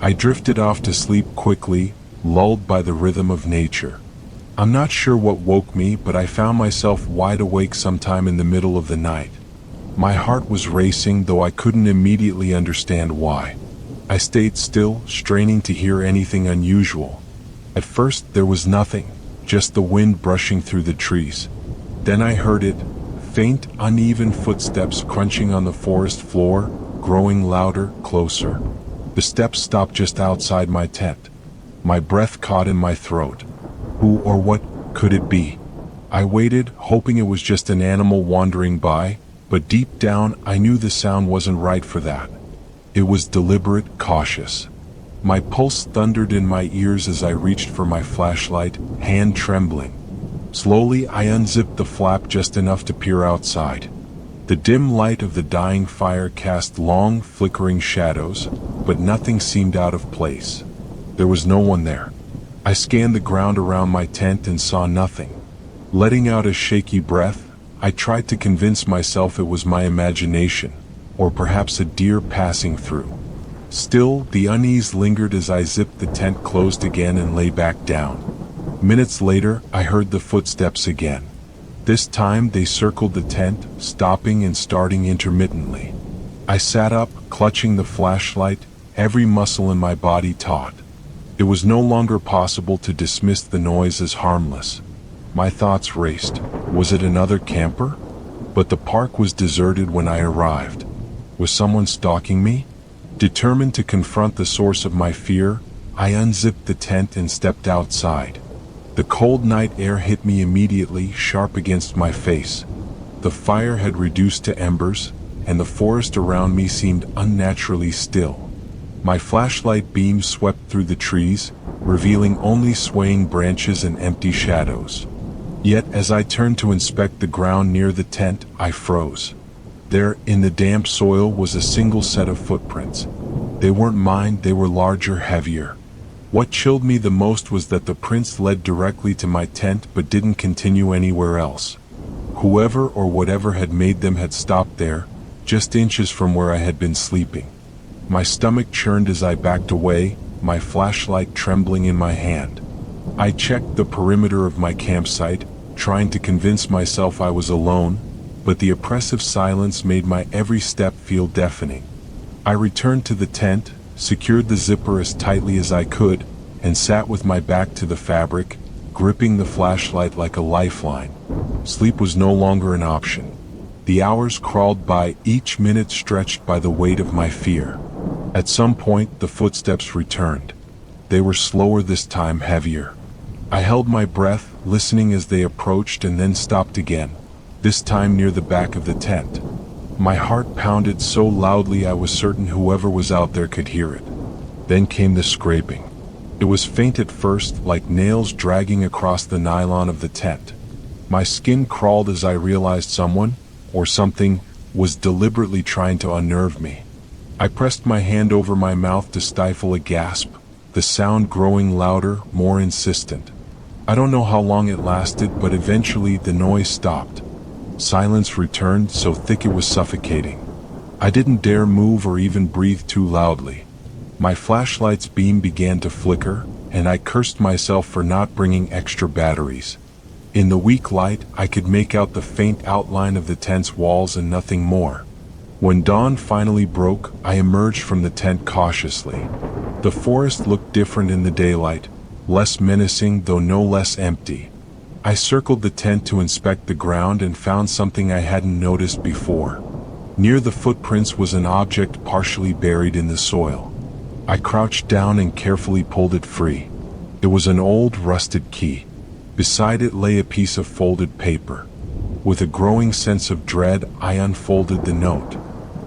I drifted off to sleep quickly, lulled by the rhythm of nature. I'm not sure what woke me, but I found myself wide awake sometime in the middle of the night. My heart was racing, though I couldn't immediately understand why. I stayed still, straining to hear anything unusual. At first, there was nothing, just the wind brushing through the trees. Then I heard it, faint, uneven footsteps crunching on the forest floor, growing louder, closer. The steps stopped just outside my tent. My breath caught in my throat. Who or what could it be? I waited, hoping it was just an animal wandering by, but deep down I knew the sound wasn't right for that. It was deliberate, cautious. My pulse thundered in my ears as I reached for my flashlight, hand trembling. Slowly I unzipped the flap just enough to peer outside. The dim light of the dying fire cast long, flickering shadows, but nothing seemed out of place. There was no one there. I scanned the ground around my tent and saw nothing. Letting out a shaky breath, I tried to convince myself it was my imagination. or perhaps a deer passing through. Still, the unease lingered as I zipped the tent closed again and lay back down. Minutes later, I heard the footsteps again. This time they circled the tent, stopping and starting intermittently. I sat up, clutching the flashlight, every muscle in my body taut. It was no longer possible to dismiss the noise as harmless. My thoughts raced. Was it another camper? But the park was deserted when I arrived. Was someone stalking me? Determined to confront the source of my fear, I unzipped the tent and stepped outside. The cold night air hit me immediately, sharp against my face. The fire had reduced to embers, and the forest around me seemed unnaturally still. My flashlight beam swept through the trees, revealing only swaying branches and empty shadows. Yet as I turned to inspect the ground near the tent, I froze. There, in the damp soil, was a single set of footprints. They weren't mine, they were larger, heavier. What chilled me the most was that the prints led directly to my tent but didn't continue anywhere else. Whoever or whatever had made them had stopped there, just inches from where I had been sleeping. My stomach churned as I backed away, my flashlight trembling in my hand. I checked the perimeter of my campsite, trying to convince myself I was alone, but the oppressive silence made my every step feel deafening. I returned to the tent, secured the zipper as tightly as I could, and sat with my back to the fabric, gripping the flashlight like a lifeline. Sleep was no longer an option. The hours crawled by, each minute stretched by the weight of my fear. At some point, the footsteps returned. They were slower this time, heavier. I held my breath, listening as they approached, and then stopped again, this time near the back of the tent. My heart pounded so loudly I was certain whoever was out there could hear it. Then came the scraping. It was faint at first, like nails dragging across the nylon of the tent. My skin crawled as I realized someone, or something, was deliberately trying to unnerve me. I pressed my hand over my mouth to stifle a gasp, the sound growing louder, more insistent. I don't know how long it lasted, but eventually the noise stopped. Silence returned, so thick it was suffocating. I didn't dare move or even breathe too loudly. My flashlight's beam began to flicker, and I cursed myself for not bringing extra batteries. In the weak light, I could make out the faint outline of the tent's walls and nothing more. When dawn finally broke, I emerged from the tent cautiously. The forest looked different in the daylight, less menacing though no less empty. I circled the tent to inspect the ground and found something I hadn't noticed before. Near the footprints was an object partially buried in the soil. I crouched down and carefully pulled it free. It was an old, rusted key. Beside it lay a piece of folded paper. With a growing sense of dread, I unfolded the note.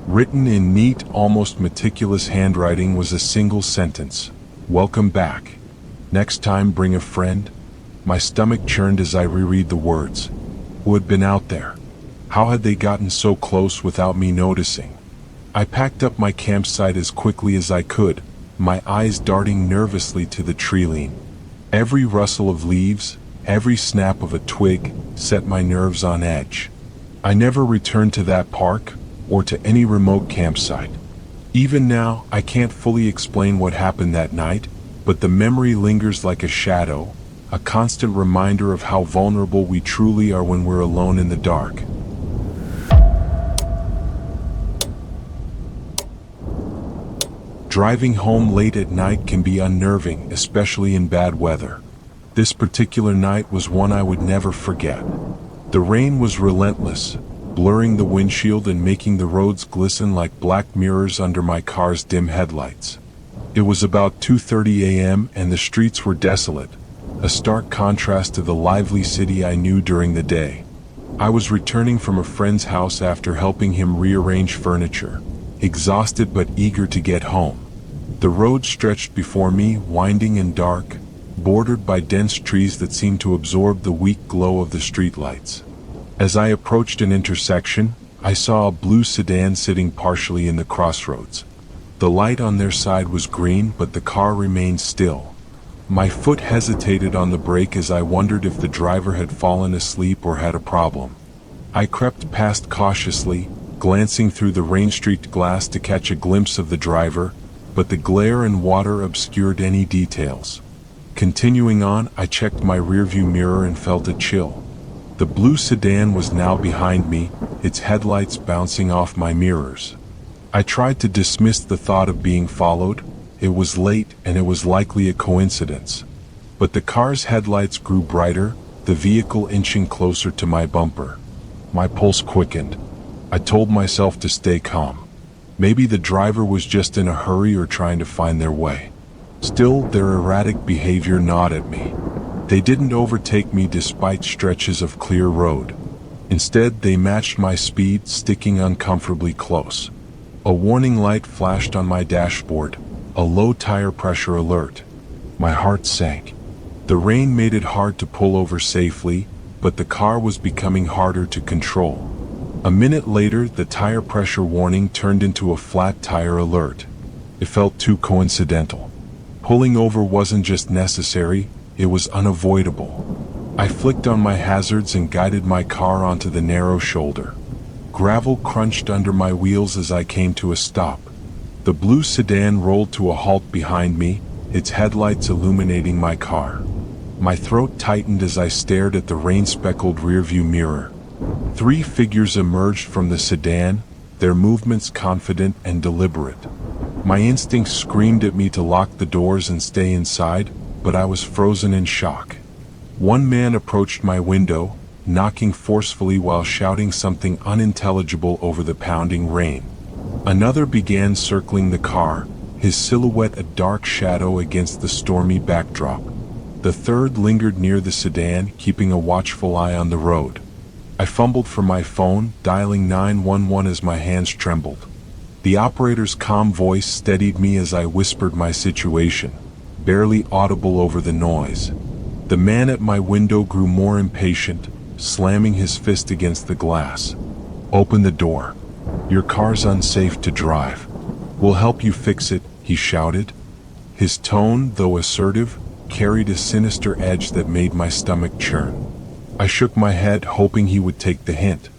Written in neat, almost meticulous handwriting was a single sentence: "Welcome back. Next time bring a friend." My stomach churned as I reread the words. Who had been out there? How had they gotten so close without me noticing? I packed up my campsite as quickly as I could, my eyes darting nervously to the tree-line. Every rustle of leaves, every snap of a twig, set my nerves on edge. I never returned to that park, or to any remote campsite. Even now, I can't fully explain what happened that night, but the memory lingers like a shadow, a constant reminder of how vulnerable we truly are when we're alone in the dark. Driving home late at night can be unnerving, especially in bad weather. This particular night was one I would never forget. The rain was relentless, blurring the windshield and making the roads glisten like black mirrors under my car's dim headlights. It was about 2:30 a.m. and the streets were desolate, a stark contrast to the lively city I knew during the day. I was returning from a friend's house after helping him rearrange furniture, exhausted but eager to get home. The road stretched before me, winding and dark, bordered by dense trees that seemed to absorb the weak glow of the streetlights. As I approached an intersection, I saw a blue sedan sitting partially in the crossroads. The light on their side was green, but the car remained still. My foot hesitated on the brake as I wondered if the driver had fallen asleep or had a problem. I crept past cautiously, glancing through the rain-streaked glass to catch a glimpse of the driver, but the glare and water obscured any details. Continuing on, I checked my rearview mirror and felt a chill. The blue sedan was now behind me, its headlights bouncing off my mirrors. I tried to dismiss the thought of being followed. It was late and it was likely a coincidence. But the car's headlights grew brighter, the vehicle inching closer to my bumper. My pulse quickened. I told myself to stay calm. Maybe the driver was just in a hurry or trying to find their way. Still, their erratic behavior gnawed at me. They didn't overtake me despite stretches of clear road. Instead, they matched my speed, sticking uncomfortably close. A warning light flashed on my dashboard, a low tire pressure alert. My heart sank. The rain made it hard to pull over safely, but the car was becoming harder to control. A minute later, the tire pressure warning turned into a flat tire alert. It felt too coincidental. Pulling over wasn't just necessary, it was unavoidable. I flicked on my hazards and guided my car onto the narrow shoulder. Gravel crunched under my wheels as I came to a stop. The blue sedan rolled to a halt behind me, its headlights illuminating my car. My throat tightened as I stared at the rain-speckled rearview mirror. 3 figures emerged from the sedan, their movements confident and deliberate. My instincts screamed at me to lock the doors and stay inside, but I was frozen in shock. One man approached my window, knocking forcefully while shouting something unintelligible over the pounding rain. Another began circling the car, his silhouette a dark shadow against the stormy backdrop. The third lingered near the sedan, keeping a watchful eye on the road. I fumbled for my phone, dialing 911 as my hands trembled. The operator's calm voice steadied me as I whispered my situation, barely audible over the noise. The man at my window grew more impatient, slamming his fist against the glass. "Open the door. Your car's unsafe to drive. We'll help you fix it," he shouted. His tone, though assertive, carried a sinister edge that made my stomach churn. I shook my head, hoping he would take the hint.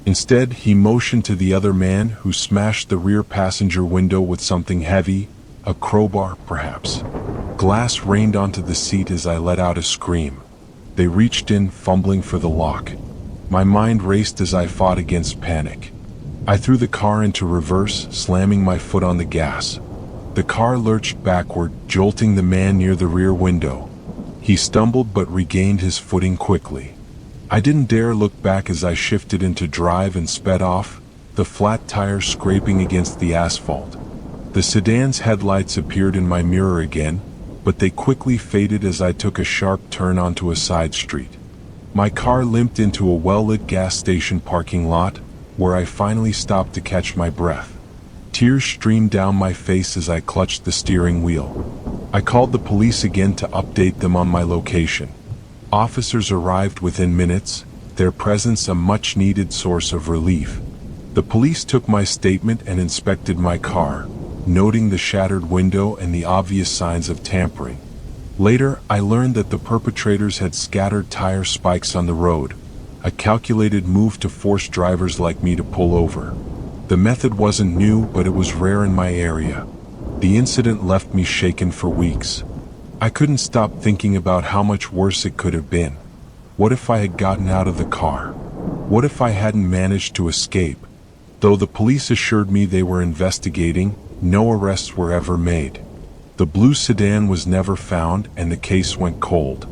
Instead, he motioned to the other man, who smashed the rear passenger window with something heavy, a crowbar, perhaps. Glass rained onto the seat as I let out a scream. They reached in, fumbling for the lock. My mind raced as I fought against panic. I threw the car into reverse, slamming my foot on the gas. The car lurched backward, jolting the man near the rear window. He stumbled but regained his footing quickly. I didn't dare look back as I shifted into drive and sped off, the flat tire scraping against the asphalt. The sedan's headlights appeared in my mirror again, but they quickly faded as I took a sharp turn onto a side street. My car limped into a well-lit gas station parking lot, where I finally stopped to catch my breath. Tears streamed down my face as I clutched the steering wheel. I called the police again to update them on my location. Officers arrived within minutes, their presence a much-needed source of relief. The police took my statement and inspected my car, noting the shattered window and the obvious signs of tampering. Later, I learned that the perpetrators had scattered tire spikes on the road, a calculated move to force drivers like me to pull over. The method wasn't new, but it was rare in my area. The incident left me shaken for weeks. I couldn't stop thinking about how much worse it could have been. What if I had gotten out of the car? What if I hadn't managed to escape? Though the police assured me they were investigating, no arrests were ever made. The blue sedan was never found and the case went cold.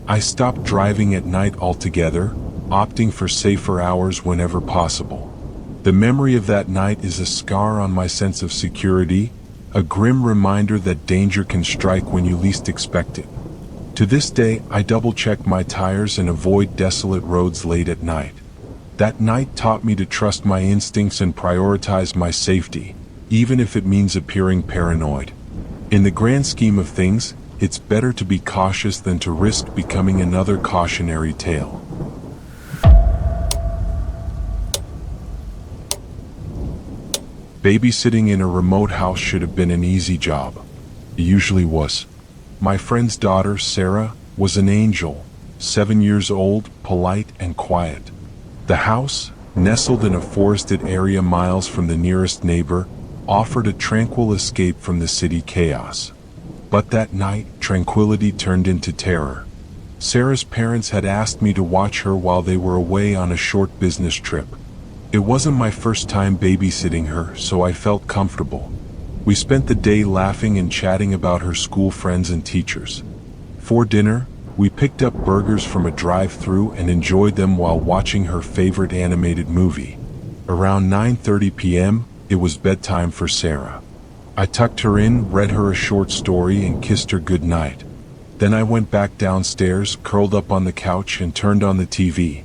I stopped driving at night altogether, opting for safer hours whenever possible. The memory of that night is a scar on my sense of security, a grim reminder that danger can strike when you least expect it. To this day, I double-check my tires and avoid desolate roads late at night. That night taught me to trust my instincts and prioritize my safety, even if it means appearing paranoid. In the grand scheme of things, it's better to be cautious than to risk becoming another cautionary tale. Babysitting in a remote house should have been an easy job. It usually was. My friend's daughter, Sarah, was an angel, 7 years old, polite and quiet. The house, nestled in a forested area miles from the nearest neighbor, offered a tranquil escape from the city chaos. But that night, tranquility turned into terror. Sarah's parents had asked me to watch her while they were away on a short business trip. It wasn't my first time babysitting her, so I felt comfortable. We spent the day laughing and chatting about her school friends and teachers. For dinner, we picked up burgers from a drive-thru and enjoyed them while watching her favorite animated movie. Around 9:30 p.m., it was bedtime for Sarah. I tucked her in, read her a short story, and kissed her goodnight. Then I went back downstairs, curled up on the couch, and turned on the TV.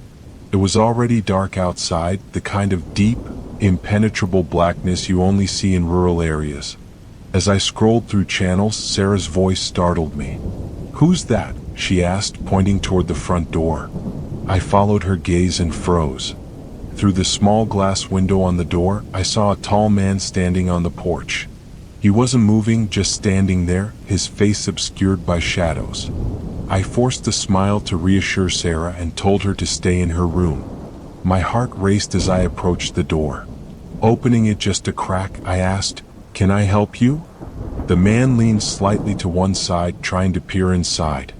It was already dark outside, the kind of deep, impenetrable blackness you only see in rural areas. As I scrolled through channels, Sarah's voice startled me. "Who's that?" she asked, pointing toward the front door. I followed her gaze and froze. Through the small glass window on the door, I saw a tall man standing on the porch. He wasn't moving, just standing there, his face obscured by shadows. I forced a smile to reassure Sarah and told her to stay in her room. My heart raced as I approached the door. Opening it just a crack, I asked, "Can I help you?" The man leaned slightly to one side, trying to peer inside.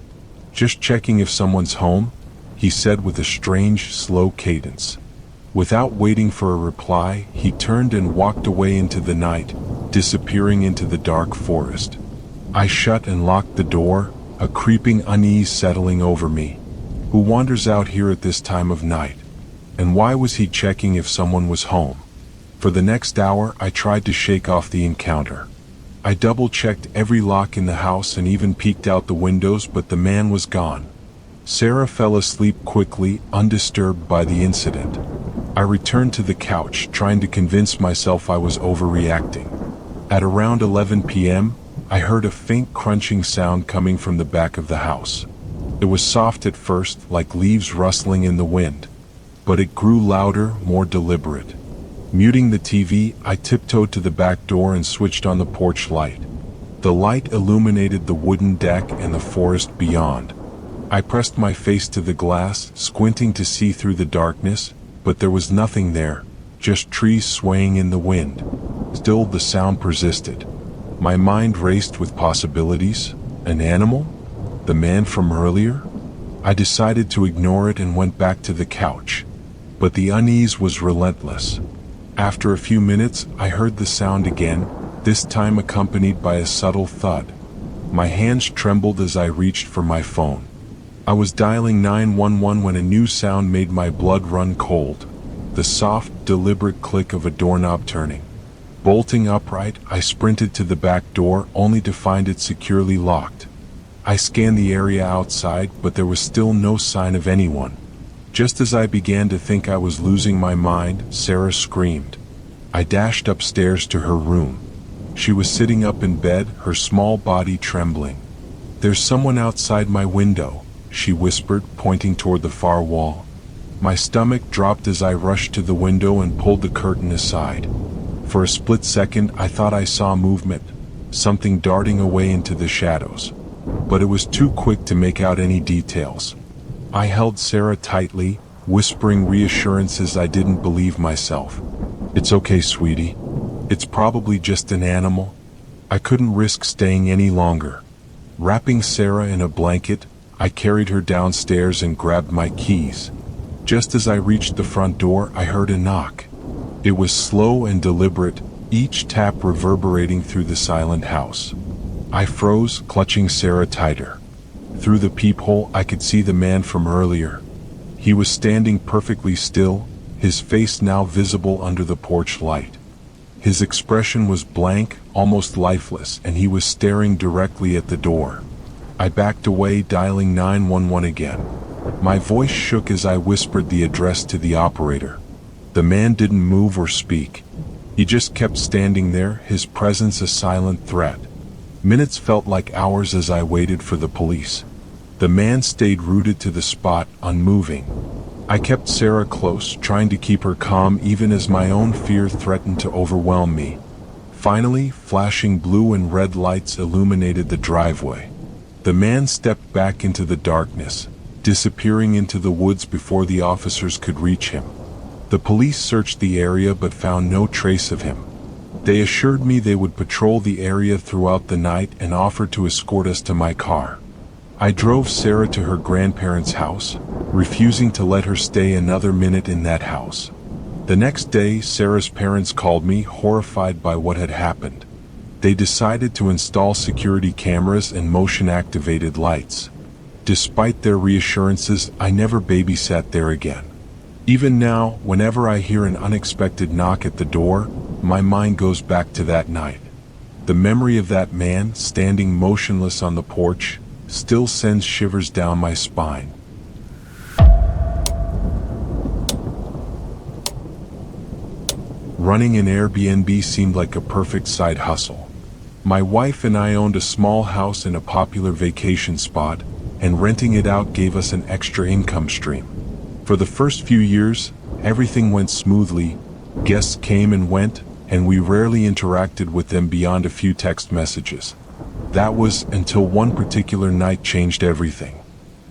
"Just checking if someone's home," he said with a strange, slow cadence. Without waiting for a reply, he turned and walked away into the night, disappearing into the dark forest. I shut and locked the door, a creeping unease settling over me. Who wanders out here at this time of night? And why was he checking if someone was home? For the next hour, I tried to shake off the encounter. I double-checked every lock in the house and even peeked out the windows, but the man was gone. Sarah fell asleep quickly, undisturbed by the incident. I returned to the couch, trying to convince myself I was overreacting. At around 11 p.m., I heard a faint crunching sound coming from the back of the house. It was soft at first, like leaves rustling in the wind, but it grew louder, more deliberate. Muting the TV, I tiptoed to the back door and switched on the porch light. The light illuminated the wooden deck and the forest beyond. I pressed my face to the glass, squinting to see through the darkness, but there was nothing there, just trees swaying in the wind. Still, the sound persisted. My mind raced with possibilities. An animal? The man from earlier? I decided to ignore it and went back to the couch. But the unease was relentless. After a few minutes, I heard the sound again, this time accompanied by a subtle thud. My hands trembled as I reached for my phone. I was dialing 911 when a new sound made my blood run cold. The soft, deliberate click of a doorknob turning. Bolting upright, I sprinted to the back door, only to find it securely locked. I scanned the area outside, but there was still no sign of anyone. Just as I began to think I was losing my mind, Sarah screamed. I dashed upstairs to her room. She was sitting up in bed, her small body trembling. "There's someone outside my window," she whispered, pointing toward the far wall. My stomach dropped as I rushed to the window and pulled the curtain aside. For a split second, I thought I saw movement, something darting away into the shadows. But it was too quick to make out any details. I held Sarah tightly, whispering reassurances I didn't believe myself. "It's okay, sweetie. It's probably just an animal." I couldn't risk staying any longer. Wrapping Sarah in a blanket, I carried her downstairs and grabbed my keys. Just as I reached the front door, I heard a knock. It was slow and deliberate, each tap reverberating through the silent house. I froze, clutching Sarah tighter. Through the peephole, I could see the man from earlier. He was standing perfectly still, his face now visible under the porch light. His expression was blank, almost lifeless, and he was staring directly at the door. I backed away, dialing 911 again. My voice shook as I whispered the address to the operator. The man didn't move or speak. He just kept standing there, his presence a silent threat. Minutes felt like hours as I waited for the police. The man stayed rooted to the spot, unmoving. I kept Sarah close, trying to keep her calm even as my own fear threatened to overwhelm me. Finally, flashing blue and red lights illuminated the driveway. The man stepped back into the darkness, disappearing into the woods before the officers could reach him. The police searched the area but found no trace of him. They assured me they would patrol the area throughout the night and offered to escort us to my car. I drove Sarah to her grandparents' house, refusing to let her stay another minute in that house. The next day, Sarah's parents called me, horrified by what had happened. They decided to install security cameras and motion-activated lights. Despite their reassurances, I never babysat there again. Even now, whenever I hear an unexpected knock at the door, my mind goes back to that night. The memory of that man standing motionless on the porch still sends shivers down my spine. Running an Airbnb seemed like a perfect side hustle. My wife and I owned a small house in a popular vacation spot, and renting it out gave us an extra income stream. For the first few years, everything went smoothly. Guests came and went, and we rarely interacted with them beyond a few text messages. That was until one particular night changed everything.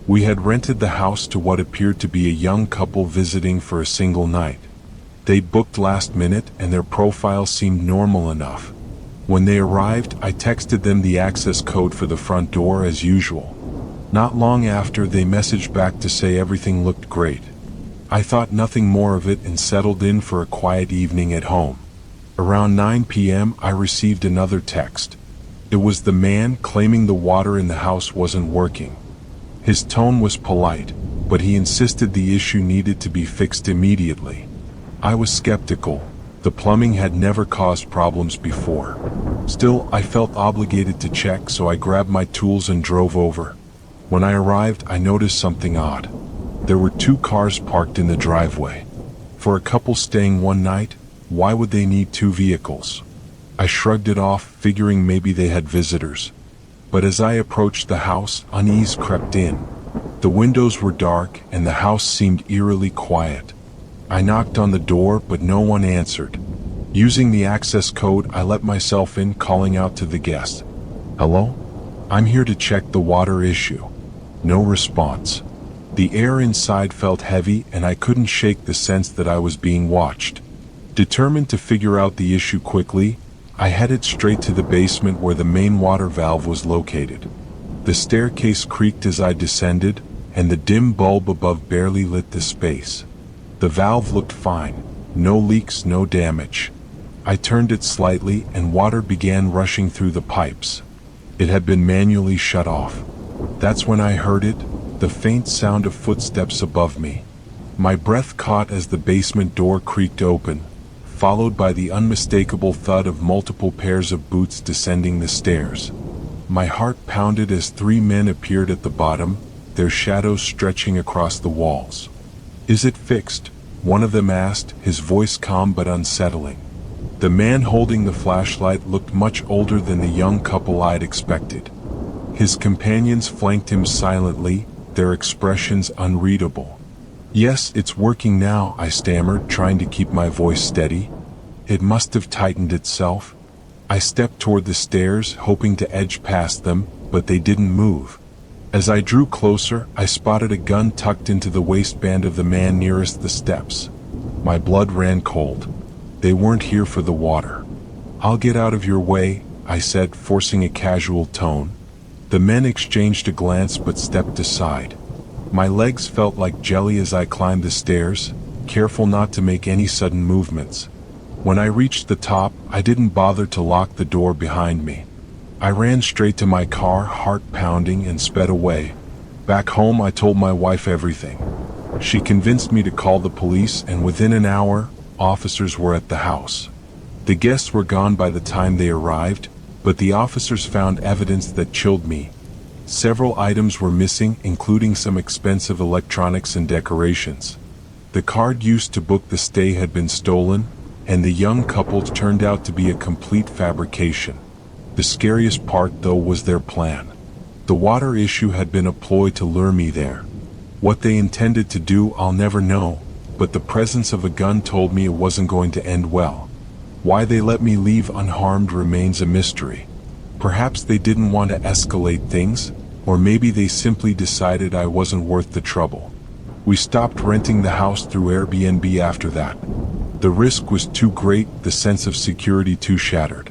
We had rented the house to what appeared to be a young couple visiting for a single night. They booked last minute and their profile seemed normal enough. When they arrived, I texted them the access code for the front door as usual. Not long after, they messaged back to say everything looked great. I thought nothing more of it and settled in for a quiet evening at home. Around 9 p.m., I received another text. It was the man claiming the water in the house wasn't working. His tone was polite, but he insisted the issue needed to be fixed immediately. I was skeptical. The plumbing had never caused problems before. Still, I felt obligated to check, so I grabbed my tools and drove over. When I arrived, I noticed something odd. There were 2 cars parked in the driveway. For a couple staying one night, why would they need 2 vehicles? I shrugged it off, figuring maybe they had visitors. But as I approached the house, unease crept in. The windows were dark, and the house seemed eerily quiet. I knocked on the door, but no one answered. Using the access code, I let myself in, calling out to the guest. "Hello? I'm here to check the water issue." No response. The air inside felt heavy, and I couldn't shake the sense that I was being watched. Determined to figure out the issue quickly, I headed straight to the basement where the main water valve was located. The staircase creaked as I descended, and the dim bulb above barely lit the space. The valve looked fine. No leaks, no damage. I turned it slightly, and water began rushing through the pipes. It had been manually shut off. That's when I heard it, the faint sound of footsteps above me. My breath caught as the basement door creaked open, followed by the unmistakable thud of multiple pairs of boots descending the stairs. My heart pounded as 3 men appeared at the bottom, their shadows stretching across the walls. "Is it fixed?" one of them asked, his voice calm but unsettling. The man holding the flashlight looked much older than the young couple I'd expected. His companions flanked him silently, their expressions unreadable. "Yes, it's working now," I stammered, trying to keep my voice steady. "It must have tightened itself." I stepped toward the stairs, hoping to edge past them, but they didn't move. As I drew closer, I spotted a gun tucked into the waistband of the man nearest the steps. My blood ran cold. They weren't here for the water. "I'll get out of your way," I said, forcing a casual tone. The men exchanged a glance but stepped aside. My legs felt like jelly as I climbed the stairs, careful not to make any sudden movements. When I reached the top, I didn't bother to lock the door behind me. I ran straight to my car, heart pounding, and sped away. Back home, I told my wife everything. She convinced me to call the police, and within an hour, officers were at the house. The guests were gone by the time they arrived, but the officers found evidence that chilled me. Several items were missing, including some expensive electronics and decorations. The card used to book the stay had been stolen, and the young couple turned out to be a complete fabrication. The scariest part, though, was their plan. The water issue had been a ploy to lure me there. What they intended to do, I'll never know, but the presence of a gun told me it wasn't going to end well. Why they let me leave unharmed remains a mystery. Perhaps they didn't want to escalate things, or maybe they simply decided I wasn't worth the trouble. We stopped renting the house through Airbnb after that. The risk was too great, the sense of security too shattered.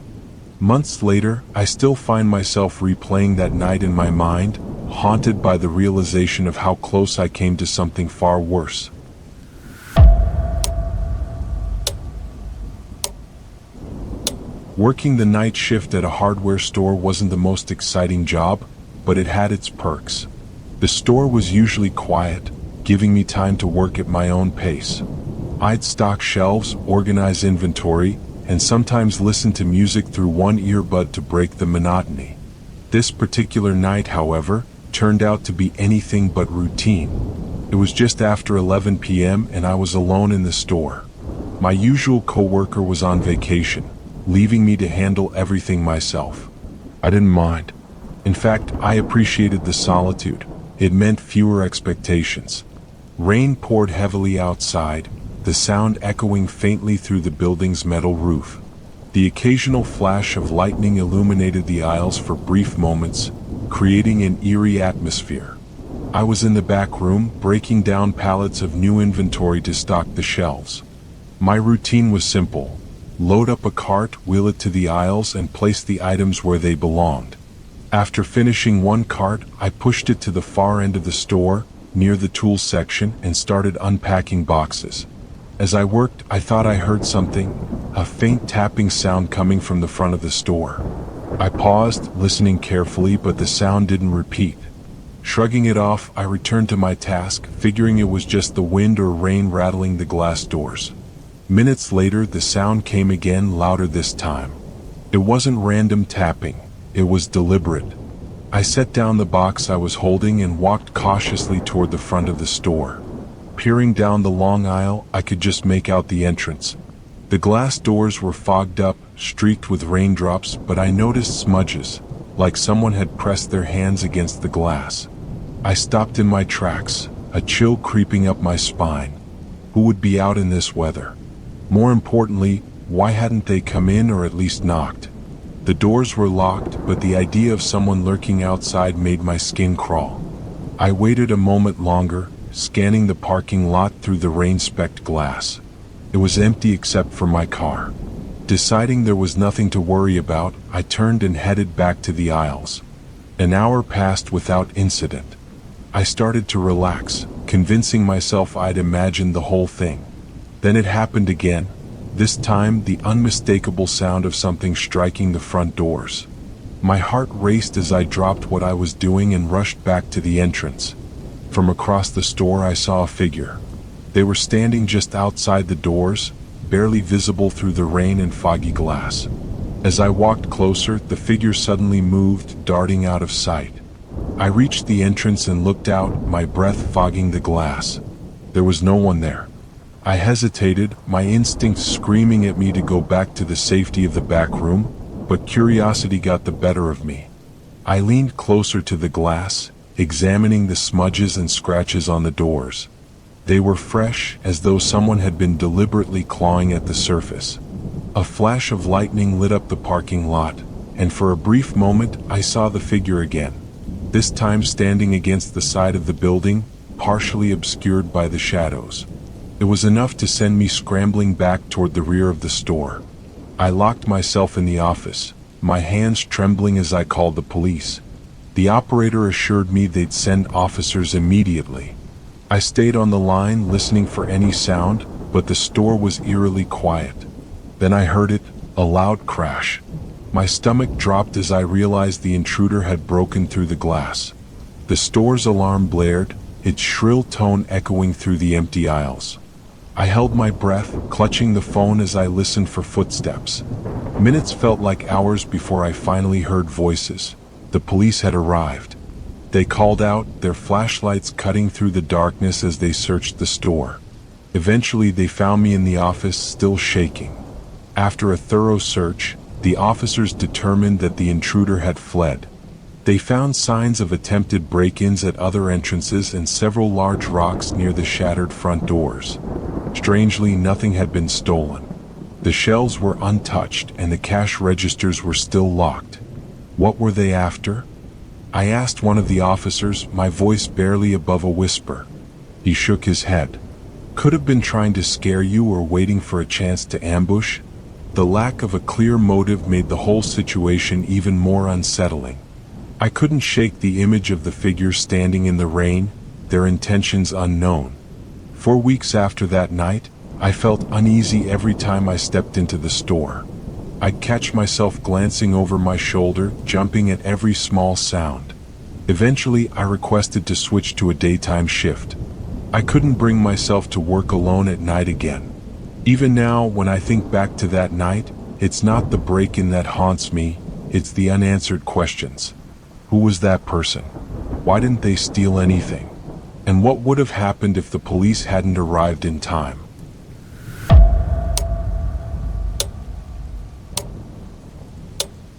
Months later, I still find myself replaying that night in my mind, haunted by the realization of how close I came to something far worse. Working the night shift at a hardware store wasn't the most exciting job, but it had its perks. The store was usually quiet, giving me time to work at my own pace. I'd stock shelves, organize inventory, and sometimes listen to music through one earbud to break the monotony. This particular night, however, turned out to be anything but routine. It was just after 11 p.m. and I was alone in the store. My usual coworker was on vacation, leaving me to handle everything myself. I didn't mind. In fact, I appreciated the solitude. It meant fewer expectations. Rain poured heavily outside, the sound echoing faintly through the building's metal roof. The occasional flash of lightning illuminated the aisles for brief moments, creating an eerie atmosphere. I was in the back room, breaking down pallets of new inventory to stock the shelves. My routine was simple: load up a cart, wheel it to the aisles, and place the items where they belonged. After finishing one cart, I pushed it to the far end of the store, near the tools section, and started unpacking boxes. As I worked, I thought I heard something, a faint tapping sound coming from the front of the store. I paused, listening carefully, but the sound didn't repeat. Shrugging it off, I returned to my task, figuring it was just the wind or rain rattling the glass doors. Minutes later, the sound came again, louder this time. It wasn't random tapping, it was deliberate. I set down the box I was holding and walked cautiously toward the front of the store. Peering down the long aisle, I could just make out the entrance. The glass doors were fogged up, streaked with raindrops, but I noticed smudges, like someone had pressed their hands against the glass. I stopped in my tracks, a chill creeping up my spine. Who would be out in this weather? More importantly, why hadn't they come in or at least knocked? The doors were locked, but the idea of someone lurking outside made my skin crawl. I waited a moment longer, scanning the parking lot through the rain-specked glass. It was empty except for my car. Deciding there was nothing to worry about, I turned and headed back to the aisles. An hour passed without incident. I started to relax, convincing myself I'd imagined the whole thing. Then it happened again. This time, the unmistakable sound of something striking the front doors. My heart raced as I dropped what I was doing and rushed back to the entrance. From across the store, I saw a figure. They were standing just outside the doors, barely visible through the rain and foggy glass. As I walked closer, the figure suddenly moved, darting out of sight. I reached the entrance and looked out, my breath fogging the glass. There was no one there. I hesitated, my instincts screaming at me to go back to the safety of the back room, but curiosity got the better of me. I leaned closer to the glass, examining the smudges and scratches on the doors. They were fresh, as though someone had been deliberately clawing at the surface. A flash of lightning lit up the parking lot, and for a brief moment I saw the figure again, this time standing against the side of the building, partially obscured by the shadows. It was enough to send me scrambling back toward the rear of the store. I locked myself in the office, my hands trembling as I called the police. The operator assured me they'd send officers immediately. I stayed on the line, listening for any sound, but the store was eerily quiet. Then I heard it, a loud crash. My stomach dropped as I realized the intruder had broken through the glass. The store's alarm blared, its shrill tone echoing through the empty aisles. I held my breath, clutching the phone as I listened for footsteps. Minutes felt like hours before I finally heard voices. The police had arrived. They called out, their flashlights cutting through the darkness as they searched the store. Eventually they found me in the office, still shaking. After a thorough search, the officers determined that the intruder had fled. They found signs of attempted break-ins at other entrances and several large rocks near the shattered front doors. Strangely, nothing had been stolen. The shelves were untouched and the cash registers were still locked. What were they after? I asked one of the officers, my voice barely above a whisper. He shook his head. Could have been trying to scare you or waiting for a chance to ambush. The lack of a clear motive made the whole situation even more unsettling. I couldn't shake the image of the figures standing in the rain, their intentions unknown. For weeks after that night, I felt uneasy every time I stepped into the store. I'd catch myself glancing over my shoulder, jumping at every small sound. Eventually, I requested to switch to a daytime shift. I couldn't bring myself to work alone at night again. Even now, when I think back to that night, it's not the break-in that haunts me, it's the unanswered questions. Who was that person? Why didn't they steal anything? And what would have happened if the police hadn't arrived in time?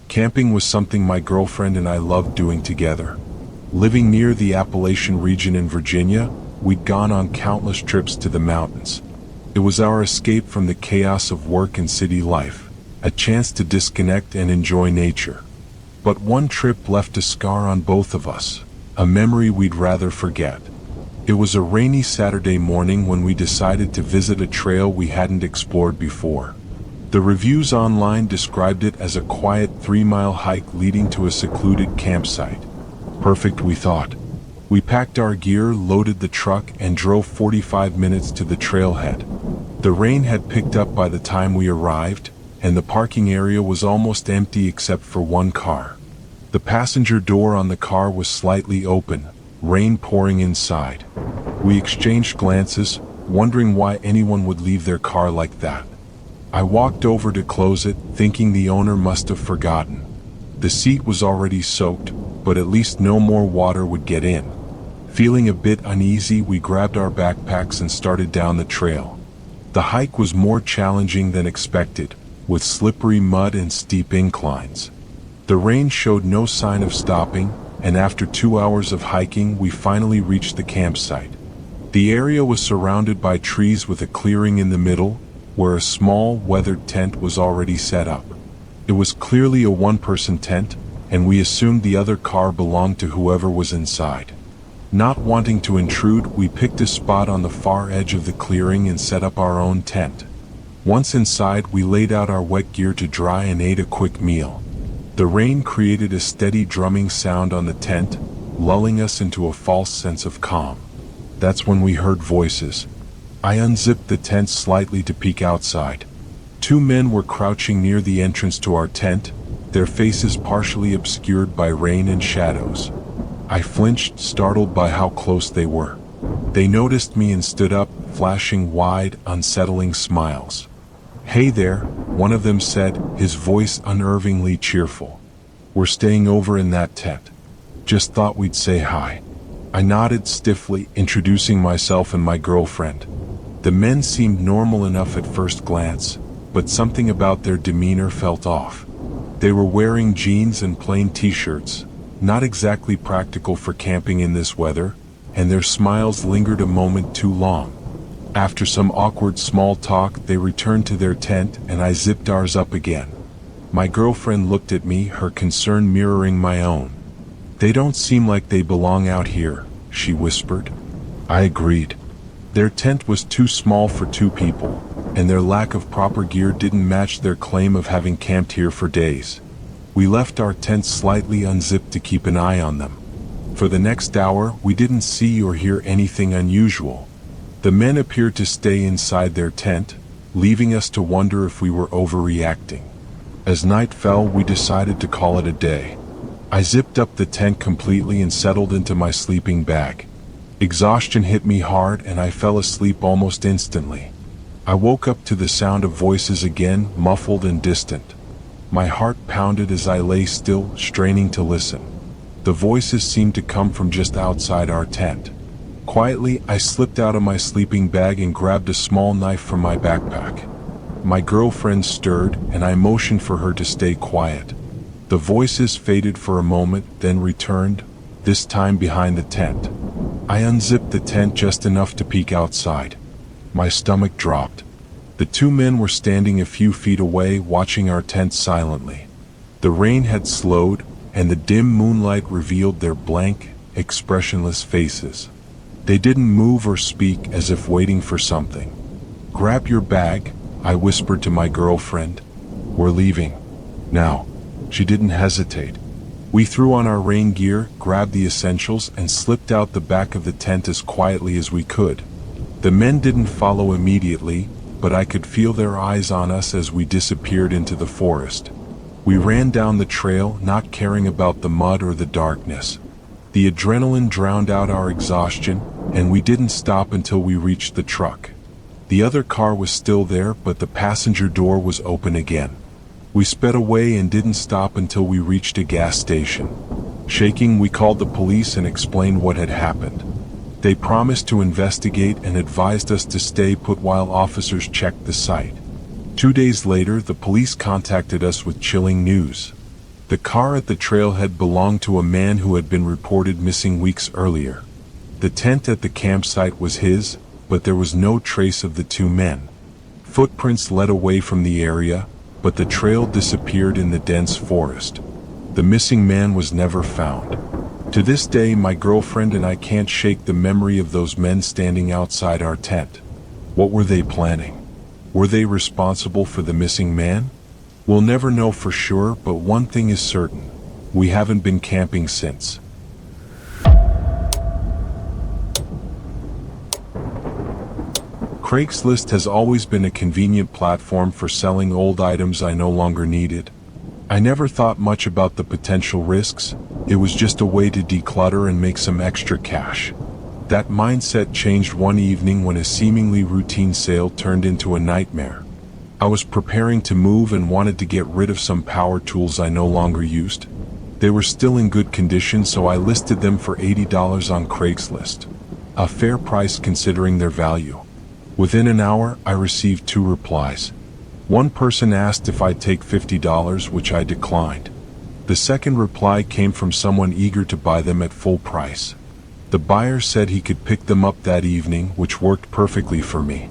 Camping was something my girlfriend and I loved doing together. Living near the Appalachian region in Virginia, we'd gone on countless trips to the mountains. It was our escape from the chaos of work and city life, a chance to disconnect and enjoy nature. But one trip left a scar on both of us, a memory we'd rather forget. It was a rainy Saturday morning when we decided to visit a trail we hadn't explored before. The reviews online described it as a quiet 3-mile hike leading to a secluded campsite. Perfect, we thought. We packed our gear, loaded the truck, and drove 45 minutes to the trailhead. The rain had picked up by the time we arrived, and the parking area was almost empty except for one car. The passenger door on the car was slightly open, rain pouring inside. We exchanged glances, wondering why anyone would leave their car like that. I walked over to close it, thinking the owner must have forgotten. The seat was already soaked, but at least no more water would get in. Feeling a bit uneasy, we grabbed our backpacks and started down the trail. The hike was more challenging than expected, with slippery mud and steep inclines. The rain showed no sign of stopping, and after 2 hours of hiking, we finally reached the campsite. The area was surrounded by trees with a clearing in the middle, where a small, weathered tent was already set up. It was clearly a one-person tent, and we assumed the other car belonged to whoever was inside. Not wanting to intrude, we picked a spot on the far edge of the clearing and set up our own tent. Once inside, we laid out our wet gear to dry and ate a quick meal. The rain created a steady drumming sound on the tent, lulling us into a false sense of calm. That's when we heard voices. I unzipped the tent slightly to peek outside. 2 men were crouching near the entrance to our tent, their faces partially obscured by rain and shadows. I flinched, startled by how close they were. They noticed me and stood up, flashing wide, unsettling smiles. "Hey there," one of them said, his voice unnervingly cheerful. "We're staying over in that tent. Just thought we'd say hi." I nodded stiffly, introducing myself and my girlfriend. The men seemed normal enough at first glance, but something about their demeanor felt off. They were wearing jeans and plain t-shirts, not exactly practical for camping in this weather, and their smiles lingered a moment too long. After some awkward small talk, they returned to their tent and I zipped ours up again. My girlfriend looked at me, her concern mirroring my own. "They don't seem like they belong out here," she whispered. I agreed. Their tent was too small for 2 people, and their lack of proper gear didn't match their claim of having camped here for days. We left our tents slightly unzipped to keep an eye on them. For the next hour, we didn't see or hear anything unusual. The men appeared to stay inside their tent, leaving us to wonder if we were overreacting. As night fell, we decided to call it a day. I zipped up the tent completely and settled into my sleeping bag. Exhaustion hit me hard and I fell asleep almost instantly. I woke up to the sound of voices again, muffled and distant. My heart pounded as I lay still, straining to listen. The voices seemed to come from just outside our tent. Quietly, I slipped out of my sleeping bag and grabbed a small knife from my backpack. My girlfriend stirred, and I motioned for her to stay quiet. The voices faded for a moment, then returned, this time behind the tent. I unzipped the tent just enough to peek outside. My stomach dropped. The 2 men were standing a few feet away, watching our tent silently. The rain had slowed, and the dim moonlight revealed their blank, expressionless faces. They didn't move or speak, as if waiting for something. "Grab your bag," I whispered to my girlfriend. "We're leaving. Now." She didn't hesitate. We threw on our rain gear, grabbed the essentials, and slipped out the back of the tent as quietly as we could. The men didn't follow immediately, but I could feel their eyes on us as we disappeared into the forest. We ran down the trail, not caring about the mud or the darkness. The adrenaline drowned out our exhaustion, and we didn't stop until we reached the truck. The other car was still there, but the passenger door was open again. We sped away and didn't stop until we reached a gas station. Shaking, we called the police and explained what had happened. They promised to investigate and advised us to stay put while officers checked the site. 2 days later, the police contacted us with chilling news. The car at the trailhead belonged to a man who had been reported missing weeks earlier. The tent at the campsite was his, but there was no trace of the two men. Footprints led away from the area, but the trail disappeared in the dense forest. The missing man was never found. To this day, my girlfriend and I can't shake the memory of those men standing outside our tent. What were they planning? Were they responsible for the missing man? We'll never know for sure, but one thing is certain. We haven't been camping since. Craigslist has always been a convenient platform for selling old items I no longer needed. I never thought much about the potential risks. It was just a way to declutter and make some extra cash. That mindset changed one evening when a seemingly routine sale turned into a nightmare. I was preparing to move and wanted to get rid of some power tools I no longer used. They were still in good condition, so I listed them for $80 on Craigslist. A fair price considering their value. Within an hour, I received 2 replies. One person asked if I'd take $50, which I declined. The second reply came from someone eager to buy them at full price. The buyer said he could pick them up that evening, which worked perfectly for me.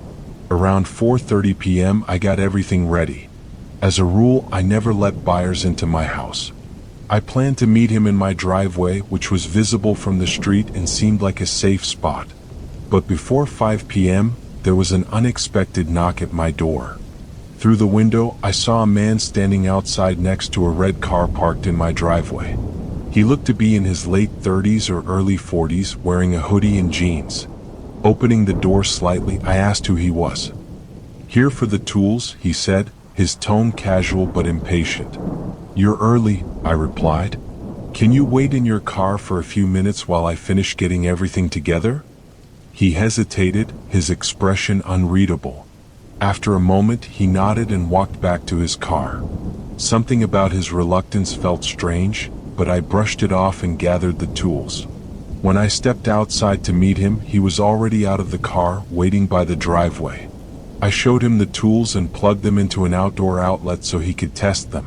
Around 4:30 p.m., I got everything ready. As a rule, I never let buyers into my house. I planned to meet him in my driveway, which was visible from the street and seemed like a safe spot. But before 5 p.m., there was an unexpected knock at my door. Through the window, I saw a man standing outside next to a red car parked in my driveway. He looked to be in his late 30s or early 40s, wearing a hoodie and jeans. Opening the door slightly, I asked who he was. "Here for the tools," he said, his tone casual but impatient. "You're early," I replied. "Can you wait in your car for a few minutes while I finish getting everything together?" He hesitated, his expression unreadable. After a moment, he nodded and walked back to his car. Something about his reluctance felt strange, but I brushed it off and gathered the tools. When I stepped outside to meet him, he was already out of the car, waiting by the driveway. I showed him the tools and plugged them into an outdoor outlet so he could test them.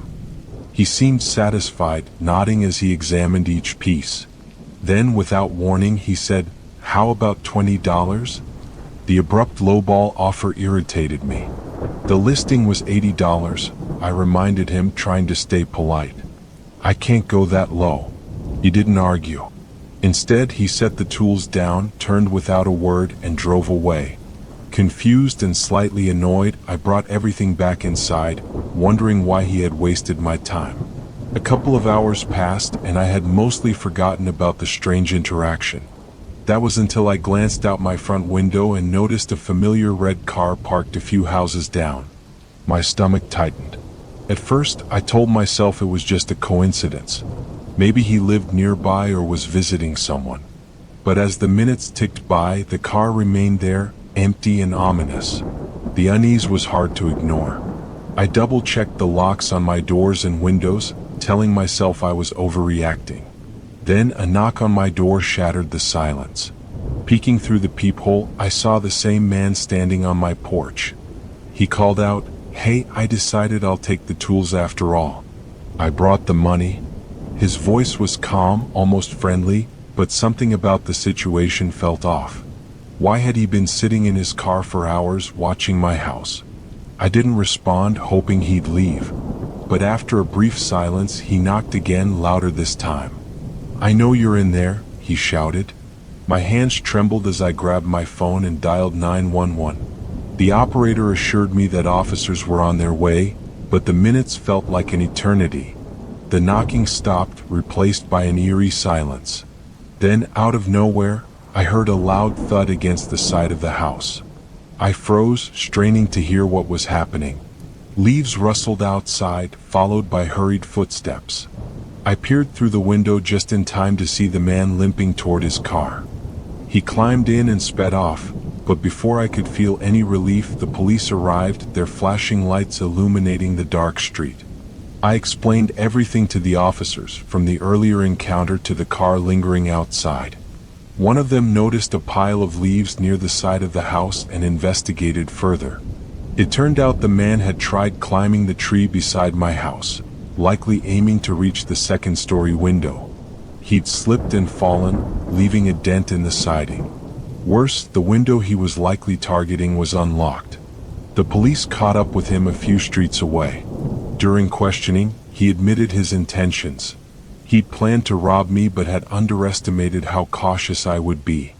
He seemed satisfied, nodding as he examined each piece. Then, without warning, he said, "How about $20? The abrupt lowball offer irritated me. The listing was $80, I reminded him, trying to stay polite. "I can't go that low." He didn't argue. Instead, he set the tools down, turned without a word, and drove away. Confused and slightly annoyed, I brought everything back inside, wondering why he had wasted my time. A couple of hours passed, and I had mostly forgotten about the strange interaction. That was until I glanced out my front window and noticed a familiar red car parked a few houses down. My stomach tightened. At first, I told myself it was just a coincidence. Maybe he lived nearby or was visiting someone. But as the minutes ticked by, the car remained there, empty and ominous. The unease was hard to ignore. I double-checked the locks on my doors and windows, telling myself I was overreacting. Then a knock on my door shattered the silence. Peeking through the peephole, I saw the same man standing on my porch. He called out, "Hey, I decided I'll take the tools after all. I brought the money." His voice was calm, almost friendly, but something about the situation felt off. Why had he been sitting in his car for hours, watching my house? I didn't respond, hoping he'd leave. But after a brief silence, he knocked again, louder this time. "I know you're in there," he shouted. My hands trembled as I grabbed my phone and dialed 911. The operator assured me that officers were on their way, but the minutes felt like an eternity. The knocking stopped, replaced by an eerie silence. Then, out of nowhere, I heard a loud thud against the side of the house. I froze, straining to hear what was happening. Leaves rustled outside, followed by hurried footsteps. I peered through the window just in time to see the man limping toward his car. He climbed in and sped off, but before I could feel any relief, the police arrived, their flashing lights illuminating the dark street. I explained everything to the officers, from the earlier encounter to the car lingering outside. One of them noticed a pile of leaves near the side of the house and investigated further. It turned out the man had tried climbing the tree beside my house, likely aiming to reach the second-story window. He'd slipped and fallen, leaving a dent in the siding. Worse, the window he was likely targeting was unlocked. The police caught up with him a few streets away. During questioning, he admitted his intentions. He'd planned to rob me but had underestimated how cautious I would be.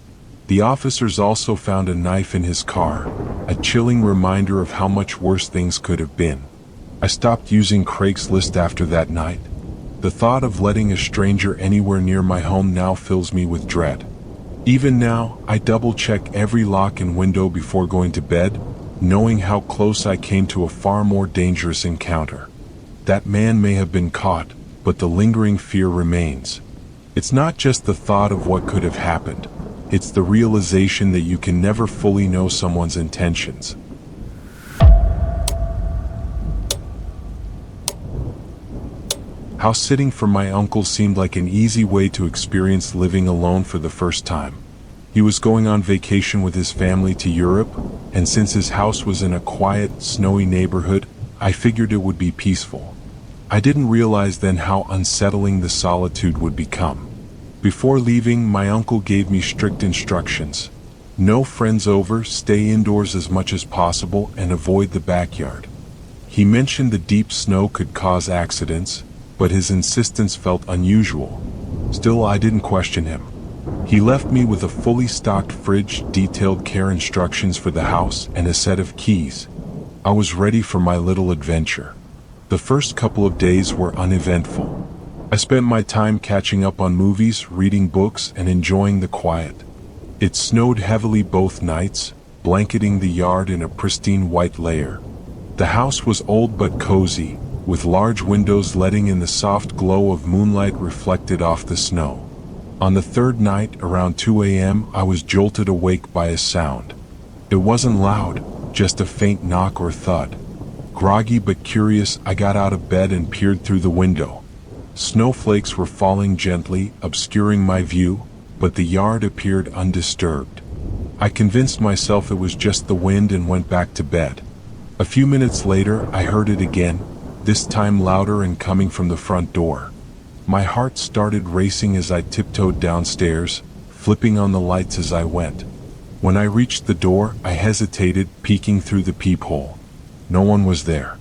The officers also found a knife in his car, a chilling reminder of how much worse things could have been. I stopped using Craigslist after that night. The thought of letting a stranger anywhere near my home now fills me with dread. Even now, I double-check every lock and window before going to bed, knowing how close I came to a far more dangerous encounter. That man may have been caught, but the lingering fear remains. It's not just the thought of what could have happened. It's the realization that you can never fully know someone's intentions. House sitting for my uncle seemed like an easy way to experience living alone for the first time. He was going on vacation with his family to Europe, and since his house was in a quiet, snowy neighborhood, I figured it would be peaceful. I didn't realize then how unsettling the solitude would become. Before leaving, my uncle gave me strict instructions. No friends over, stay indoors as much as possible, and avoid the backyard. He mentioned the deep snow could cause accidents, but his insistence felt unusual. Still, I didn't question him. He left me with a fully stocked fridge, detailed care instructions for the house, and a set of keys. I was ready for my little adventure. The first couple of days were uneventful. I spent my time catching up on movies, reading books, and enjoying the quiet. It snowed heavily both nights, blanketing the yard in a pristine white layer. The house was old but cozy, with large windows letting in the soft glow of moonlight reflected off the snow. On the third night, around 2 a.m., I was jolted awake by a sound. It wasn't loud, just a faint knock or thud. Groggy but curious, I got out of bed and peered through the window. Snowflakes were falling gently, obscuring my view, but the yard appeared undisturbed. I convinced myself it was just the wind and went back to bed. A few minutes later, I heard it again, this time louder and coming from the front door. My heart started racing as I tiptoed downstairs, flipping on the lights as I went. When I reached the door, I hesitated, peeking through the peephole. No one was there.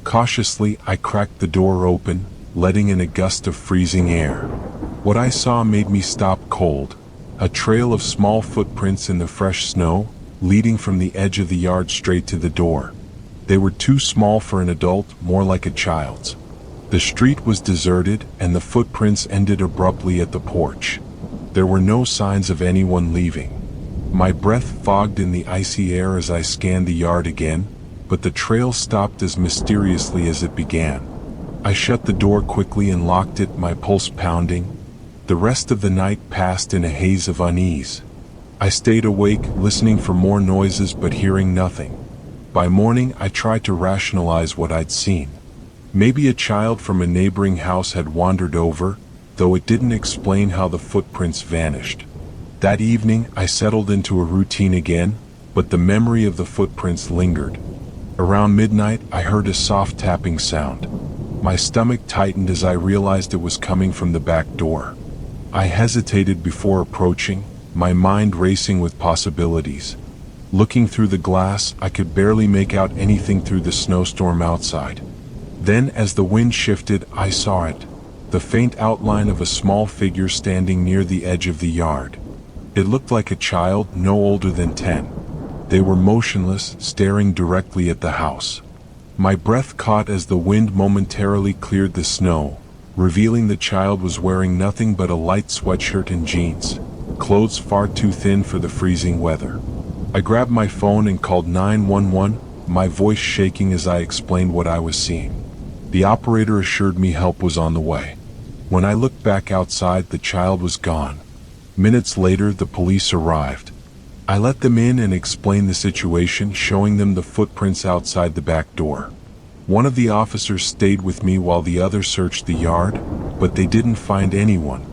Cautiously, I cracked the door open, letting in a gust of freezing air. What I saw made me stop cold. A trail of small footprints in the fresh snow, leading from the edge of the yard straight to the door. They were too small for an adult, more like a child's. The street was deserted, and the footprints ended abruptly at the porch. There were no signs of anyone leaving. My breath fogged in the icy air as I scanned the yard again, but the trail stopped as mysteriously as it began. I shut the door quickly and locked it, my pulse pounding. The rest of the night passed in a haze of unease. I stayed awake, listening for more noises but hearing nothing. By morning, I tried to rationalize what I'd seen. Maybe a child from a neighboring house had wandered over, though it didn't explain how the footprints vanished. That evening, I settled into a routine again, but the memory of the footprints lingered. Around midnight, I heard a soft tapping sound. My stomach tightened as I realized it was coming from the back door. I hesitated before approaching, my mind racing with possibilities. Looking through the glass, I could barely make out anything through the snowstorm outside. Then, as the wind shifted, I saw it, the faint outline of a small figure standing near the edge of the yard. It looked like a child no older than 10. They were motionless, staring directly at the house. My breath caught as the wind momentarily cleared the snow, revealing the child was wearing nothing but a light sweatshirt and jeans, clothes far too thin for the freezing weather. I grabbed my phone and called 911, my voice shaking as I explained what I was seeing. The operator assured me help was on the way. When I looked back outside, the child was gone. Minutes later, the police arrived. I let them in and explained the situation, showing them the footprints outside the back door. One of the officers stayed with me while the other searched the yard, but they didn't find anyone.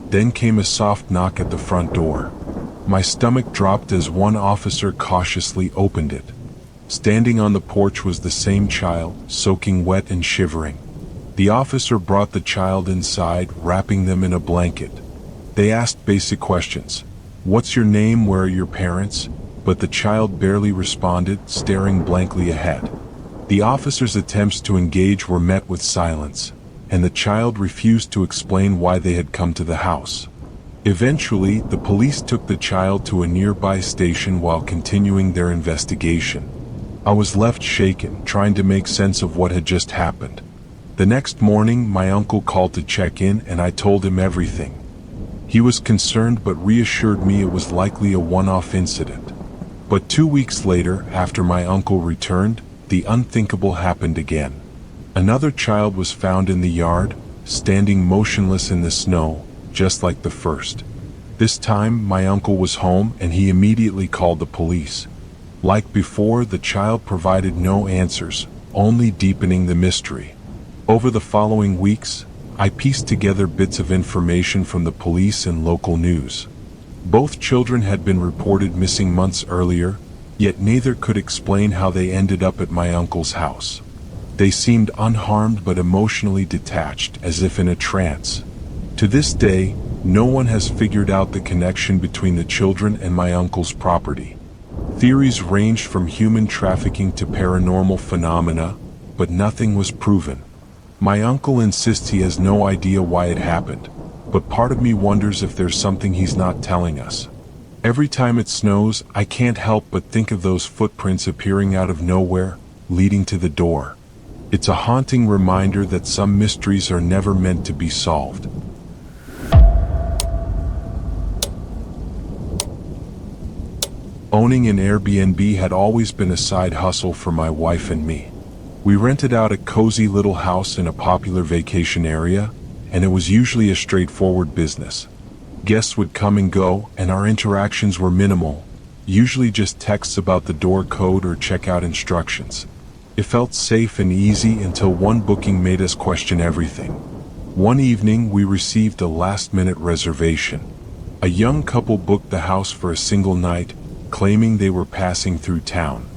Then came a soft knock at the front door. My stomach dropped as one officer cautiously opened it. Standing on the porch was the same child, soaking wet and shivering. The officer brought the child inside, wrapping them in a blanket. They asked basic questions. "What's your name? Where are your parents?" But the child barely responded, staring blankly ahead. The officer's attempts to engage were met with silence, and the child refused to explain why they had come to the house. Eventually, the police took the child to a nearby station while continuing their investigation. I was left shaken, trying to make sense of what had just happened. The next morning, my uncle called to check in, and I told him everything. He was concerned but reassured me it was likely a one-off incident. But 2 weeks later, after my uncle returned, the unthinkable happened again. Another child was found in the yard, standing motionless in the snow, just like the first. This time, my uncle was home and he immediately called the police. Like before, the child provided no answers, only deepening the mystery. Over the following weeks, I pieced together bits of information from the police and local news. Both children had been reported missing months earlier, yet neither could explain how they ended up at my uncle's house. They seemed unharmed but emotionally detached, as if in a trance. To this day, no one has figured out the connection between the children and my uncle's property. Theories ranged from human trafficking to paranormal phenomena, but nothing was proven. My uncle insists he has no idea why it happened, but part of me wonders if there's something he's not telling us. Every time it snows, I can't help but think of those footprints appearing out of nowhere, leading to the door. It's a haunting reminder that some mysteries are never meant to be solved. Owning an Airbnb had always been a side hustle for my wife and me. We rented out a cozy little house in a popular vacation area, and it was usually a straightforward business. Guests would come and go, and our interactions were minimal, usually just texts about the door code or checkout instructions. It felt safe and easy until one booking made us question everything. One evening, we received a last-minute reservation. A young couple booked the house for a single night, claiming they were passing through town.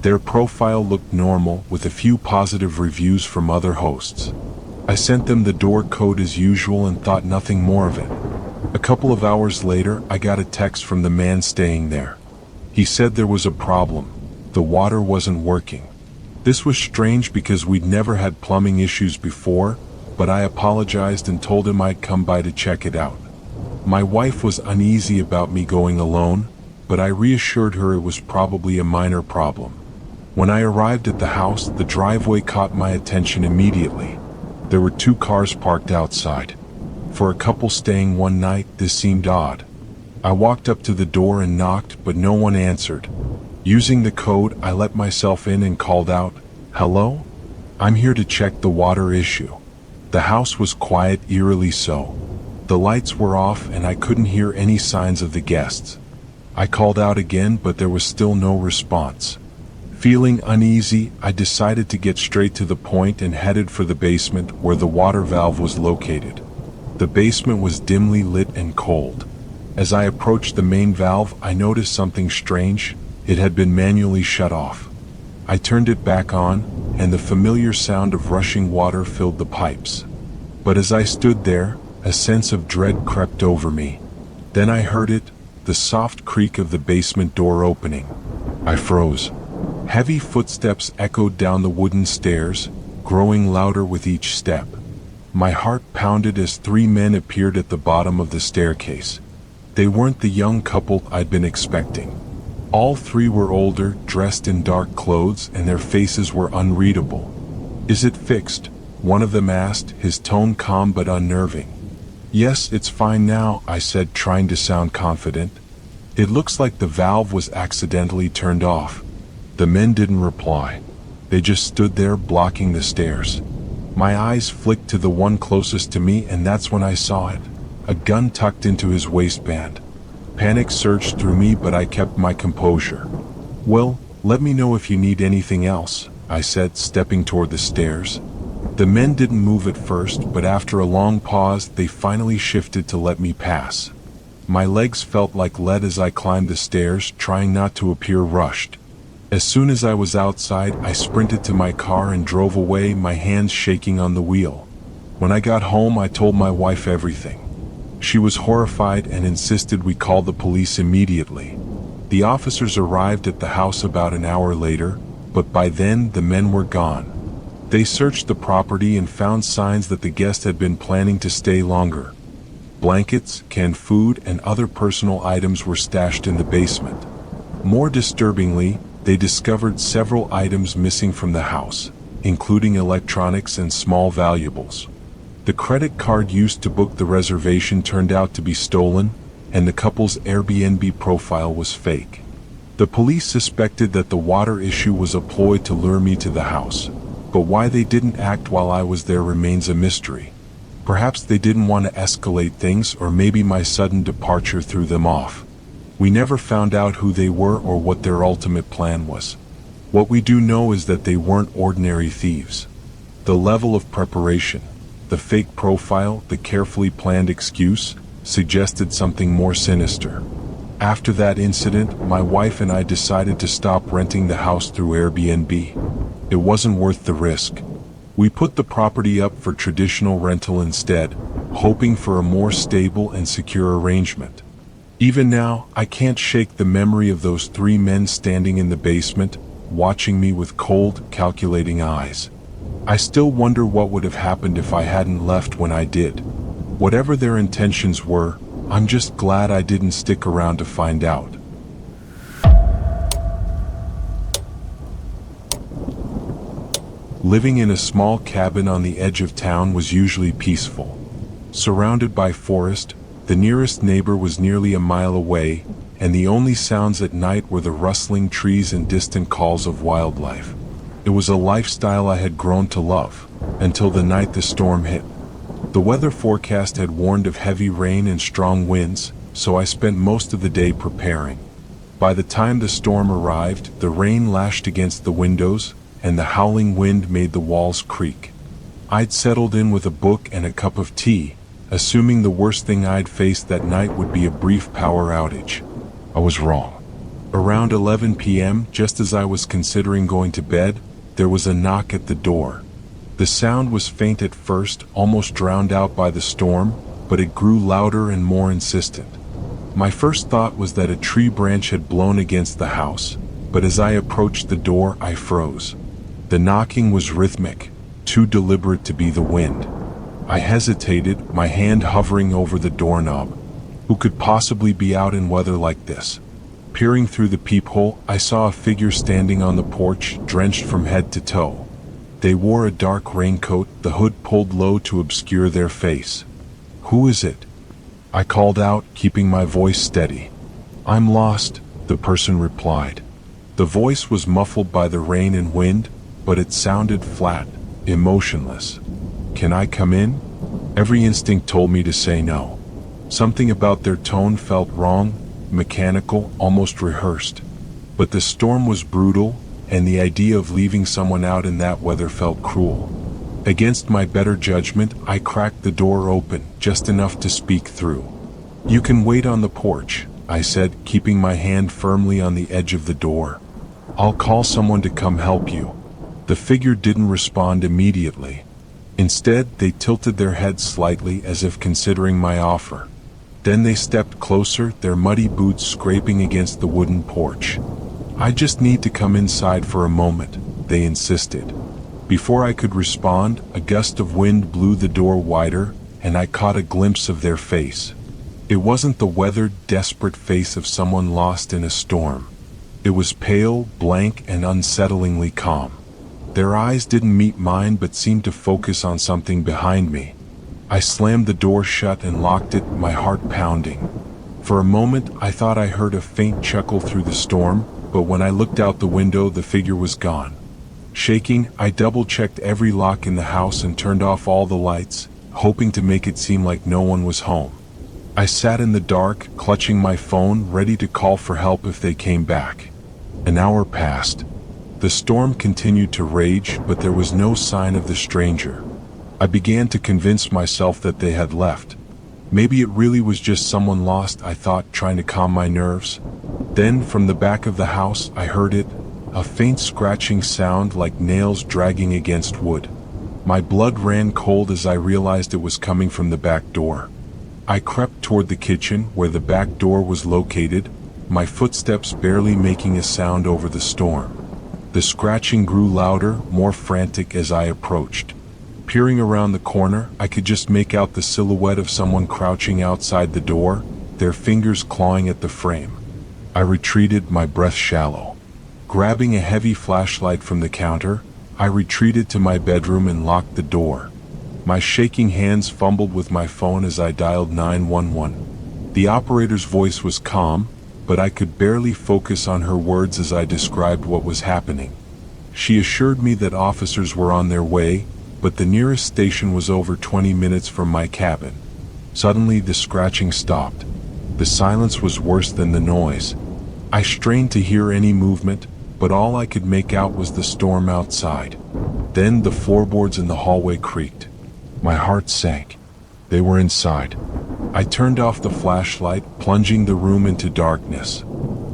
Their profile looked normal, with a few positive reviews from other hosts. I sent them the door code as usual and thought nothing more of it. A couple of hours later, I got a text from the man staying there. He said there was a problem. The water wasn't working. This was strange because we'd never had plumbing issues before, but I apologized and told him I'd come by to check it out. My wife was uneasy about me going alone, but I reassured her it was probably a minor problem. When I arrived at the house, the driveway caught my attention immediately. There were 2 cars parked outside. For a couple staying one night, this seemed odd. I walked up to the door and knocked, but no one answered. Using the code, I let myself in and called out, "Hello? I'm here to check the water issue." The house was quiet, eerily so. The lights were off and I couldn't hear any signs of the guests. I called out again, but there was still no response. Feeling uneasy, I decided to get straight to the point and headed for the basement where the water valve was located. The basement was dimly lit and cold. As I approached the main valve, I noticed something strange. It had been manually shut off. I turned it back on, and the familiar sound of rushing water filled the pipes. But as I stood there, a sense of dread crept over me. Then I heard it, the soft creak of the basement door opening. I froze. Heavy footsteps echoed down the wooden stairs, growing louder with each step. My heart pounded as 3 men appeared at the bottom of the staircase. They weren't the young couple I'd been expecting. All three were older, dressed in dark clothes, and their faces were unreadable. "Is it fixed?" one of them asked, his tone calm but unnerving. "Yes, it's fine now," I said, trying to sound confident. "It looks like the valve was accidentally turned off." The men didn't reply. They just stood there blocking the stairs. My eyes flicked to the one closest to me, and that's when I saw it. A gun tucked into his waistband. Panic surged through me, but I kept my composure. "Well, let me know if you need anything else," I said, stepping toward the stairs. The men didn't move at first, but after a long pause, they finally shifted to let me pass. My legs felt like lead as I climbed the stairs, trying not to appear rushed. As soon as I was outside, I sprinted to my car and drove away, my hands shaking on the wheel. When I got home, I told my wife everything. She was horrified and insisted we call the police immediately. The officers arrived at the house about an hour later, but by then the men were gone. They searched the property and found signs that the guest had been planning to stay longer. Blankets, canned food, and other personal items were stashed in the basement. More disturbingly, they discovered several items missing from the house, including electronics and small valuables. The credit card used to book the reservation turned out to be stolen, and the couple's Airbnb profile was fake. The police suspected that the water issue was a ploy to lure me to the house, but why they didn't act while I was there remains a mystery. Perhaps they didn't want to escalate things, or maybe my sudden departure threw them off. We never found out who they were or what their ultimate plan was. What we do know is that they weren't ordinary thieves. The level of preparation, the fake profile, the carefully planned excuse, suggested something more sinister. After that incident, my wife and I decided to stop renting the house through Airbnb. It wasn't worth the risk. We put the property up for traditional rental instead, hoping for a more stable and secure arrangement. Even now, I can't shake the memory of those three men standing in the basement, watching me with cold, calculating eyes. I still wonder what would have happened if I hadn't left when I did. Whatever their intentions were, I'm just glad I didn't stick around to find out. Living in a small cabin on the edge of town was usually peaceful. Surrounded by forest, the nearest neighbor was nearly a mile away, and the only sounds at night were the rustling trees and distant calls of wildlife. It was a lifestyle I had grown to love, until the night the storm hit. The weather forecast had warned of heavy rain and strong winds, so I spent most of the day preparing. By the time the storm arrived, the rain lashed against the windows, and the howling wind made the walls creak. I'd settled in with a book and a cup of tea, assuming the worst thing I'd face that night would be a brief power outage. I was wrong. Around 11 p.m., just as I was considering going to bed, there was a knock at the door. The sound was faint at first, almost drowned out by the storm, but it grew louder and more insistent. My first thought was that a tree branch had blown against the house, but as I approached the door, I froze. The knocking was rhythmic, too deliberate to be the wind. I hesitated, my hand hovering over the doorknob. Who could possibly be out in weather like this? Peering through the peephole, I saw a figure standing on the porch, drenched from head to toe. They wore a dark raincoat, the hood pulled low to obscure their face. "Who is it?" I called out, keeping my voice steady. "I'm lost," the person replied. The voice was muffled by the rain and wind, but it sounded flat, emotionless. "Can I come in?" Every instinct told me to say no. Something about their tone felt wrong, mechanical, almost rehearsed. But the storm was brutal, and the idea of leaving someone out in that weather felt cruel. Against my better judgment, I cracked the door open, just enough to speak through. "You can wait on the porch," I said, keeping my hand firmly on the edge of the door. "I'll call someone to come help you." The figure didn't respond immediately. Instead, they tilted their heads slightly as if considering my offer. Then they stepped closer, their muddy boots scraping against the wooden porch. "I just need to come inside for a moment," they insisted. Before I could respond, a gust of wind blew the door wider, and I caught a glimpse of their face. It wasn't the weathered, desperate face of someone lost in a storm. It was pale, blank, and unsettlingly calm. Their eyes didn't meet mine but seemed to focus on something behind me. I slammed the door shut and locked it, my heart pounding. For a moment, I thought I heard a faint chuckle through the storm, but when I looked out the window, the figure was gone. Shaking, I double-checked every lock in the house and turned off all the lights, hoping to make it seem like no one was home. I sat in the dark, clutching my phone, ready to call for help if they came back. An hour passed. The storm continued to rage, but there was no sign of the stranger. I began to convince myself that they had left. Maybe it really was just someone lost, I thought, trying to calm my nerves. Then, from the back of the house, I heard it, a faint scratching sound like nails dragging against wood. My blood ran cold as I realized it was coming from the back door. I crept toward the kitchen, where the back door was located, my footsteps barely making a sound over the storm. The scratching grew louder, more frantic as I approached. Peering around the corner, I could just make out the silhouette of someone crouching outside the door, their fingers clawing at the frame. I retreated, my breath shallow. Grabbing a heavy flashlight from the counter, I retreated to my bedroom and locked the door. My shaking hands fumbled with my phone as I dialed 911. The operator's voice was calm, but I could barely focus on her words as I described what was happening. She assured me that officers were on their way, but the nearest station was over 20 minutes from my cabin. Suddenly, the scratching stopped. The silence was worse than the noise. I strained to hear any movement, but all I could make out was the storm outside. Then the floorboards in the hallway creaked. My heart sank. They were inside. I turned off the flashlight, plunging the room into darkness.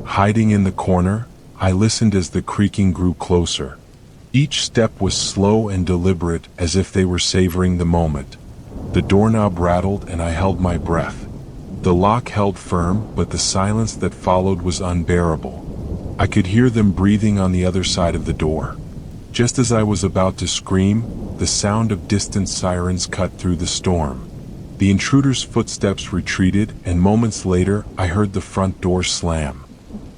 Hiding in the corner, I listened as the creaking grew closer. Each step was slow and deliberate, as if they were savoring the moment. The doorknob rattled and I held my breath. The lock held firm, but the silence that followed was unbearable. I could hear them breathing on the other side of the door. Just as I was about to scream, the sound of distant sirens cut through the storm. The intruder's footsteps retreated, and moments later, I heard the front door slam.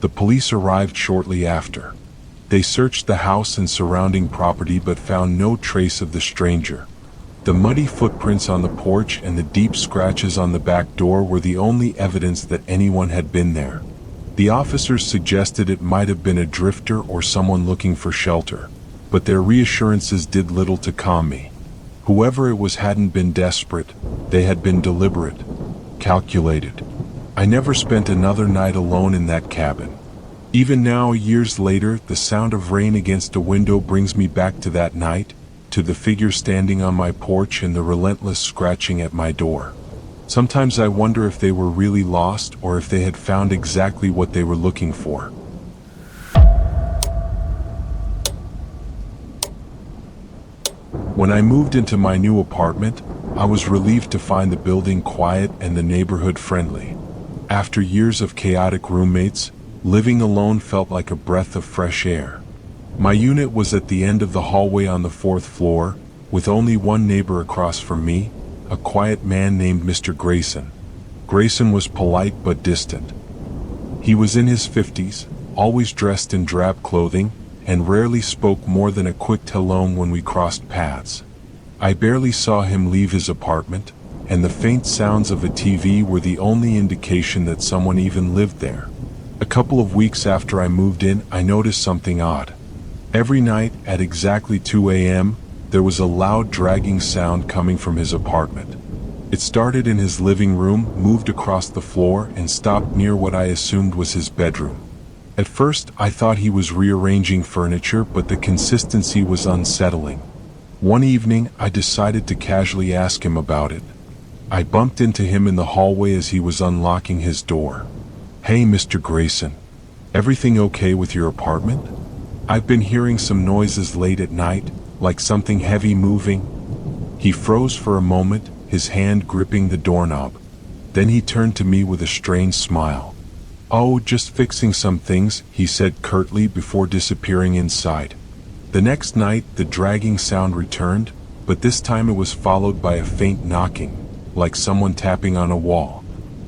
The police arrived shortly after. They searched the house and surrounding property but found no trace of the stranger. The muddy footprints on the porch and the deep scratches on the back door were the only evidence that anyone had been there. The officers suggested it might have been a drifter or someone looking for shelter, but their reassurances did little to calm me. Whoever it was hadn't been desperate, they had been deliberate, calculated. I never spent another night alone in that cabin. Even now, years later, the sound of rain against a window brings me back to that night, to the figure standing on my porch and the relentless scratching at my door. Sometimes I wonder if they were really lost or if they had found exactly what they were looking for. When I moved into my new apartment, I was relieved to find the building quiet and the neighborhood friendly. After years of chaotic roommates, living alone felt like a breath of fresh air. My unit was at the end of the hallway on the 4th floor, with only one neighbor across from me, a quiet man named Mr. Grayson. Grayson was polite but distant. He was in his 50s, always dressed in drab clothing, and rarely spoke more than a quick hello when we crossed paths. I barely saw him leave his apartment, and the faint sounds of a TV were the only indication that someone even lived there. A couple of weeks after I moved in, I noticed something odd. Every night, at exactly 2 a.m., there was a loud dragging sound coming from his apartment. It started in his living room, moved across the floor, and stopped near what I assumed was his bedroom. At first, I thought he was rearranging furniture, but the consistency was unsettling. One evening, I decided to casually ask him about it. I bumped into him in the hallway as he was unlocking his door. "Hey, Mr. Grayson, everything okay with your apartment? I've been hearing some noises late at night, like something heavy moving." He froze for a moment, his hand gripping the doorknob. Then he turned to me with a strange smile. "Oh, just fixing some things," he said curtly before disappearing inside. The next night, the dragging sound returned, but this time it was followed by a faint knocking, like someone tapping on a wall.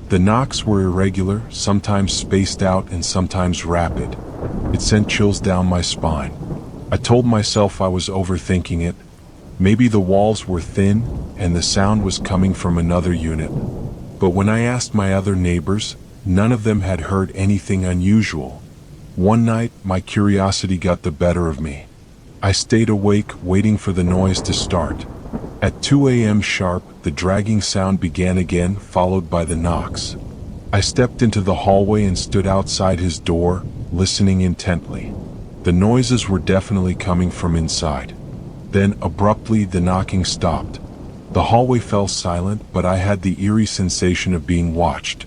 The knocks were irregular, sometimes spaced out and sometimes rapid. It sent chills down my spine. I told myself I was overthinking it. Maybe the walls were thin and the sound was coming from another unit. But when I asked my other neighbors, none of them had heard anything unusual. One night, my curiosity got the better of me. I stayed awake, waiting for the noise to start. At 2 a.m. sharp, the dragging sound began again, followed by the knocks. I stepped into the hallway and stood outside his door, listening intently. The noises were definitely coming from inside. Then, abruptly, the knocking stopped. The hallway fell silent, but I had the eerie sensation of being watched.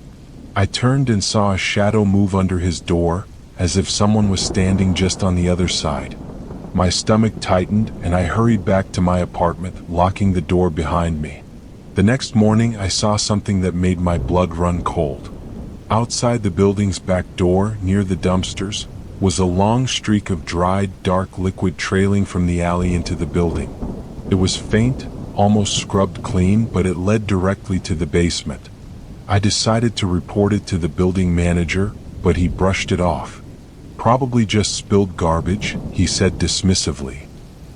I turned and saw a shadow move under his door, as if someone was standing just on the other side. My stomach tightened, and I hurried back to my apartment, locking the door behind me. The next morning, I saw something that made my blood run cold. Outside the building's back door, near the dumpsters, was a long streak of dried, dark liquid trailing from the alley into the building. It was faint, almost scrubbed clean, but it led directly to the basement. I decided to report it to the building manager, but he brushed it off. "Probably just spilled garbage," he said dismissively.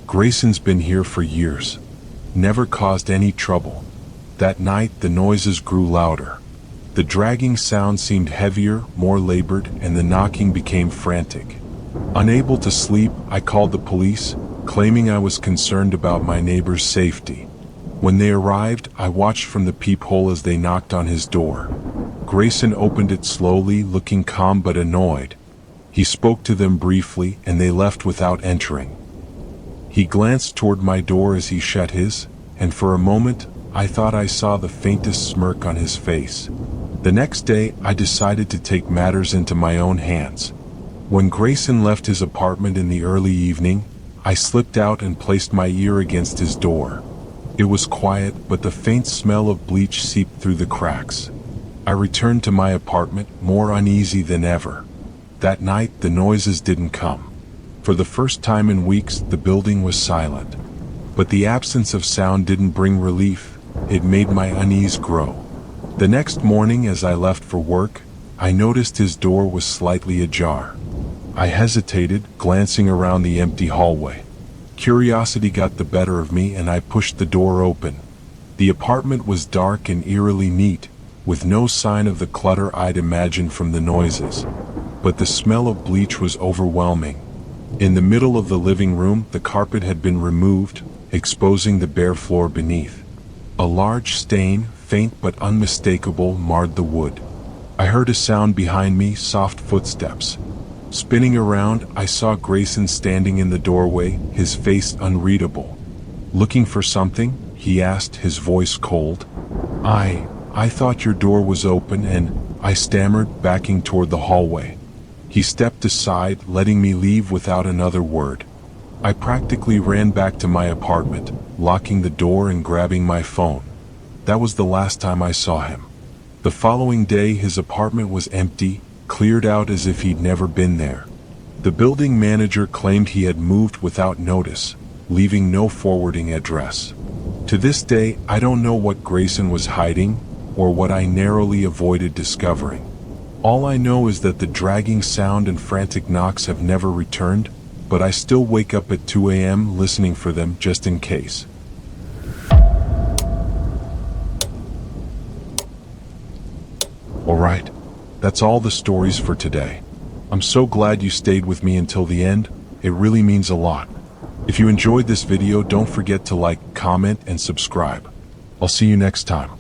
"Grayson's been here for years. Never caused any trouble." That night, the noises grew louder. The dragging sound seemed heavier, more labored, and the knocking became frantic. Unable to sleep, I called the police, claiming I was concerned about my neighbor's safety. When they arrived, I watched from the peephole as they knocked on his door. Grayson opened it slowly, looking calm but annoyed. He spoke to them briefly, and they left without entering. He glanced toward my door as he shut his, and for a moment, I thought I saw the faintest smirk on his face. The next day, I decided to take matters into my own hands. When Grayson left his apartment in the early evening, I slipped out and placed my ear against his door. It was quiet, but the faint smell of bleach seeped through the cracks. I returned to my apartment, more uneasy than ever. That night, the noises didn't come. For the first time in weeks, the building was silent. But the absence of sound didn't bring relief, it made my unease grow. The next morning, as I left for work, I noticed his door was slightly ajar. I hesitated, glancing around the empty hallway. Curiosity got the better of me, and I pushed the door open. The apartment was dark and eerily neat, with no sign of the clutter I'd imagined from the noises. But the smell of bleach was overwhelming. In the middle of the living room, the carpet had been removed, exposing the bare floor beneath. A large stain, faint but unmistakable, marred the wood. I heard a sound behind me, soft footsteps. Spinning around, I saw Grayson standing in the doorway, his face unreadable. "Looking for something?" he asked, his voice cold. I thought your door was open," and I stammered, backing toward the hallway. He stepped aside, letting me leave without another word. I practically ran back to my apartment, locking the door and grabbing my phone. That was the last time I saw him. The following day, his apartment was empty, cleared out as if he'd never been there. The building manager claimed he had moved without notice, leaving no forwarding address. To this day, I don't know what Grayson was hiding, or what I narrowly avoided discovering. All I know is that the dragging sound and frantic knocks have never returned, but I still wake up at 2 a.m. listening for them just in case. Alright, that's all the stories for today. I'm so glad you stayed with me until the end. It really means a lot. If you enjoyed this video, don't forget to like, comment, and subscribe. I'll see you next time.